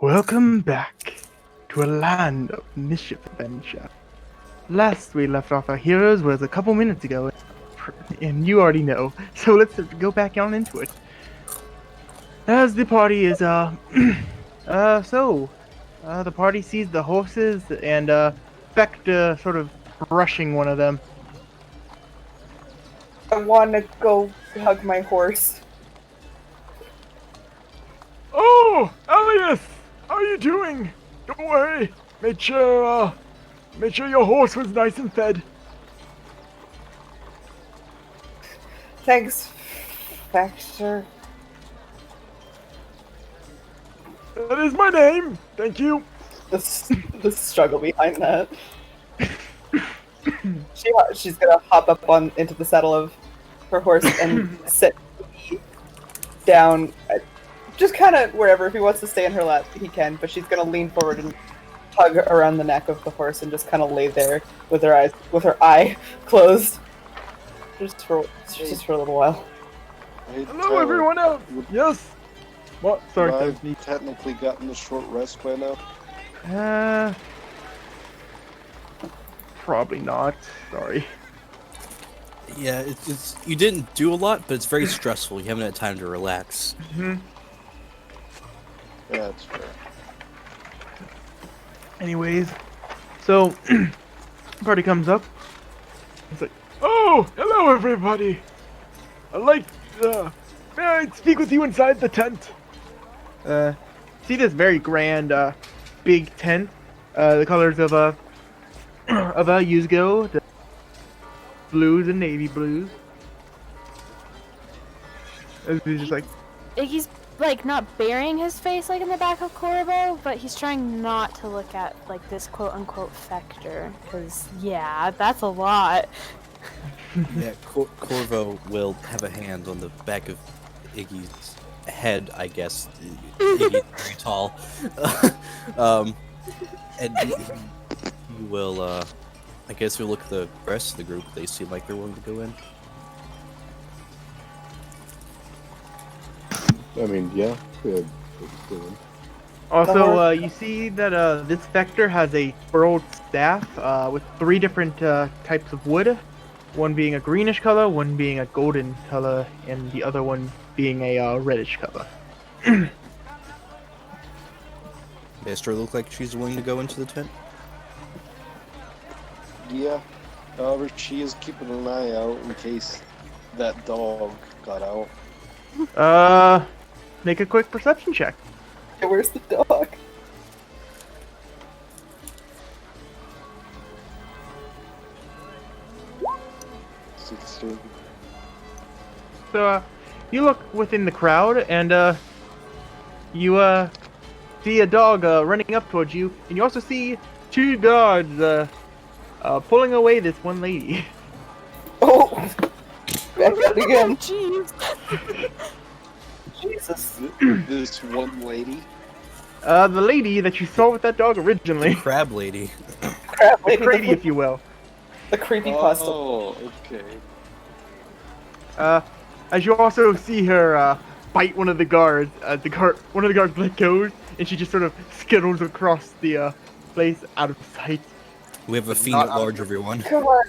Welcome back to a land of mischief adventure. Last we left off our heroes was a couple minutes ago, and you already know, so let's go back on into it. As the party is, the party sees the horses and, Vector sort of brushing one of them. I want to go hug my horse. Oh, Elias! How are you doing? Don't worry. Made sure your horse was nice and fed. Thanks, Baxter. That is my name. Thank you. The struggle behind that. She's gonna hop up into the saddle of her horse and sit down, just kind of wherever. If he wants to stay in her lap, he can. But she's gonna lean forward and tug around the neck of the horse and just kind of lay there with her eye closed, just for a little while. Hey, Hello, Tyler, everyone else. Yes. What? Sorry. I've technically gotten a short rest by now. Probably not. Sorry. Yeah, it's you didn't do a lot, but it's very stressful. You haven't had time to relax. Yeah, that's fair. Anyways, so party comes up. It's like, oh, hello everybody. May I speak with you inside the tent? See this very grand, big tent. The colors of Yuzgo, the blues and navy blues. He's just like, Iggy's like not burying his face like in the back of Corvo, but he's trying not to look at like this quote unquote Vector, because yeah, that's a lot. Yeah, Corvo will have a hand on the back of Iggy's head, I guess. Iggy's very tall. And he will, I guess we'll look at the rest of the group. They seem like they're willing to go in. I mean, yeah. also, you see that this Vector has a burled staff with 3 different types of wood. One being a greenish color, one being a golden color, and the other one being a reddish color. Maestro look like she's willing to go into the tent. Yeah. However, she is keeping an eye out in case that dog got out. Make a quick perception check. Hey, where's the dog? So, you look within the crowd, and, you, see a dog, running up towards you, and you also see 2 guards, pulling away this one lady. Oh! Back at it again. Jeez. Jesus. This one lady. The lady that you saw with that dog originally. Crab lady. Crap, The Crady, if you will. The creepypasta. Oh, okay. As you also see her, bite one of the guards, one of the guards let go, and she just sort of skittles across the, place out of sight. We have a fiend at large, everyone. Come on.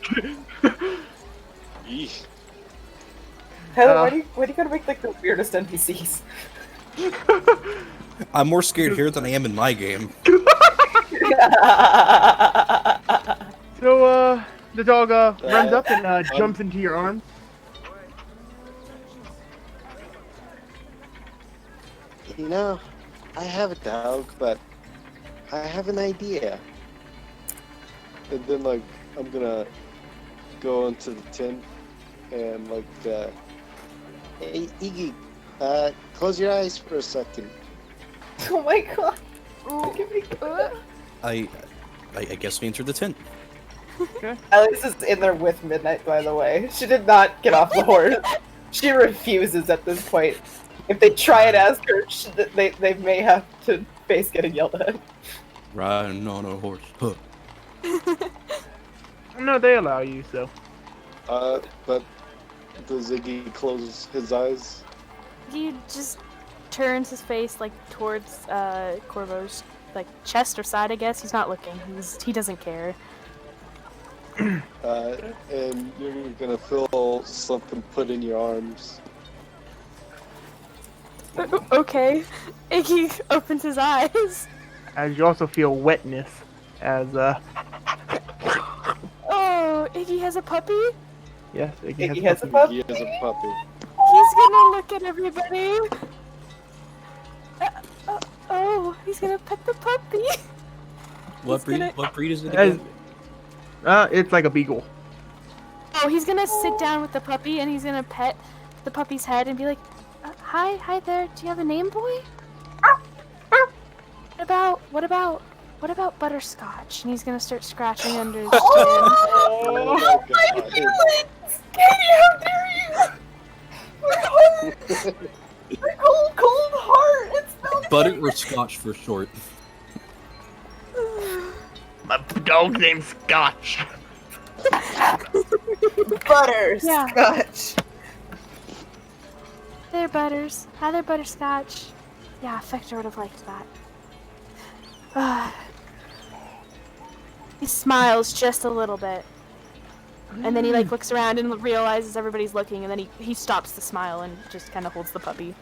Eesh. Heather, why do you gotta make like the weirdest NPCs? I'm more scared here than I am in my game. So, the dog, runs up and, jumps into your arms. You know, I have a dog, but I have an idea. And then, like, I'm gonna go into the tent and, like, hey, Iggy, close your eyes for a second. Oh my god. Give me I guess we entered the tent. Alice is in there with Midnight, by the way. She did not get off the horse. She refuses at this point. If they try and ask her, they may have to face getting yelled at. Riding on a horse. Huh. No, they allow you, so. But does Iggy close his eyes? You just turns his face like towards Corvo's like chest or side. I guess he's not looking. He doesn't care. And you're gonna feel something put in your arms. Okay. Iggy opens his eyes. As you also feel wetness as Oh, Iggy has a puppy. yes, Iggy has a puppy. He is a puppy. He's gonna look at everybody. Oh, he's gonna pet the puppy. What He's breed? gonna- What breed is it as, again? it's like a beagle. Oh, he's gonna sit down with the puppy and he's gonna pet the puppy's head and be like, "Hi there. Do you have a name, boy? What about butterscotch?" And he's gonna start scratching under his chin. Oh my God. Katie, how dare you! My cold heart! It's melting! Butter or Scotch for short? My dog's name's Scotch. Butter! Yeah. Scotch! There, Butters. Hi there, Butterscotch. Yeah, Fector would have liked that. He smiles just a little bit. And then he like looks around and realizes everybody's looking, and then he stops the smile and just kind of holds the puppy.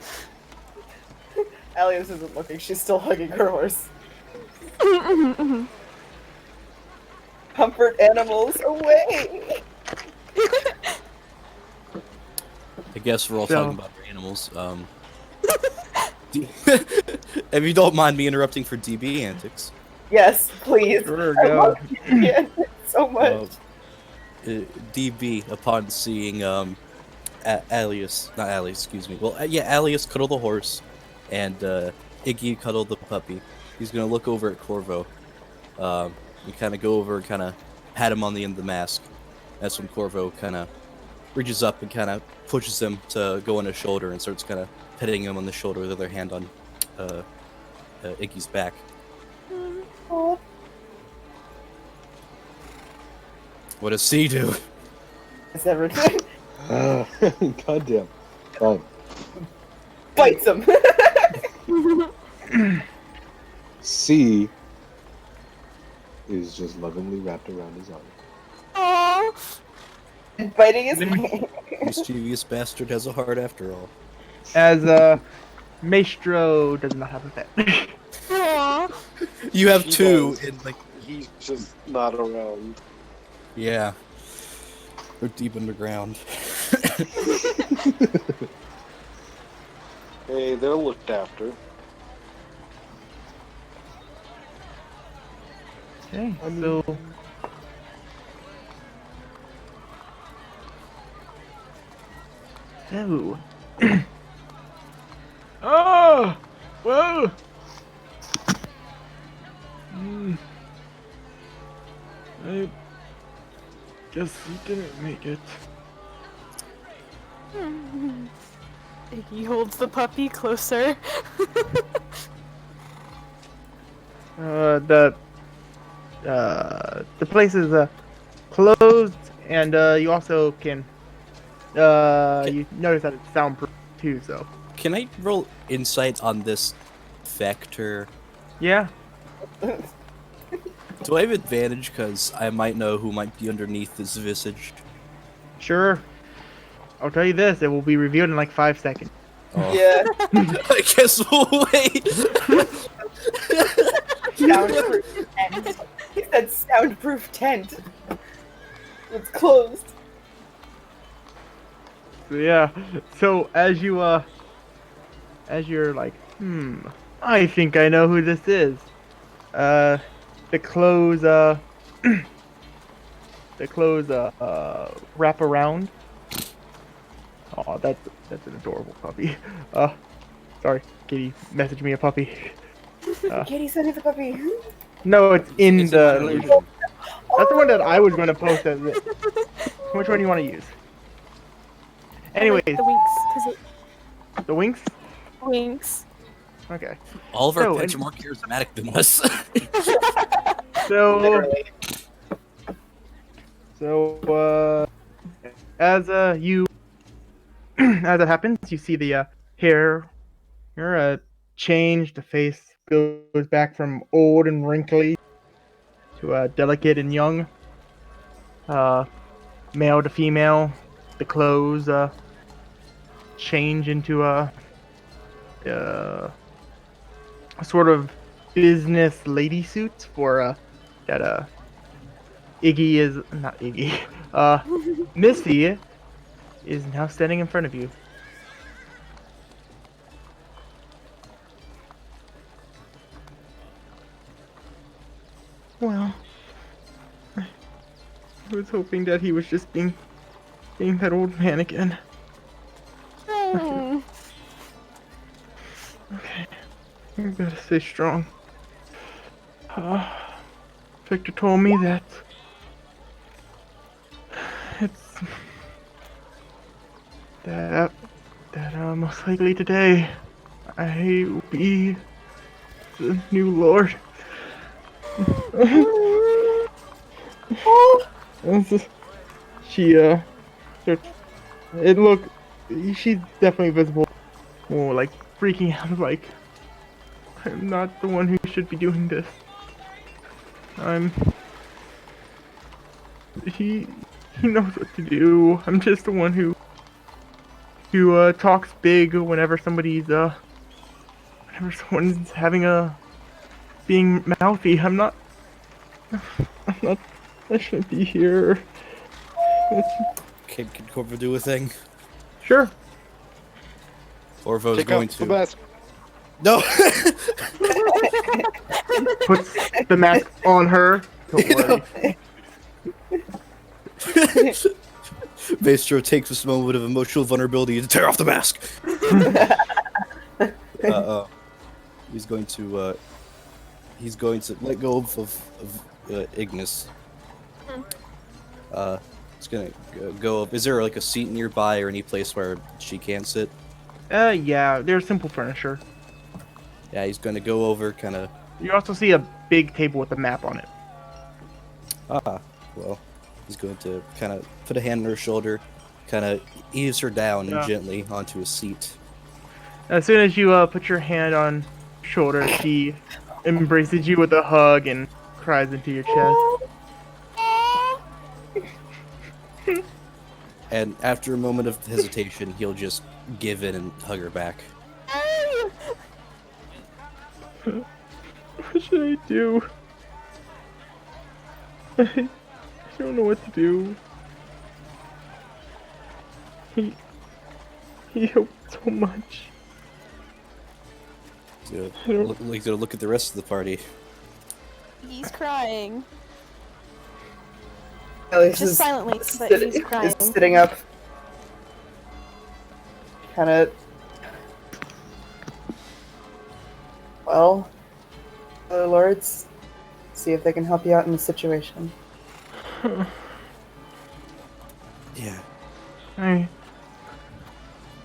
Alias isn't looking, she's still hugging her horse. Comfort animals away! I guess we're all So- talking about our animals. If you don't mind me interrupting for DB antics, Yes, please. Sure, I go. love you so much. DB, upon seeing Alias, not Alias, excuse me. Well, yeah, Alias cuddle the horse, and Iggy cuddle the puppy. He's gonna look over at Corvo, and kind of go over and kind of pat him on the end of the mask. That's when Corvo kind of reaches up and kind of pushes him to go on his shoulder and starts kind of petting him on the shoulder with the other hand on Iggy's back. Oh, What does C do? it's everything. Goddamn. Fine. Bites him. C is just lovingly wrapped around his arm. Aww. And biting his hand. Mischievous bastard has a heart after all. As Maestro does not have a pet. Aww. You have He two does. in like, He's just not around. yeah. They're deep underground. Hey, they're looked after. Okay, so so oh, whoa. I guess he didn't make it. Iggy holds the puppy closer. The place is closed, and you also can you notice that it's soundproof too. So Can I roll insight on this vector? yeah, Do I have advantage because I might know who might be underneath this visage? sure. I'll tell you this: it will be revealed in like 5 seconds. Oh. Yeah. I guess we'll wait. Soundproof tent. He said soundproof tent. It's closed. So, yeah. So as you're like, I think I know who this is. The clothes wrap around. Oh, that's an adorable puppy. Sorry, Kitty messaged me a puppy. Katie said it's a puppy. No, it's in It's in the my illusion. illusion. That's the one that I was going to post as it. Which one do you want to use? Anyways, I like the winks, because it the winks? winks. Okay. All of our So, pets are and- more charismatic than us. So, Literally. as you, as it happens, you see the hair You're changed. The face goes back from old and wrinkly to delicate and young. Male to female. The clothes change into a sort of business lady suit for that Iggy is not Iggy. Missy is now standing in front of you. Well, I was hoping that he was just being that old man again. Hmm. Okay, you gotta stay strong. Victor told me that it's that most likely today I will be the new lord. She starts- it look she's definitely visible, more like freaking out, like I'm not the one who should be doing this. He knows what to do. I'm just the one who talks big whenever whenever someone's being mouthy. I'm not, I shouldn't be here. Can Corvo do a thing? Sure. Corvo's Take going off the to. mask. No! Puts the mask on her. Don't worry. Maestro takes this moment of emotional vulnerability to tear off the mask. He's going to let go of Ignis. He's gonna go up. Is there like a seat nearby or any place where she can sit? Yeah, there's simple furniture. Yeah, he's gonna go over, kind of. You also see a big table with a map on it. Well, he's going to kind of put a hand on her shoulder, kind of ease her down Yeah. gently onto a seat. As soon as you put your hand on her shoulder, she embraces you with a hug and cries into your chest. And after a moment of hesitation, he'll just give in and hug her back. What should I do? I don't know what to do. He helped so much. So, I don't- look at the rest of the party. He's crying. Alice Just is silently, but sit- he's crying. is sitting up, kind of. Well, other lords, see if they can help you out in the situation. Yeah.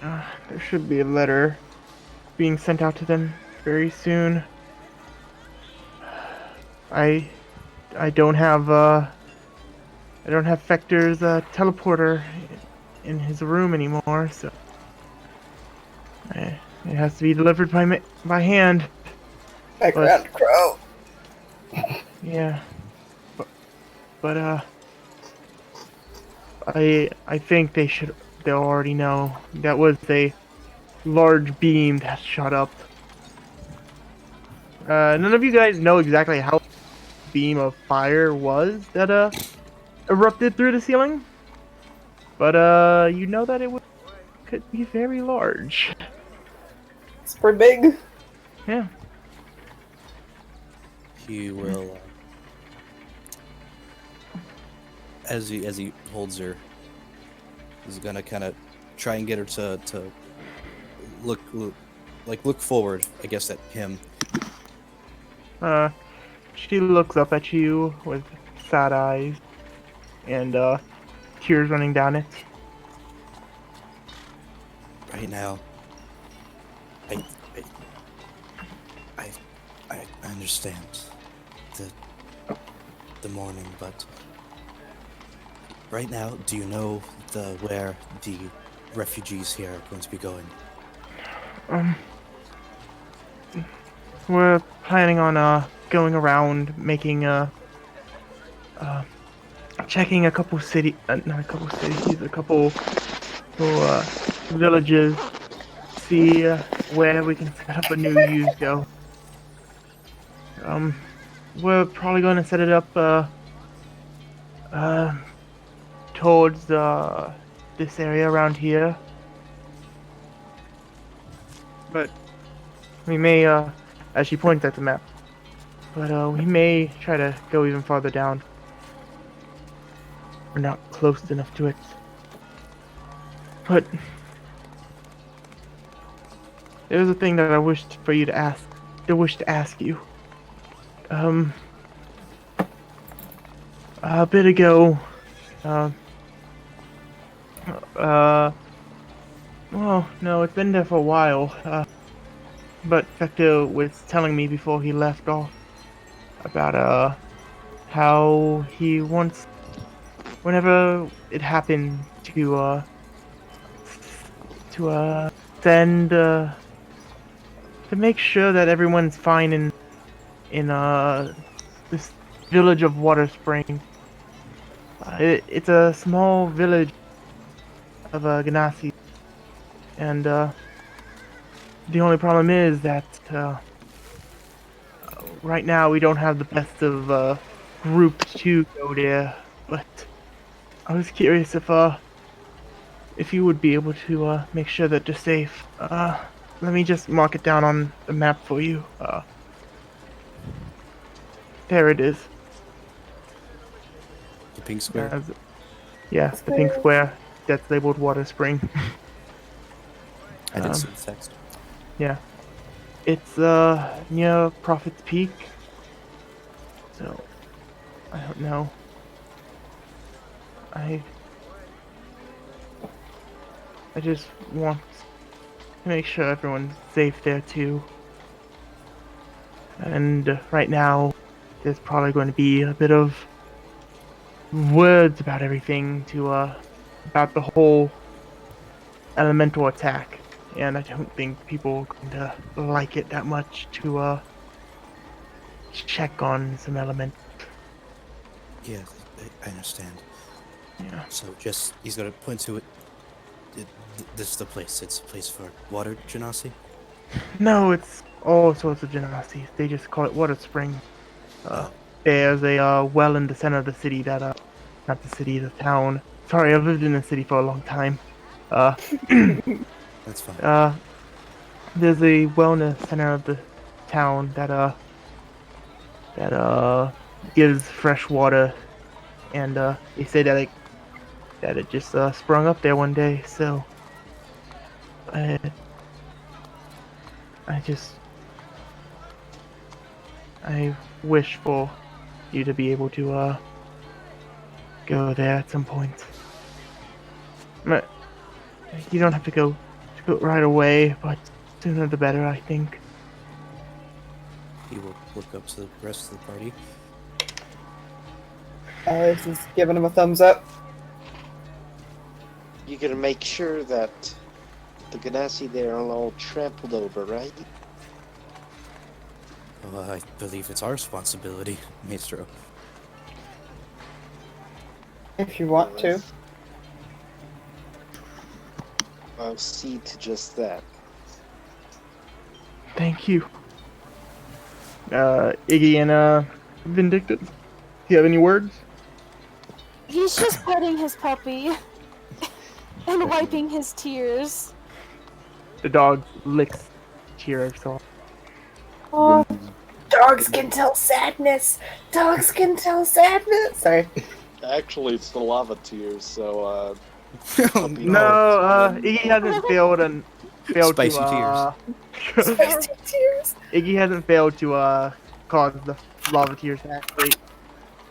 There should be a letter being sent out to them very soon. I don't have Vector's teleporter in his room anymore, so it has to be delivered by hand. Background crow. Yeah, but I think they'll already know. That was a large beam that shot up. None of you guys know exactly how beam of fire was that erupted through the ceiling, but you know that could be very large. It's pretty big. Yeah. He will, as he holds her, he's gonna kind of try and get her to look forward, I guess, at him. She looks up at you with sad eyes and tears running down it. Right now, I understand the mourning, but right now, do you know where the refugees here are going to be going? we're planning on going around making checking a couple not a couple cities, a couple villages, see where we can set up a new Yuzo. We're probably going to set it up towards this area around here. But we may, as she points at the map, but we may try to go even farther down. We're not close enough to it. But there's a thing that I wished for you to ask. I wish to ask you. A bit ago, well, no, it's been there for a while. But Vector was telling me before he left off about how he wants, whenever it happened, to send to make sure that everyone's fine in this village of Water Spring. It's a small village of Ganassi, and the only problem is that right now we don't have the best of groups to go there. But I was curious if you would be able to make sure that they're safe. Let me just mark it down on the map for you. There it is. The pink square. Yeah, the pink square that's labeled Water Spring. I didn't see the text. Yeah. It's near Prophet's Peak. So I don't know. I just want to make sure everyone's safe there too. And right now there's probably going to be a bit of words about everything about the whole elemental attack, and I don't think people are going to like it that much to check on some element. Yeah, I understand. Yeah. So he's gonna point to it. This is the place. It's a place for water genasi. No, it's all sorts of genasi. They just call it Water Spring. There's a well in the center of the city that not the city, the town. Sorry, I've lived in the city for a long time. That's fine. There's a well in the center of the town that gives fresh water, and they say that it just sprung up there one day. So I wish for you to be able to go there at some point. But you don't have to go right away, but sooner the better, I think. He will look up to the rest of the party. Alex is giving him a thumbs up. You're gonna make sure that the Ganassi there aren't all trampled over, right? Well, I believe it's our responsibility, Maestro. If you want to. I'll see to just that. Thank you. Iggy and Vindictus, do you have any words? He's just petting his puppy and wiping his tears. The dog licks tears off. Oh, dogs can tell sadness. Dogs can tell sadness. Sorry. Actually, it's the lava tears, so, No, Iggy hasn't failed Spicy to Spicy tears. Iggy hasn't failed to cause the lava tears to activate.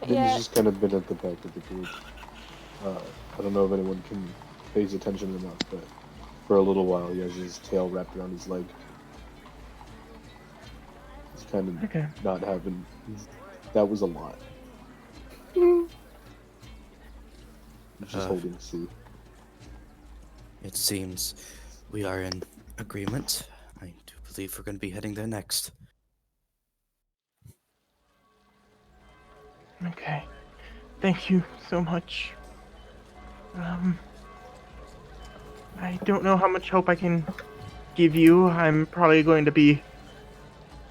He's Yeah, just kind of been at the back of the group. I don't know if anyone can pays attention or not, but for a little while he has his tail wrapped around his leg. He's kind of Okay. not having. That was a lot. He's just holding C. It seems we are in agreement. I do believe we're going to be heading there next. Okay. Thank you so much. I don't know how much help I can give you. I'm probably going to be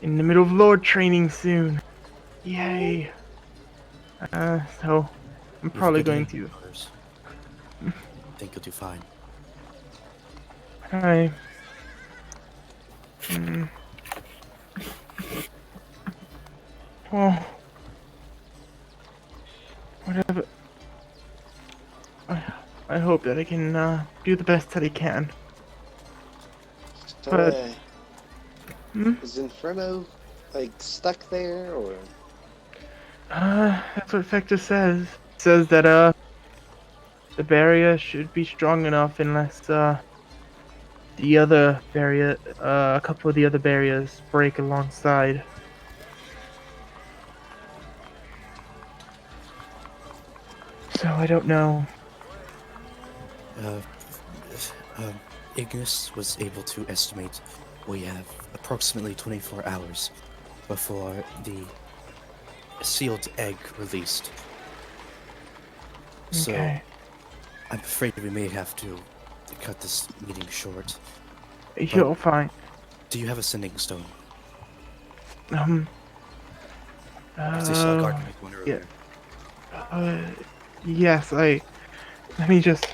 in the middle of Lord training soon. Yay. So I'm You have probably good going aim, to. brothers. I think you'll do fine. I. Hmm. Well, whatever. I hope that I can do the best that I can. So, But- Hmm? is Inferno like stuck there, or That's what Fector says. It says that the barrier should be strong enough unless the other barrier, a couple of the other barriers break alongside. So I don't know. Uh, Ignis was able to estimate we have approximately 24 hours before the sealed egg released. So, Okay. I'm afraid we may have to cut this meeting short. You'll find. Do you have a sending stone? Um. Because I saw a guard make one earlier. Yes. Let me just.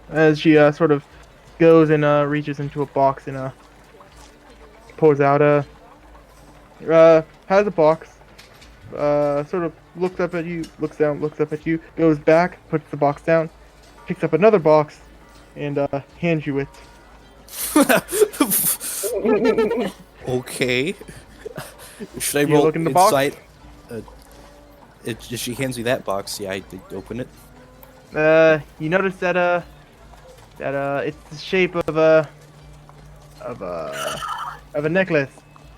As she sort of goes and reaches into a box and pulls out has a box. Sort of looks up at you, looks down, looks up at you, goes back, puts the box down, picks up another box, and hands you it. Okay. Should I You roll look in the box? insight? If she hands me that box, yeah, I open it. You notice that it's the shape of a necklace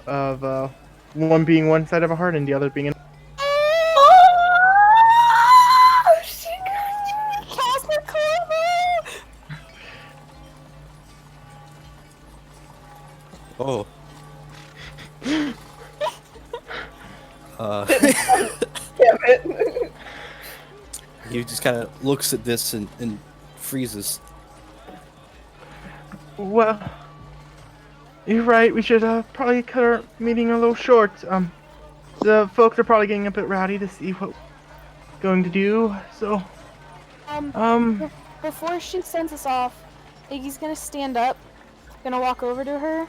of one being one side of a heart and the other being an. Casper Corvo! Oh. Damn it. He just kind of looks at this and freezes. Well, you're right. We should probably cut our meeting a little short. The folks are probably getting a bit rowdy to see what we're going to do. So, Before she sends us off, Iggy's gonna stand up, gonna walk over to her,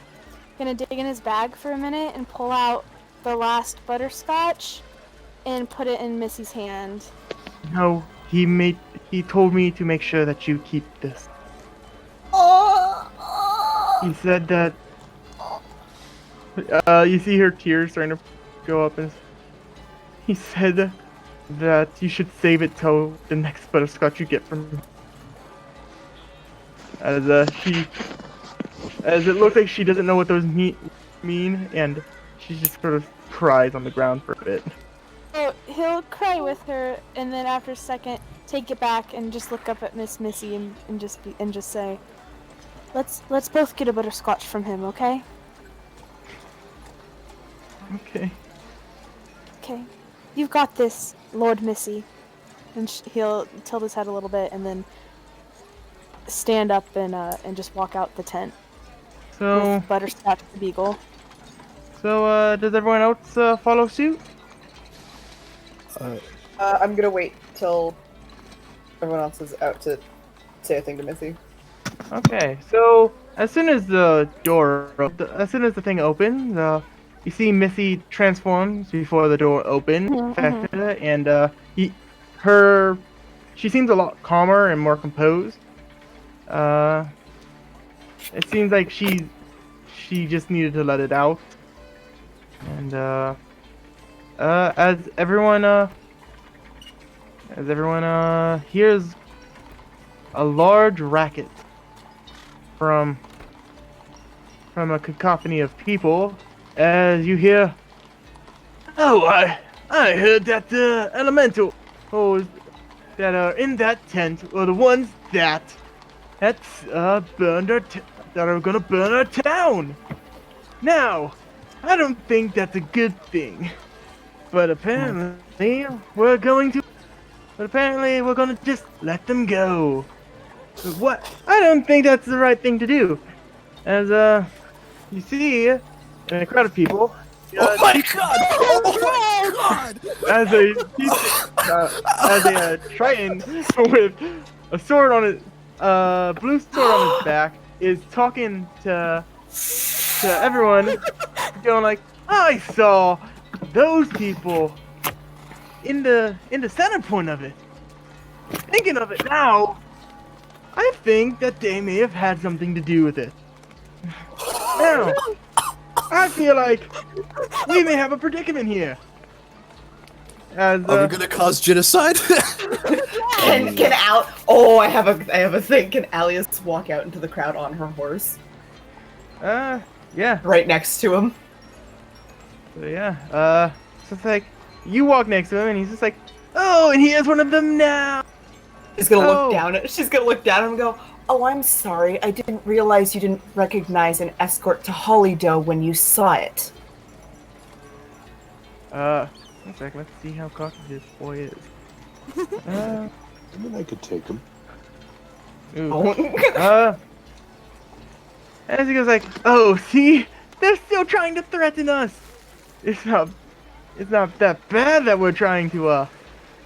gonna dig in his bag for a minute and pull out the last butterscotch and put it in Missy's hand. no, he told me to make sure that you keep this. He said that. You see her tears starting to go up, and he said that you should save it till the next butterscotch you get from him. As it looks like she doesn't know what those mean, and she just sort of cries on the ground for a bit. So he'll cry with her, and then after a second, take it back and just look up at Miss Missy and just say, "Let's both get a butterscotch from him, okay?" Okay. Okay. You've got this, Lord Missy. And he'll tilt his head a little bit and then stand up and just walk out the tent So, with Butterscotch the Beagle. does everyone else follow suit? I'm gonna wait till everyone else is out to say a thing to Missy. Okay. So as soon as the thing opens, you see Missy transforms before the door opens, and she seems a lot calmer and more composed. It seems like she just needed to let it out, and as everyone hears a large racket from a cacophony of people, as you hear, "Oh, I heard that the elementals that are in that tent were the ones that burned that are gonna burn our town. Now, I don't think that's a good thing. But apparently we're going to just let them go. What? I don't think that's the right thing to do. As you see, in a crowd of people, Oh my god! Oh my god! as a Triton with a sword on his blue sword on his back is talking to everyone, going like, I saw those people in the center point of it. Thinking of it now, I think that they may have had something to do with it. Now, I feel like we may have a predicament here. As Are we gonna cause genocide? Can Al? Oh, I have a thing. Can Alias walk out into the crowd on her horse, yeah. right next to him? So yeah, so it's like, you walk next to him and he's just like, oh, and he is one of them now! She's gonna Oh. look down at. She's gonna look down and go, "Oh, I'm sorry. I didn't realize you didn't recognize an escort to Holydoe when you saw it." One sec, let's see how cocky this boy is. I mean, I could take him. Ooh. Oh. As he goes like, oh, see? They're still trying to threaten us! It's not that bad that we're trying to,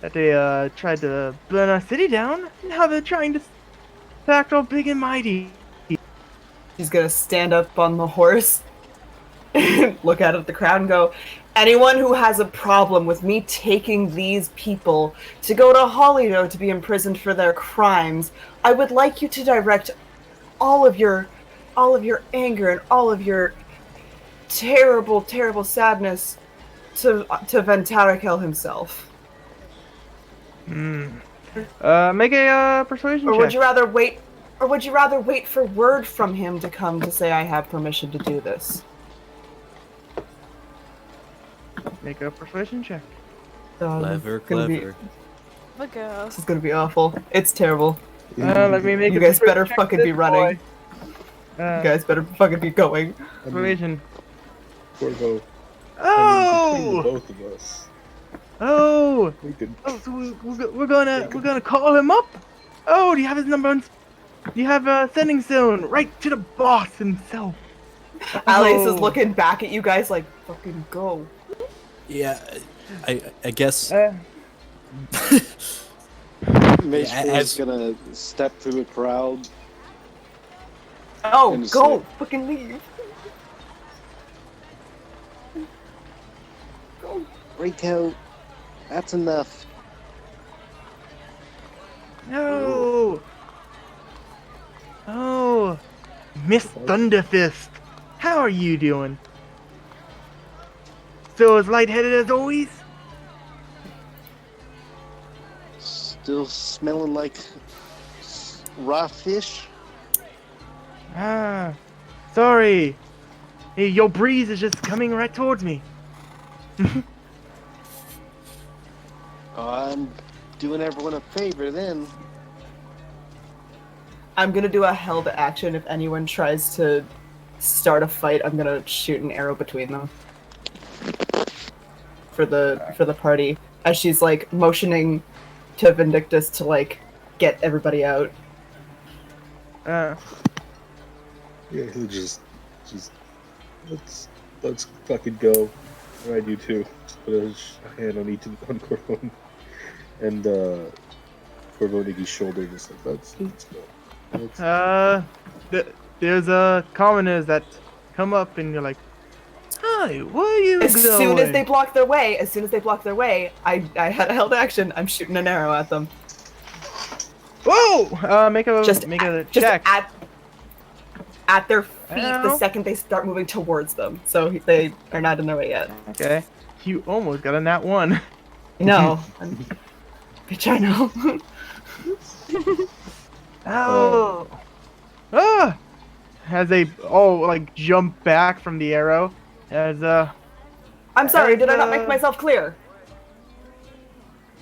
that they, tried to burn our city down. Now they're trying to act all big and mighty. She's gonna stand up on the horse, look out at the crowd and go, "Anyone who has a problem with me taking these people to go to Holydoe to be imprisoned for their crimes, I would like you to direct all of your anger and all of your terrible, terrible sadness to Ventarakel himself." Make a, persuasion Or check. would you rather wait? Or would you rather wait for word from him to come to say I have permission to do this? Make a persuasion check. Clever, It's gonna be- clever. Look at This is gonna be awful. It's terrible. Let me make You a guys persuasion better check fucking this be running. boy. You guys better fucking be going. I mean, Persuasion. Corvo, I mean, Oh! between both of us, Oh! we could. Oh, so we're gonna call him up. Oh, do you have his number? Do you have a sending stone right to the boss himself? Alice is Oh. looking back at you guys like, fucking go. Yeah, I guess. Maestro as- is gonna step through the crowd. Oh, And go! say- Fucking leave. Go. Break out. That's enough. No. Oh, Miss Thunderfist, how are you doing? Still as lightheaded as always? Still smelling like raw fish. Ah, sorry. Hey, your breeze is just coming right towards me. I'm doing everyone a favor then. I'm gonna do a held action. If anyone tries to start a fight, I'm gonna shoot an arrow between them. For the party. As she's like motioning to Vindictus to like get everybody out. Uh, Yeah, he'll just let's fucking go. Alright, you two. Just put a hand on each on Corvo and Corvo Nicky's shoulder, just like let's go. there's commoners that come up and you're like, hi, where are you As going? soon as they block their way, I had a held action. I'm shooting an arrow at them. Whoa! Make a Just check. at their feet the Ow. second they start moving towards them. So they are not in their way yet. Okay. You almost got a nat 1. No. Bitch, I know. Oh! Ah! As they all like jump back from the arrow, as I'm sorry, did I not make myself clear?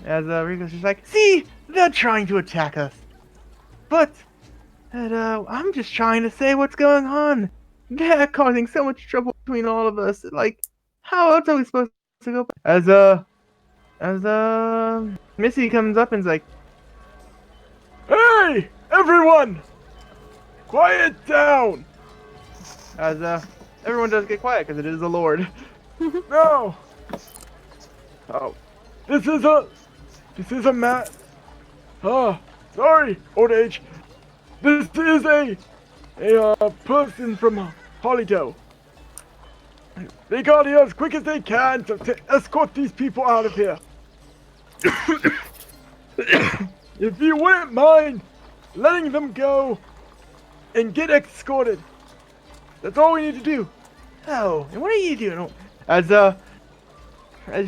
Rico's just like, see, they're trying to attack us, but I'm just trying to say what's going on. They're causing so much trouble between all of us. Like, how else are we supposed to go as Missy comes up and's like, "Hey, everyone, quiet down!" As everyone does get quiet because it is the Lord. No. Oh, this is a mat. Oh, sorry, old age. This is a person from Hollydoe. They got here as quick as they can to escort these people out of here. If you wouldn't mind letting them go and get escorted, that's all we need to do. Oh, and what are you doing? As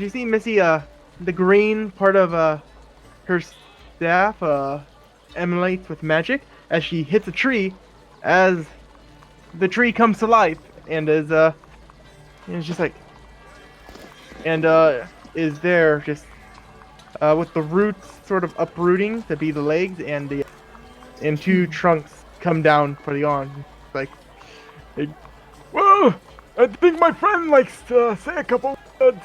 you see, Missy, the green part of her staff emanates with magic as she hits a tree, as the tree comes to life and is just like, and is there just with the roots sort of uprooting to be the legs, and two trunks come down for the arms. Like, whoa! I think my friend likes to say a couple words.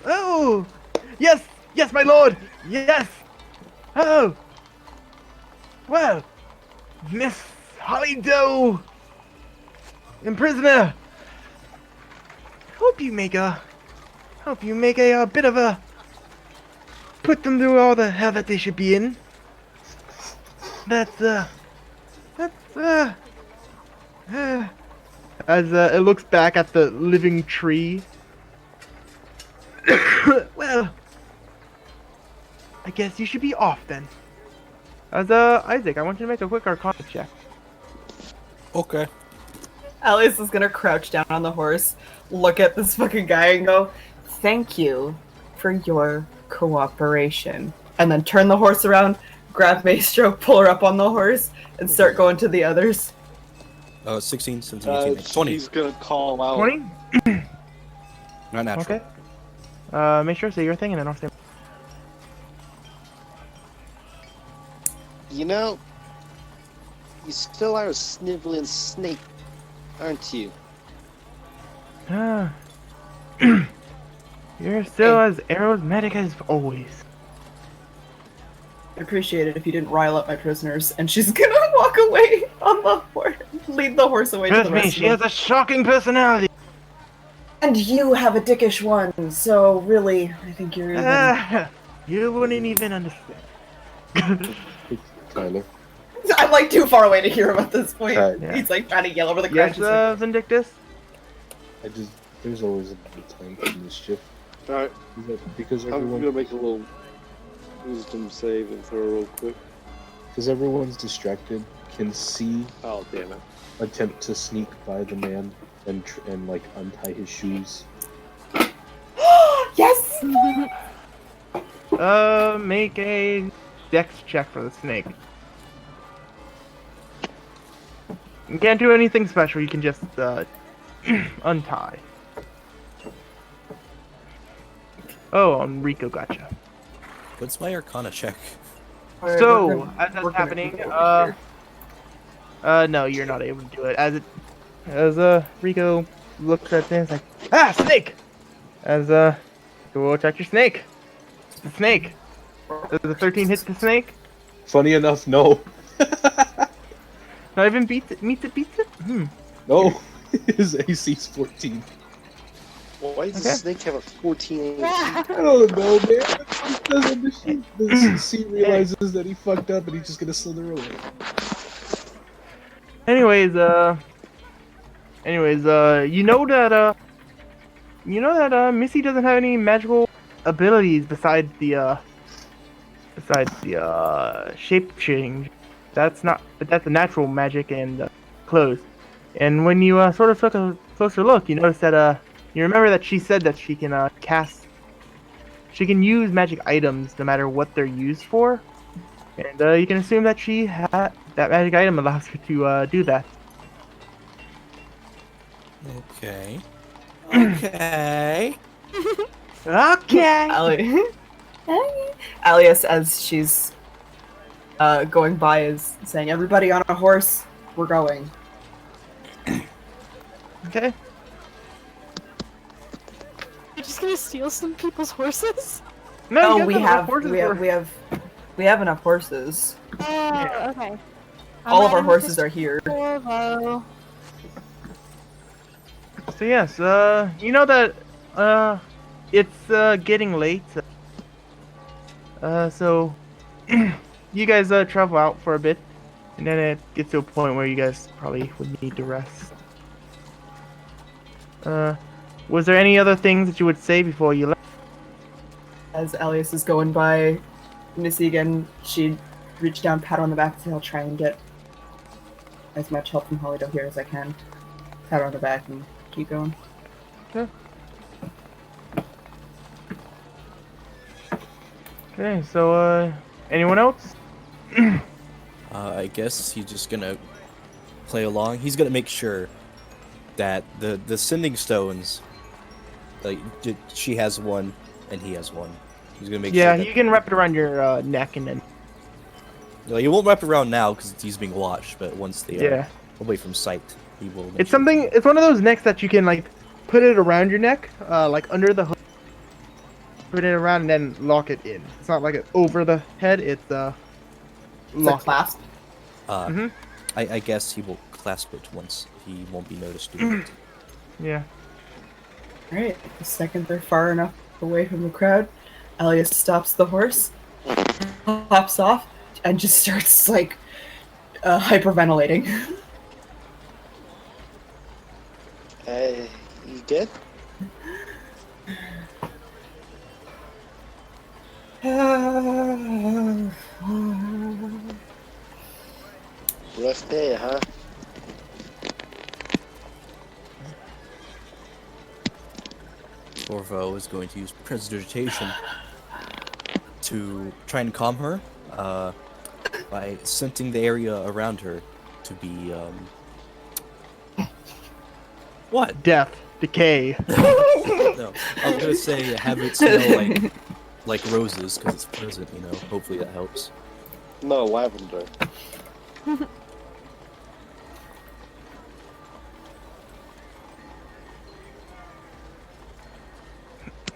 Oh, yes, my lord, yes. Oh, well, Miss Hollydoe, imprisoner. Hope you make a bit of a, put them through all the hell that they should be in. As it looks back at the living tree. Well, I guess you should be off then. As Isaac, I want you to make a quick Arcana check. Okay. Alice is gonna crouch down on the horse, look at this fucking guy, and go, "Thank you for your cooperation," and then turn the horse around, grab Maestro, pull her up on the horse, and start going to the others. 16, 17, 18, 20. He's gonna call out. 20? Not natural. Okay. Make sure to say your thing and then I'll say. You know, you still are a sniveling snake, aren't you? You're still as aromatic as always. I'd appreciate it if you didn't rile up my prisoners. And she's gonna walk away on the horse, lead the horse away to Trust the me, rest she of has a shocking personality. And you have a dickish one, so really, I think you're even... You wouldn't even understand. Tyler. I'm like too far away to hear him at this point. Right. Yeah. He's like trying to yell over the Yes, crowd. Vindictus? There's always a bit of time for mischief. Alright, Because I'm everyone, gonna make a little wisdom save and throw real quick. because everyone's distracted, can see Oh, damn it. attempt to sneak by the man and like untie his shoes. Yes! Make a dex check for the snake. You can't do anything special, you can just, untie. Oh, Enrico gotcha. What's my Arcana check? Alright, So, we're gonna- as that's we're gonna happening, keep it over here. no, you're not able to do it. As Rico looks at this, like, ah, snake! As, go check your snake. It's the snake. Does the 13 hit the snake? Funny enough, no. Not even beats it? No. His AC's 14. Why does Okay. the snake have a 14 AC? I don't know, man. The C realizes that he fucked up and he's just gonna slither away. Anyways, you know that Missy doesn't have any magical abilities besides the shape change. That's a natural magic and clothes. And when you sort of took a closer look, you notice that you remember that she said that she can she can use magic items no matter what they're used for, and you can assume that that magic item allows her to do that. Okay. Okay. Okay. Alias, as she's going by, is saying, "Everybody on a horse, we're going." Okay. You're just gonna steal some people's horses? No, Oh, you we guys enough have horses we for- have we have enough horses. Oh, Yeah. okay. All of our horses are here. Corvo. So yes, you know that it's getting late. So you guys travel out for a bit, and then it gets to a point where you guys probably would need to rest. Was there any other things that you would say before you left? As Elias is going by Missy again, she'd reach down, pat her on the back, and say, I'll try and get as much help from Hollydale here as I can. Pat her on the back and keep going. Okay, so anyone else? I guess he's just gonna play along. He's gonna make sure that the sending stones, like she has one and he has one. He's gonna make Yeah, sure that you can wrap it around your neck and then. like, he won't wrap it around now because he's being watched. But once they are Yeah. away from sight, he will. make It's sure- something. It's one of those necks that you can like put it around your neck, like under the hood. Put it around and then lock it in. It's not like it over the head. It's It's a lock. clasp. Mhm. I guess he will clasp it once. He won't be noticed doing it. Yeah. Alright, the second they're far enough away from the crowd, Elias stops the horse, hops off, and just starts, like, hyperventilating. You good? Rough day, huh? Corvo is going to use prestidigitation to try and calm her by scenting the area around her to be what? Death, decay. No, I was gonna say have it smell like roses because it's pleasant, you know. Hopefully that helps. No, lavender.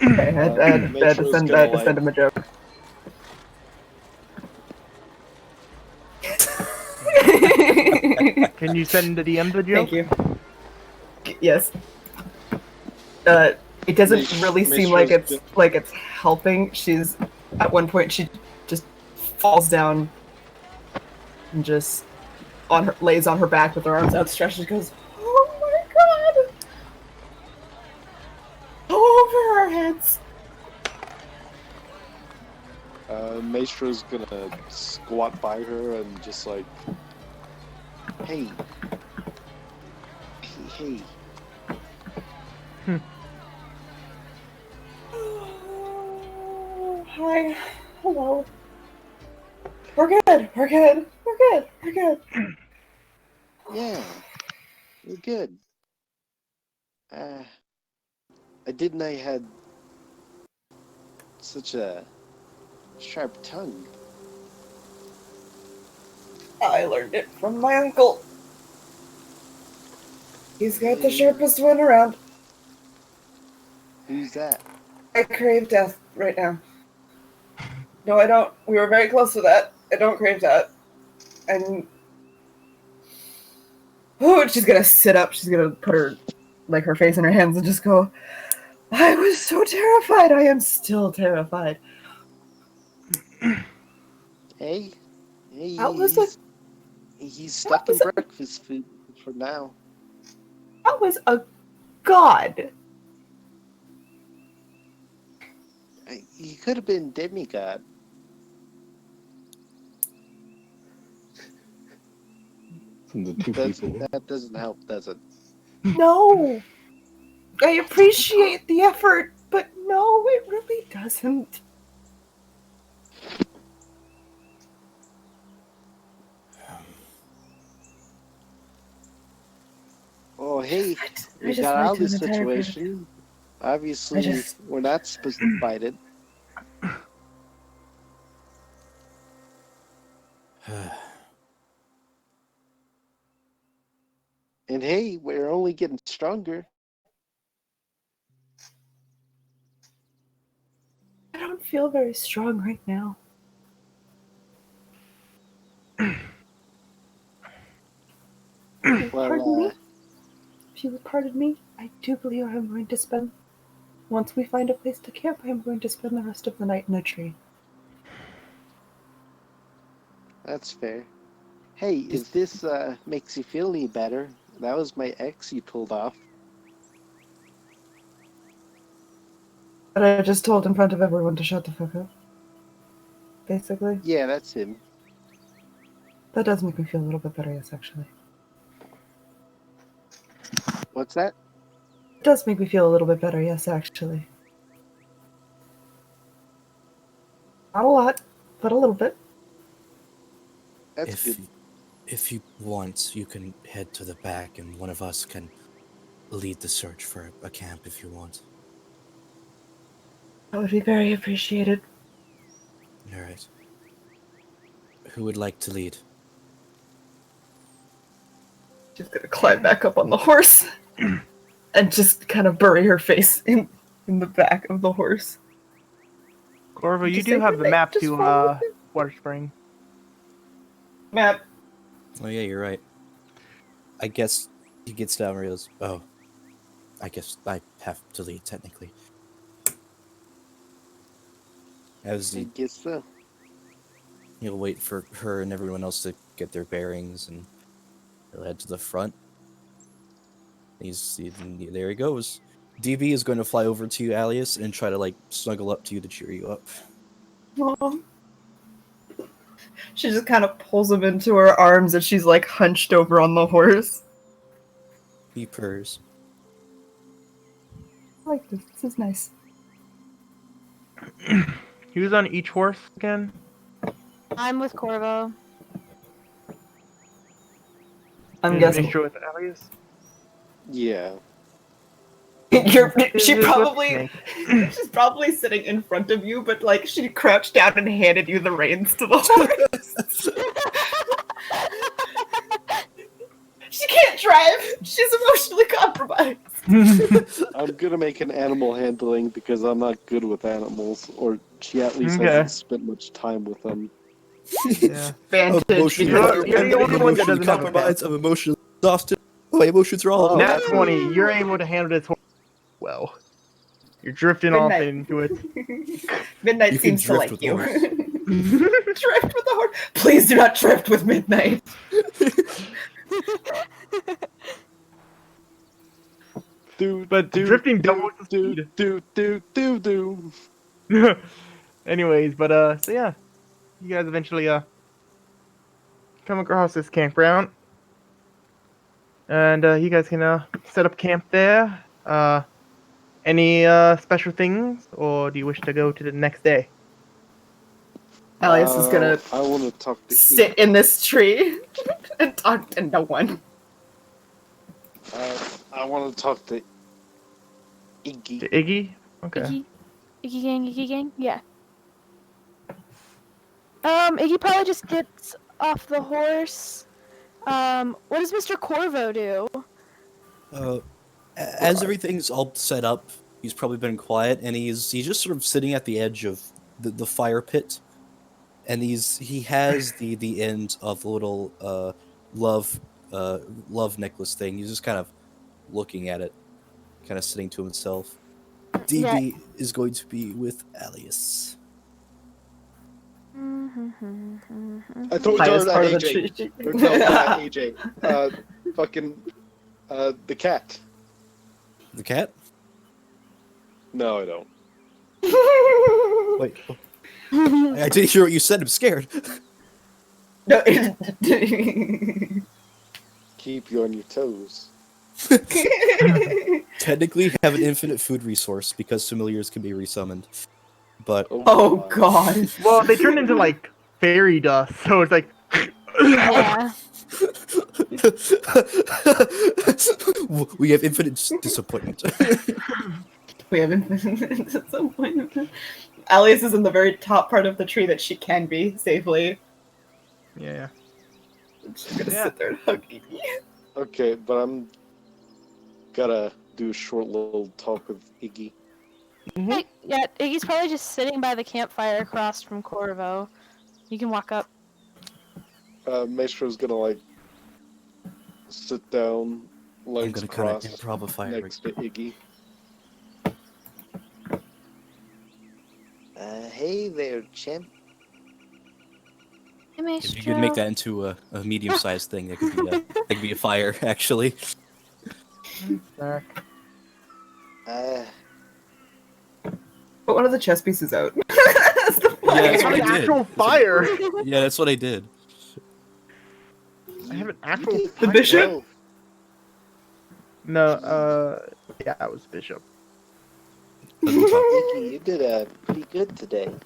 Okay, I had to Metro's send gonna, to send him a joke. Can you send the DM the joke? Thank you. Yes. It doesn't Make- really make seem sure like it's it's helping. She's at one point she just falls down and just lays on her back with her arms outstretched and goes, "Oh my god!" Over our heads. Maestro's gonna squat by her and just like, hey, hey. Hi. Hello. We're good. We're good. We're good. We're good. Yeah, you're good. I didn't know you had such a sharp tongue. I learned it from my uncle. He's got the sharpest one around. Who's that? I crave death right now. No, I don't. We were very close to that. I don't crave that. And oh, she's gonna sit up. She's gonna put her face in her hands and just go, I was so terrified. I am still terrified. Hey, That was a he's stuck in was a- breakfast food for now. that was a god. He could have been demigod. From the two people. That doesn't help, does it? No. I appreciate the effort, but no, it really doesn't. Oh, hey, I we just got went out of to this an entire group. situation. Obviously, just- we're not supposed to fight it. And hey, we're only getting stronger. I don't feel very strong right now. Pardon Well, me? If you would pardon me, I do believe I'm going to spend... Once we find a place to camp, I'm going to spend the rest of the night in a tree. that's fair. Hey, if this makes you feel any better, that was my ex you pulled off. But I just told in front of everyone to shut the fuck up. Basically. Yeah, that's him. That does make me feel a little bit better, yes, actually. What's that? It does make me feel a little bit better, yes, actually. Not a lot, but a little bit. That's good. If you want, you can head to the back, and one of us can lead the search for a camp if you want. That would be very appreciated. All right. Who would like to lead? She's gonna climb back up on the horse and just kind of bury her face in the back of the horse. Corvo, you Just do say have the goodnight, map just to follow it. Water Spring. Map. Oh yeah, you're right. I guess he gets down and realizes, oh, I guess I have to lead technically. As I guess so. he'll wait for her and everyone else to get their bearings, and he'll head to the front. There he goes. DB is going to fly over to you, Alias, and try to like snuggle up to you to cheer you up. Aww. She just kind of pulls him into her arms and she's like hunched over on the horse. He purrs. I like this. This is nice. Who's on each horse again? I'm with Corvo. I'm Is guessing. Mistro with Alias? Yeah. She Is probably with she's probably sitting in front of you, but like she crouched down and handed you the reins to the horse. She can't drive. She's emotionally compromised. I'm gonna make an animal handling because I'm not good with animals, or she at least Okay. hasn't spent much time with them. Yeah. Vantage. Emotionally, You're the only one that doesn't have a compromised. I'm emotionally exhausted. My emotions are all Oh, Nat that's 20, you're able to handle this horse well. You're drifting off Midnight. into it. Midnight You can seems to drift like with you. the Drift with the horse. Please do not drift with Midnight. But drifting doubles the speed. Anyways, but so yeah, you guys eventually come across this campground, and you guys can set up camp there. Any special things, or do you wish to go to the next day? Elias is gonna I want to talk to sit in this tree and talk to no one. I want to talk to Iggy. To Iggy? Okay. Iggy gang, yeah. Iggy probably just gets off the horse. What does Mr. Corvo do? As everything's all set up, he's probably been quiet, and he's just sort of sitting at the edge of the fire pit, and he has the end of the little love necklace thing. He's just kind of looking at it, kind of sitting to himself. DB is going to be with Alias. I told Highest her part of that the AJ. tree. Or no, not AJ. The cat. The cat? No, I don't. Wait. I didn't hear what you said. I'm scared. No, Keep you on your toes. Technically, have an infinite food resource because familiars can be resummoned. But Oh god. Well, they turn into like fairy dust, so it's like. Yeah. we have infinite disappointment. We haven't at some point. Alias is in the very top part of the tree that she can be safely. Yeah. She's gonna Yeah. sit there and hug Iggy. Okay, but I'm gotta do a short little talk with Iggy. Hey, yeah, Iggy's probably just sitting by the campfire across from Corvo. You can walk up. Maestro's gonna like sit down, I'm legs gonna kind of crossed improv a fire. next to Iggy. Hey there, champ. Hey, If Maestro. you could make that into a medium-sized thing, that could be a fire, actually. Back. Put one of the chess pieces out. That's the Yeah, that's fire. what An I did. actual fire. Yeah, that's what I did. I have an actual did fire. bishop? well. No, yeah, I was bishop. Doesn't talk. Iggy, you did pretty good today. What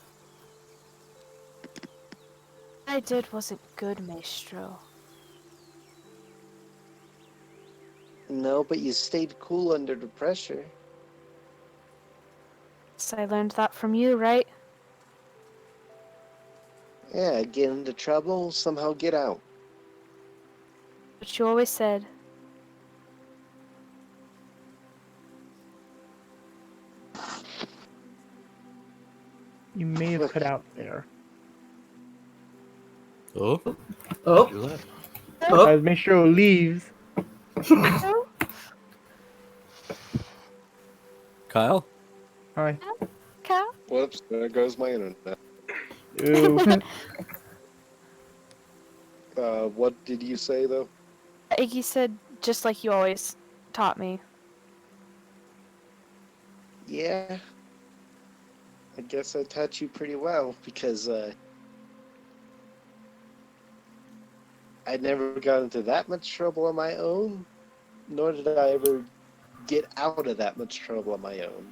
I did wasn't good, Maestro. No, but you stayed cool under the pressure. So I learned that from you, right? Yeah, get into trouble, somehow get out. What you always said. You may have cut out there. Oh, Oh, do that. oh. As Maestro leaves. Kyle? Hi. Cow? Whoops, there goes my internet. Ew. What did you say though? Iggy said, just like you always taught me. Yeah. I guess I taught you pretty well, because, I never got into that much trouble on my own, nor did I ever get out of that much trouble on my own.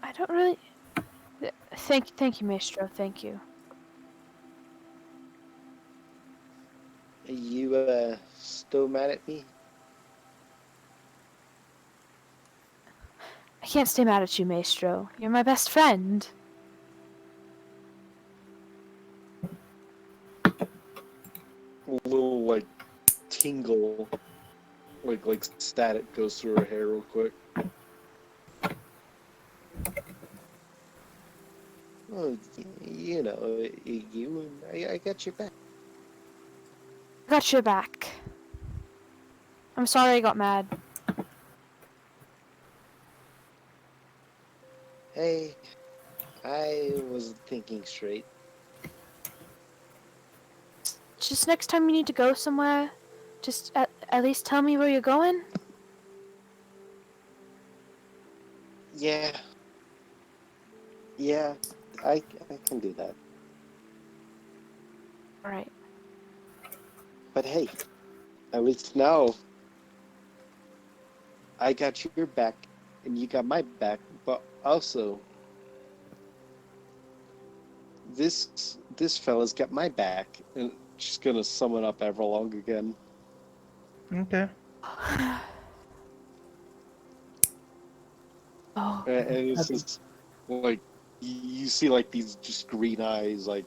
I don't really... Thank you, Maestro, thank you. You, still mad at me? I can't stay mad at you, Maestro. You're my best friend. A little like tingle, like static goes through her hair real quick. Well, you know, I got your back. I got your back. I'm sorry I got mad. Hey, I wasn't thinking straight. Just next time you need to go somewhere, just at least tell me where you're going. Yeah. Yeah, I can do that. Alright. But hey, at least now I got your back and you got my back, but also this fella's got my back. And she's gonna summon up Everlong again. Okay. Oh. And it's just like you see like these just green eyes like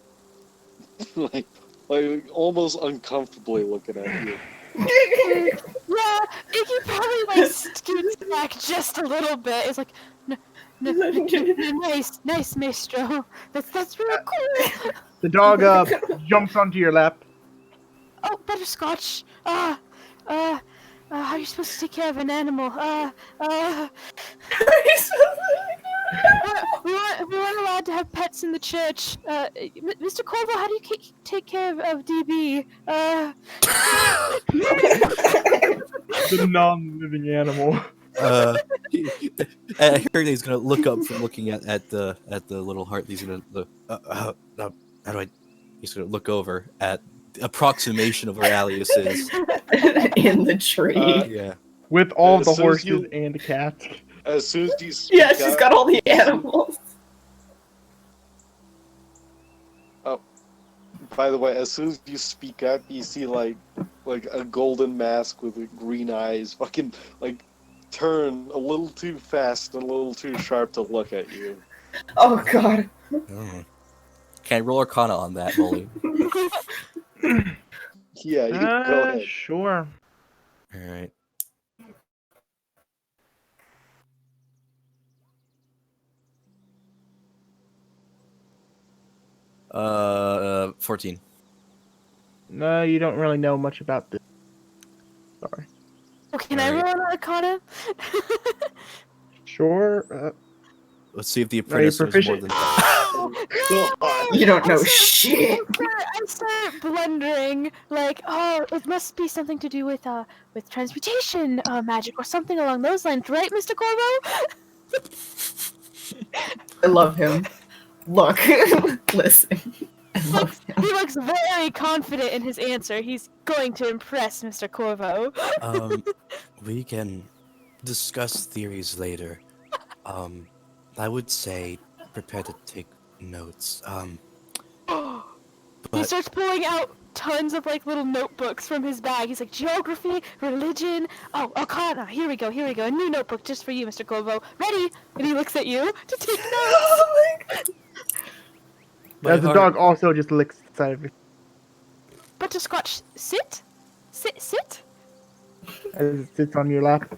like almost uncomfortably looking at you. Yeah, Iggy probably like scoots back just a little bit. It's like, nice, Maestro. That's real cool. The dog jumps onto your lap. Oh, butterscotch. How are you supposed to take care of an animal? We weren't allowed to have pets in the church. Mr. Corvo, how do you take care of DB? The non-living animal. I heard he's gonna look up from looking at the little heart. He's gonna look. How do I? He's gonna look over at the approximation of where Alias is. In the tree. Yeah. With all As the soon as horses you- and cats. As soon as you speak Yeah, she's out- got all the animals. By the way, as soon as you speak up, you see like a golden mask with green eyes, fucking like turn a little too fast and a little too sharp to look at you. Oh god. Oh. Can I roll Arcana on that, Molly? Yeah, you go ahead. Sure. All right. Uh, 14. No, you don't really know much about this. Sorry. Oh, can I Alright. roll an Arcana? Sure. Let's see if the Are you apprentice knows more proficient? than that. You don't know I shit. start blundering, like, oh, it must be something to do with transmutation magic or something along those lines, right, Mr. Corvo? I love him. Look, listen. I love him. He looks very confident in his answer. He's going to impress Mr. Corvo. We can discuss theories later. I would say prepare to take notes. He But starts pulling out tons of like little notebooks from his bag. He's like, geography, religion, oh, Arcana. Here we go. A new notebook just for you, Mr. Corvo. Ready? And he looks at you to take notes. Oh my god. my As the heart- dog also just licks the side of it Butterscotch, sit? Sit? as it sits on your lap.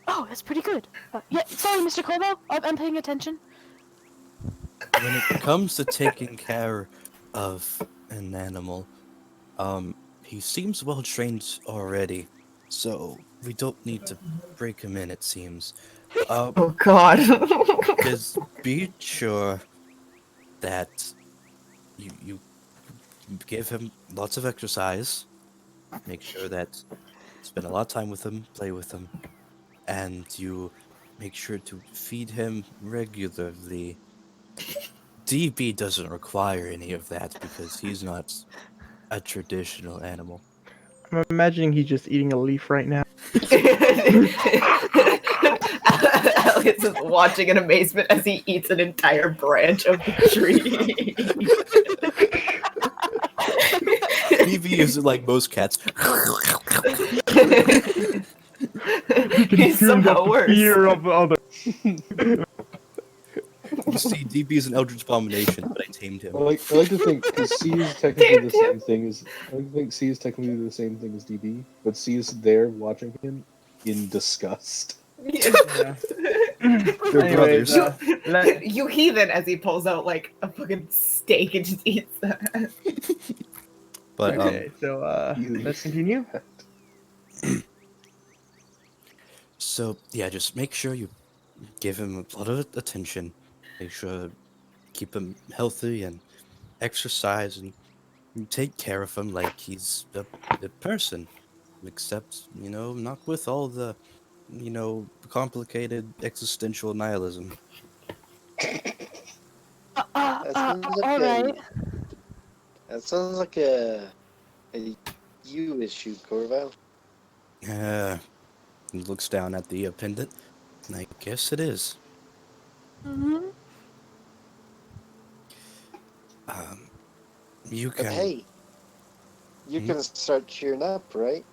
Oh, that's pretty good. Yeah, sorry, Mr. Corvo. I'm paying attention. when it comes to taking care of an animal, he seems well trained already, so we don't need to break him in. It seems. Oh god. Just be sure that you give him lots of exercise. Make sure that spend a lot of time with him, play with him, and you make sure to feed him regularly. DB doesn't require any of that because he's not a traditional animal. I'm imagining he's just eating a leaf right now. Alex is watching in amazement as he eats an entire branch of the tree. DB is like most cats. He's somehow the worse. fear of others. You see, DB is an eldritch abomination, but I tamed him. I like to think because C is technically the same thing as I like to think C is technically the same thing as DB, but C is there watching him in disgust. Yeah. They're Anyways, brothers. You heathen, as he pulls out like a fucking steak and just eats that. But Okay, so let's continue. So yeah, just make sure you give him a lot of attention. Make sure keep him healthy and exercise and take care of him like he's a person, except not with all the complicated existential nihilism. All right. That sounds like a you issue, Corvo. He looks down at the pendant, and I guess it is. Mm-hmm. You But can hey, you're Hmm? gonna start cheering up, right?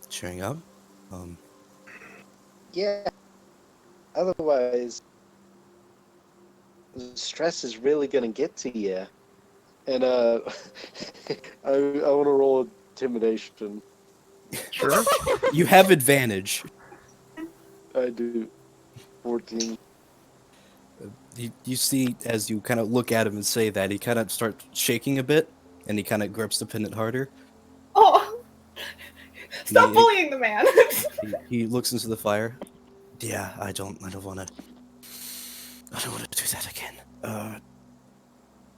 cheering up. Yeah. Otherwise, the stress is really gonna get to you. And I want to roll intimidation. Sure. You have advantage. I do. 14. You see, as you kind of look at him and say that, he kind of starts shaking a bit, and he kind of grips the pendant harder. Oh, stop He- bullying the man. He looks into the fire. Yeah, I don't want to do that again.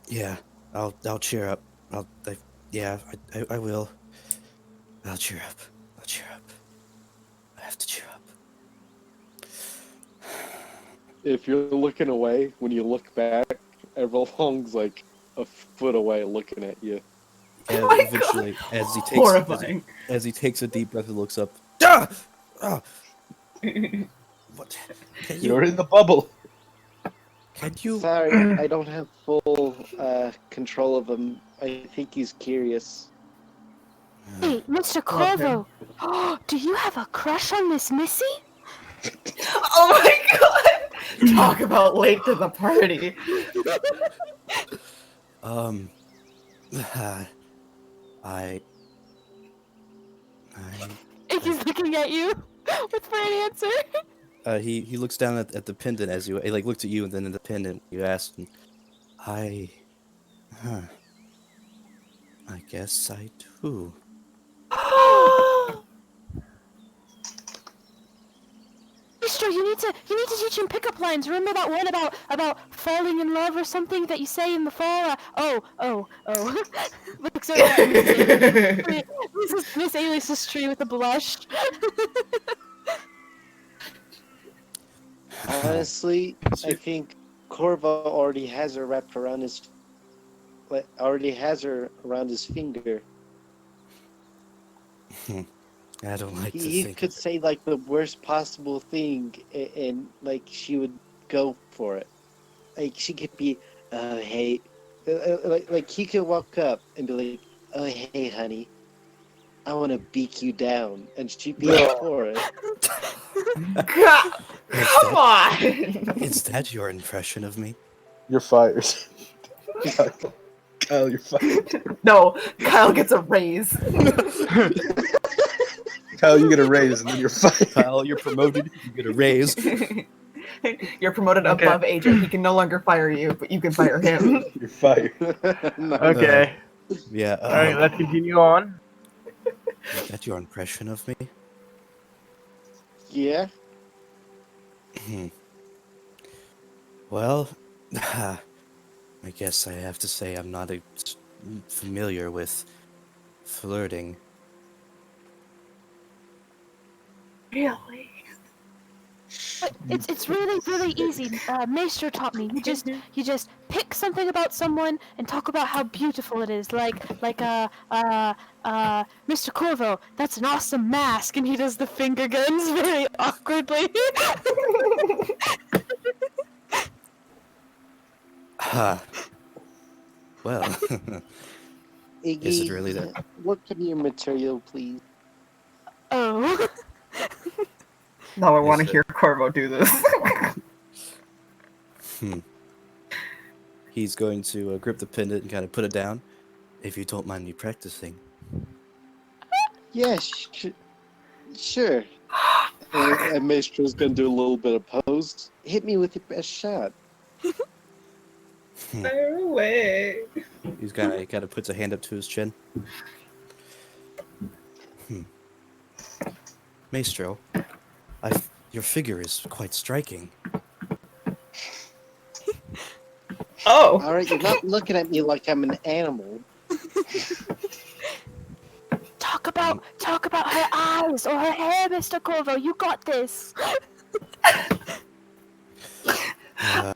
Yeah, I'll cheer up. I will. I'll cheer up. I have to cheer up. If you're looking away, when you look back, Everlong's like a foot away looking at you. And my eventually, as he takes Horrifying. as he takes a deep breath and looks up. Ah! Ah! What? Can You're you? in the bubble. Can you? Sorry, I don't have full control of him. I think he's curious. Hey, Mr. Love him. Corvo. Do you have a crush on Miss Missy? Oh my god! Talk about late to the party. I Iggy's looking at you with for an answer. he looks down at the pendant as you he like looks at you and then at the pendant you ask him, I guess I do. Maestro, you need to teach him pickup lines. Remember that one about falling in love or something that you say in the fall? Oh. Looks over at Miss Alice's tree with a blush. Honestly, I think Corvo already has her wrapped around his finger. I don't like to He think could say like the worst possible thing, and like she would go for it. Like she could be, hey, like he could walk up and be like, oh hey honey, I want to beak you down, and she'd be up for it. God, come on! Is that your impression of me? You're fired. Kyle, you're fired. No, Kyle gets a raise. Kyle, you get a raise and then you're fired. Kyle, you're promoted. You get a raise. You're promoted Okay. above AJ. He can no longer fire you, but you can fire him. You're fired. Okay. Yeah. All right, let's continue on. Is that your impression of me? Yeah. Well, I guess I have to say I'm not familiar with flirting. Really? But it's really easy. Maestro taught me. You just pick something about someone and talk about how beautiful it is. Like Mr. Corvo, that's an awesome mask, and he does the finger guns very awkwardly. Ha. Well, Iggy, is it really that? What can your material, please? Oh. Now I want to Is it- hear Corvo do this. He's going to grip the pendant and kind of put it down. If you don't mind me practicing. Yeah, sure. And Maestro's gonna do a little bit of pose. Hit me with your best shot. Fire away. He's kind of puts a hand up to his chin. Maestro, your figure is quite striking. Oh. All right, you're not looking at me like I'm an animal. Talk about her eyes or her hair, Mr. Corvo. You got this.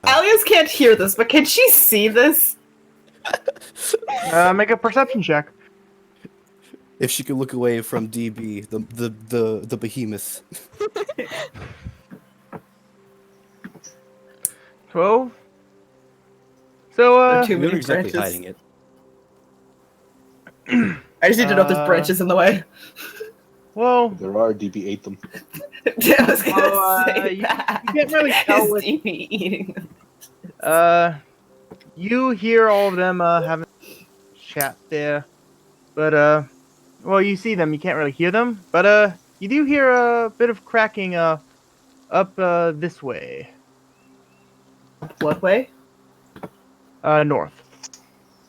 Alias can't hear this, but can she see this? Make a perception check. If she could look away from DB, the behemoth. 12. So, Too You're many not exactly branches. hiding it. I just need to know if there's branches in the way. well, There are, DB ate them. I was gonna say you that. can't really tell Is with- DB eating them? you hear all of them having chat there, but well, you see them. You can't really hear them, but you do hear a bit of cracking up this way, What way? north.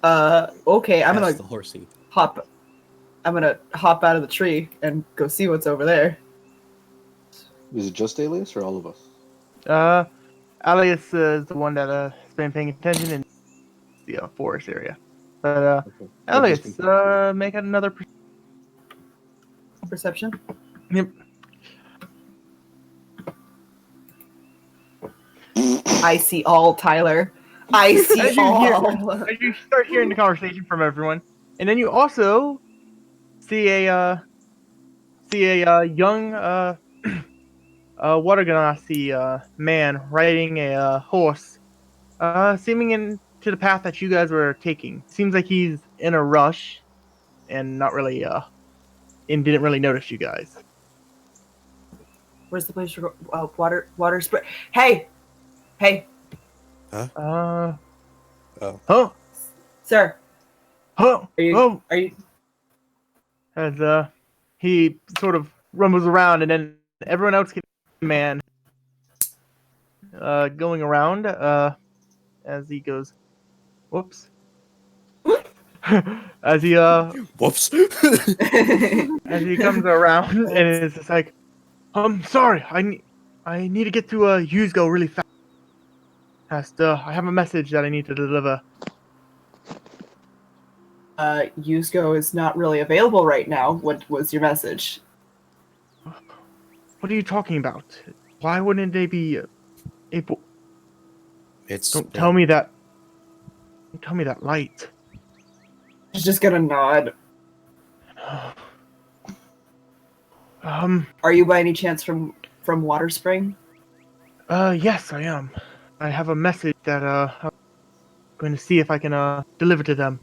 Okay, I'm Past gonna the horsey. hop. I'm gonna hop out of the tree and go see what's over there. Is it just Alias or all of us? Alias is the one that has been paying attention in the forest area, but Okay. Alias, make another. Perception. Yep. I see all, Tyler. I see As you all. As you start hearing the conversation from everyone, and then you also see a young water ganassi man riding a horse, seeming into the path that you guys were taking. Seems like he's in a rush, and not really and didn't really notice you guys. Where's the place to go? Water spray. Hey, Oh. Oh. Huh? sir. Huh? Are you? Oh. Are you? as he sort of rumbles around, and then everyone else can see the man going around as he goes, whoops. as he Whoops. as he comes around and it's just like, sorry, I need to get to Yuzgo really fast. I have a message that I need to deliver. Yuzgo is not really available right now. What was your message? What are you talking about? Why wouldn't they be able? It's Don't tell me that. Don't tell me that light. She's just gonna nod. Are you by any chance from Water Spring? Yes, I am. I have a message that I'm going to see if I can deliver to them.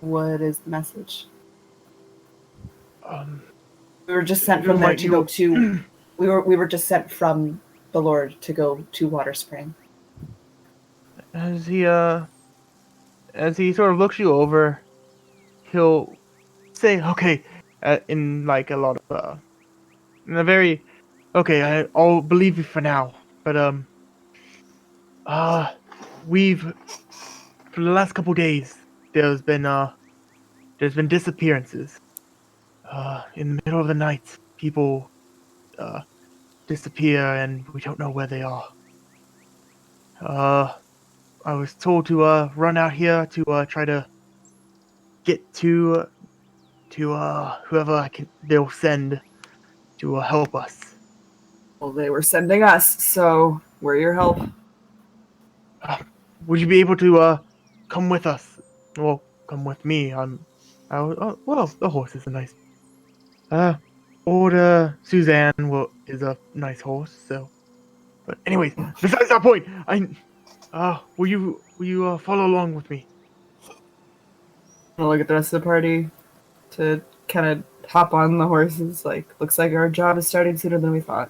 What is the message? Um, We were just sent from there to go to. We were just sent from the Lord to go to Water Spring. as he sort of looks you over, he'll say, "Okay," in like a lot of in a very, "Okay, I'll believe you for now." But we've for the last couple days there's been disappearances. In the middle of the night, people disappear and we don't know where they are. I was told to run out here to try to get to whoever they'll send to help us. Well, they were sending us, so we're your help. Would you be able to come with us? Well, come with me. Well, the horse is a nice. Or Suzanne is a nice horse. So, but anyways, besides that point, will you follow along with me? I'll look at the rest of the party to kind of hop on the horses. Like, looks like our job is starting sooner than we thought.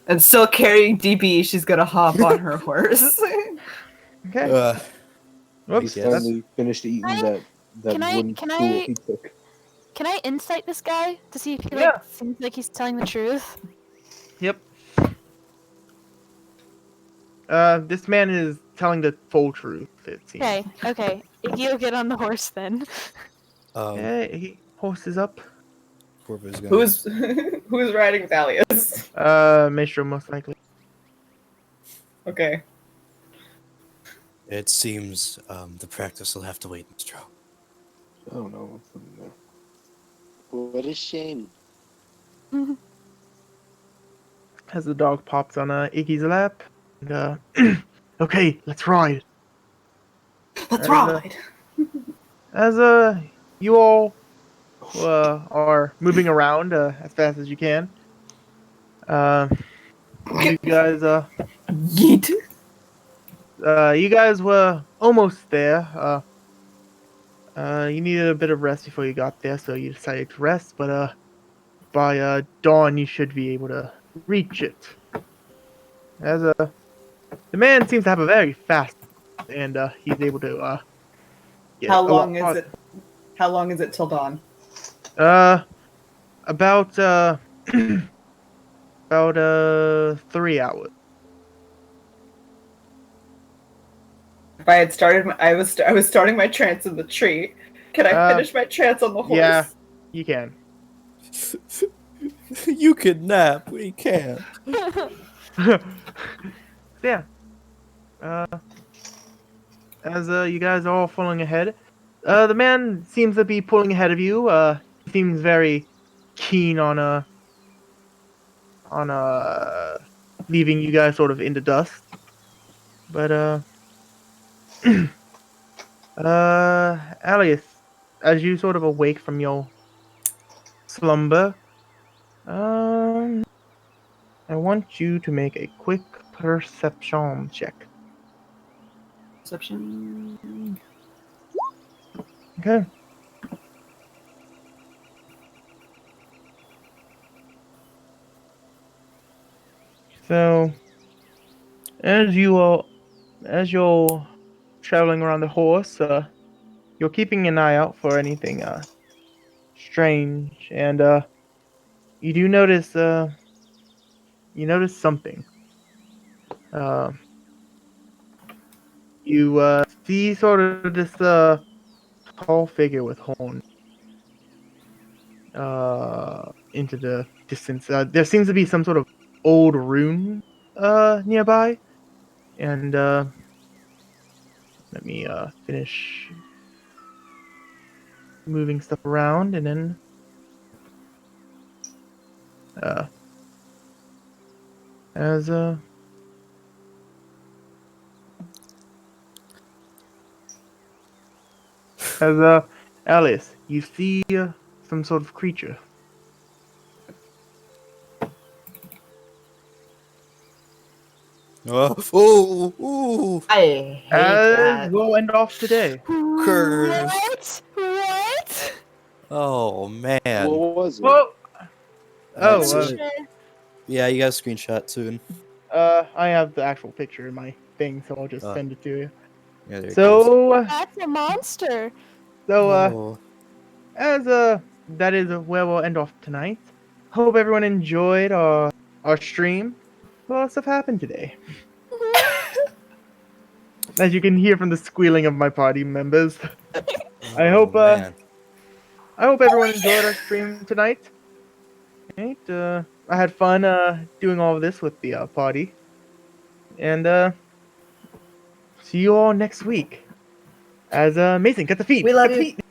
And still carrying DB, she's gonna hop on her horse. Okay. Whoops. He's Yes. finally finished eating that Can I- wooden can stool I- he took. Can I insight this guy to see if he Yeah. seems like he's telling the truth? Yep. This man is telling the full truth. It seems. Okay. You'll get on the horse then. Okay, horse is up. Corvo's gonna. Who's riding Thalius? Maestro most likely. Okay. It seems the practice will have to wait, Mr. Oh no, what's in there? What a shame. As the dog pops on Iggy's lap. And, okay, let's ride. Let's As, ride. As you all are moving around as fast as you can. You guys Yeet. you guys were almost there. You needed a bit of rest before you got there, so you decided to rest. But by dawn, you should be able to reach it. As the man seems to have a very fast, and he's able to. Get How a lot long is farther. it? How long is it till dawn? About about 3 hours. If I had started, I was starting my trance in the tree. Can I finish my trance on the horse? Yeah, you can. You could nap. We can't. Yeah. As you guys are all following ahead, the man seems to be pulling ahead of you. He seems very keen on leaving you guys sort of in the dust. But Alias, as you sort of awake from your slumber, I want you to make a quick perception check. Perception. Okay. So, as you all as you're traveling around the horse, you're keeping an eye out for anything strange, and you do notice something. You see sort of this tall figure with horns into the distance. There seems to be some sort of old rune nearby, and let me finish moving stuff around, and then as Alice, you see some sort of creature. Ooh. I hate As that. we'll end off today. Curse. What? Oh man. What was it? Well, That's oh, it. Yeah, you got a screenshot soon. I have the actual picture in my thing, so I'll just send it to you. Yeah, there it goes. So, That's a monster. Oh. as that is where we'll end off tonight. Hope everyone enjoyed our stream. A lot of stuff happened today, as you can hear from the squealing of my party members. I hope man. everyone enjoyed our stream tonight. Right? I had fun doing all of this with the party, and see you all next week. As Mason, cut the feet. We love cut the you. feet.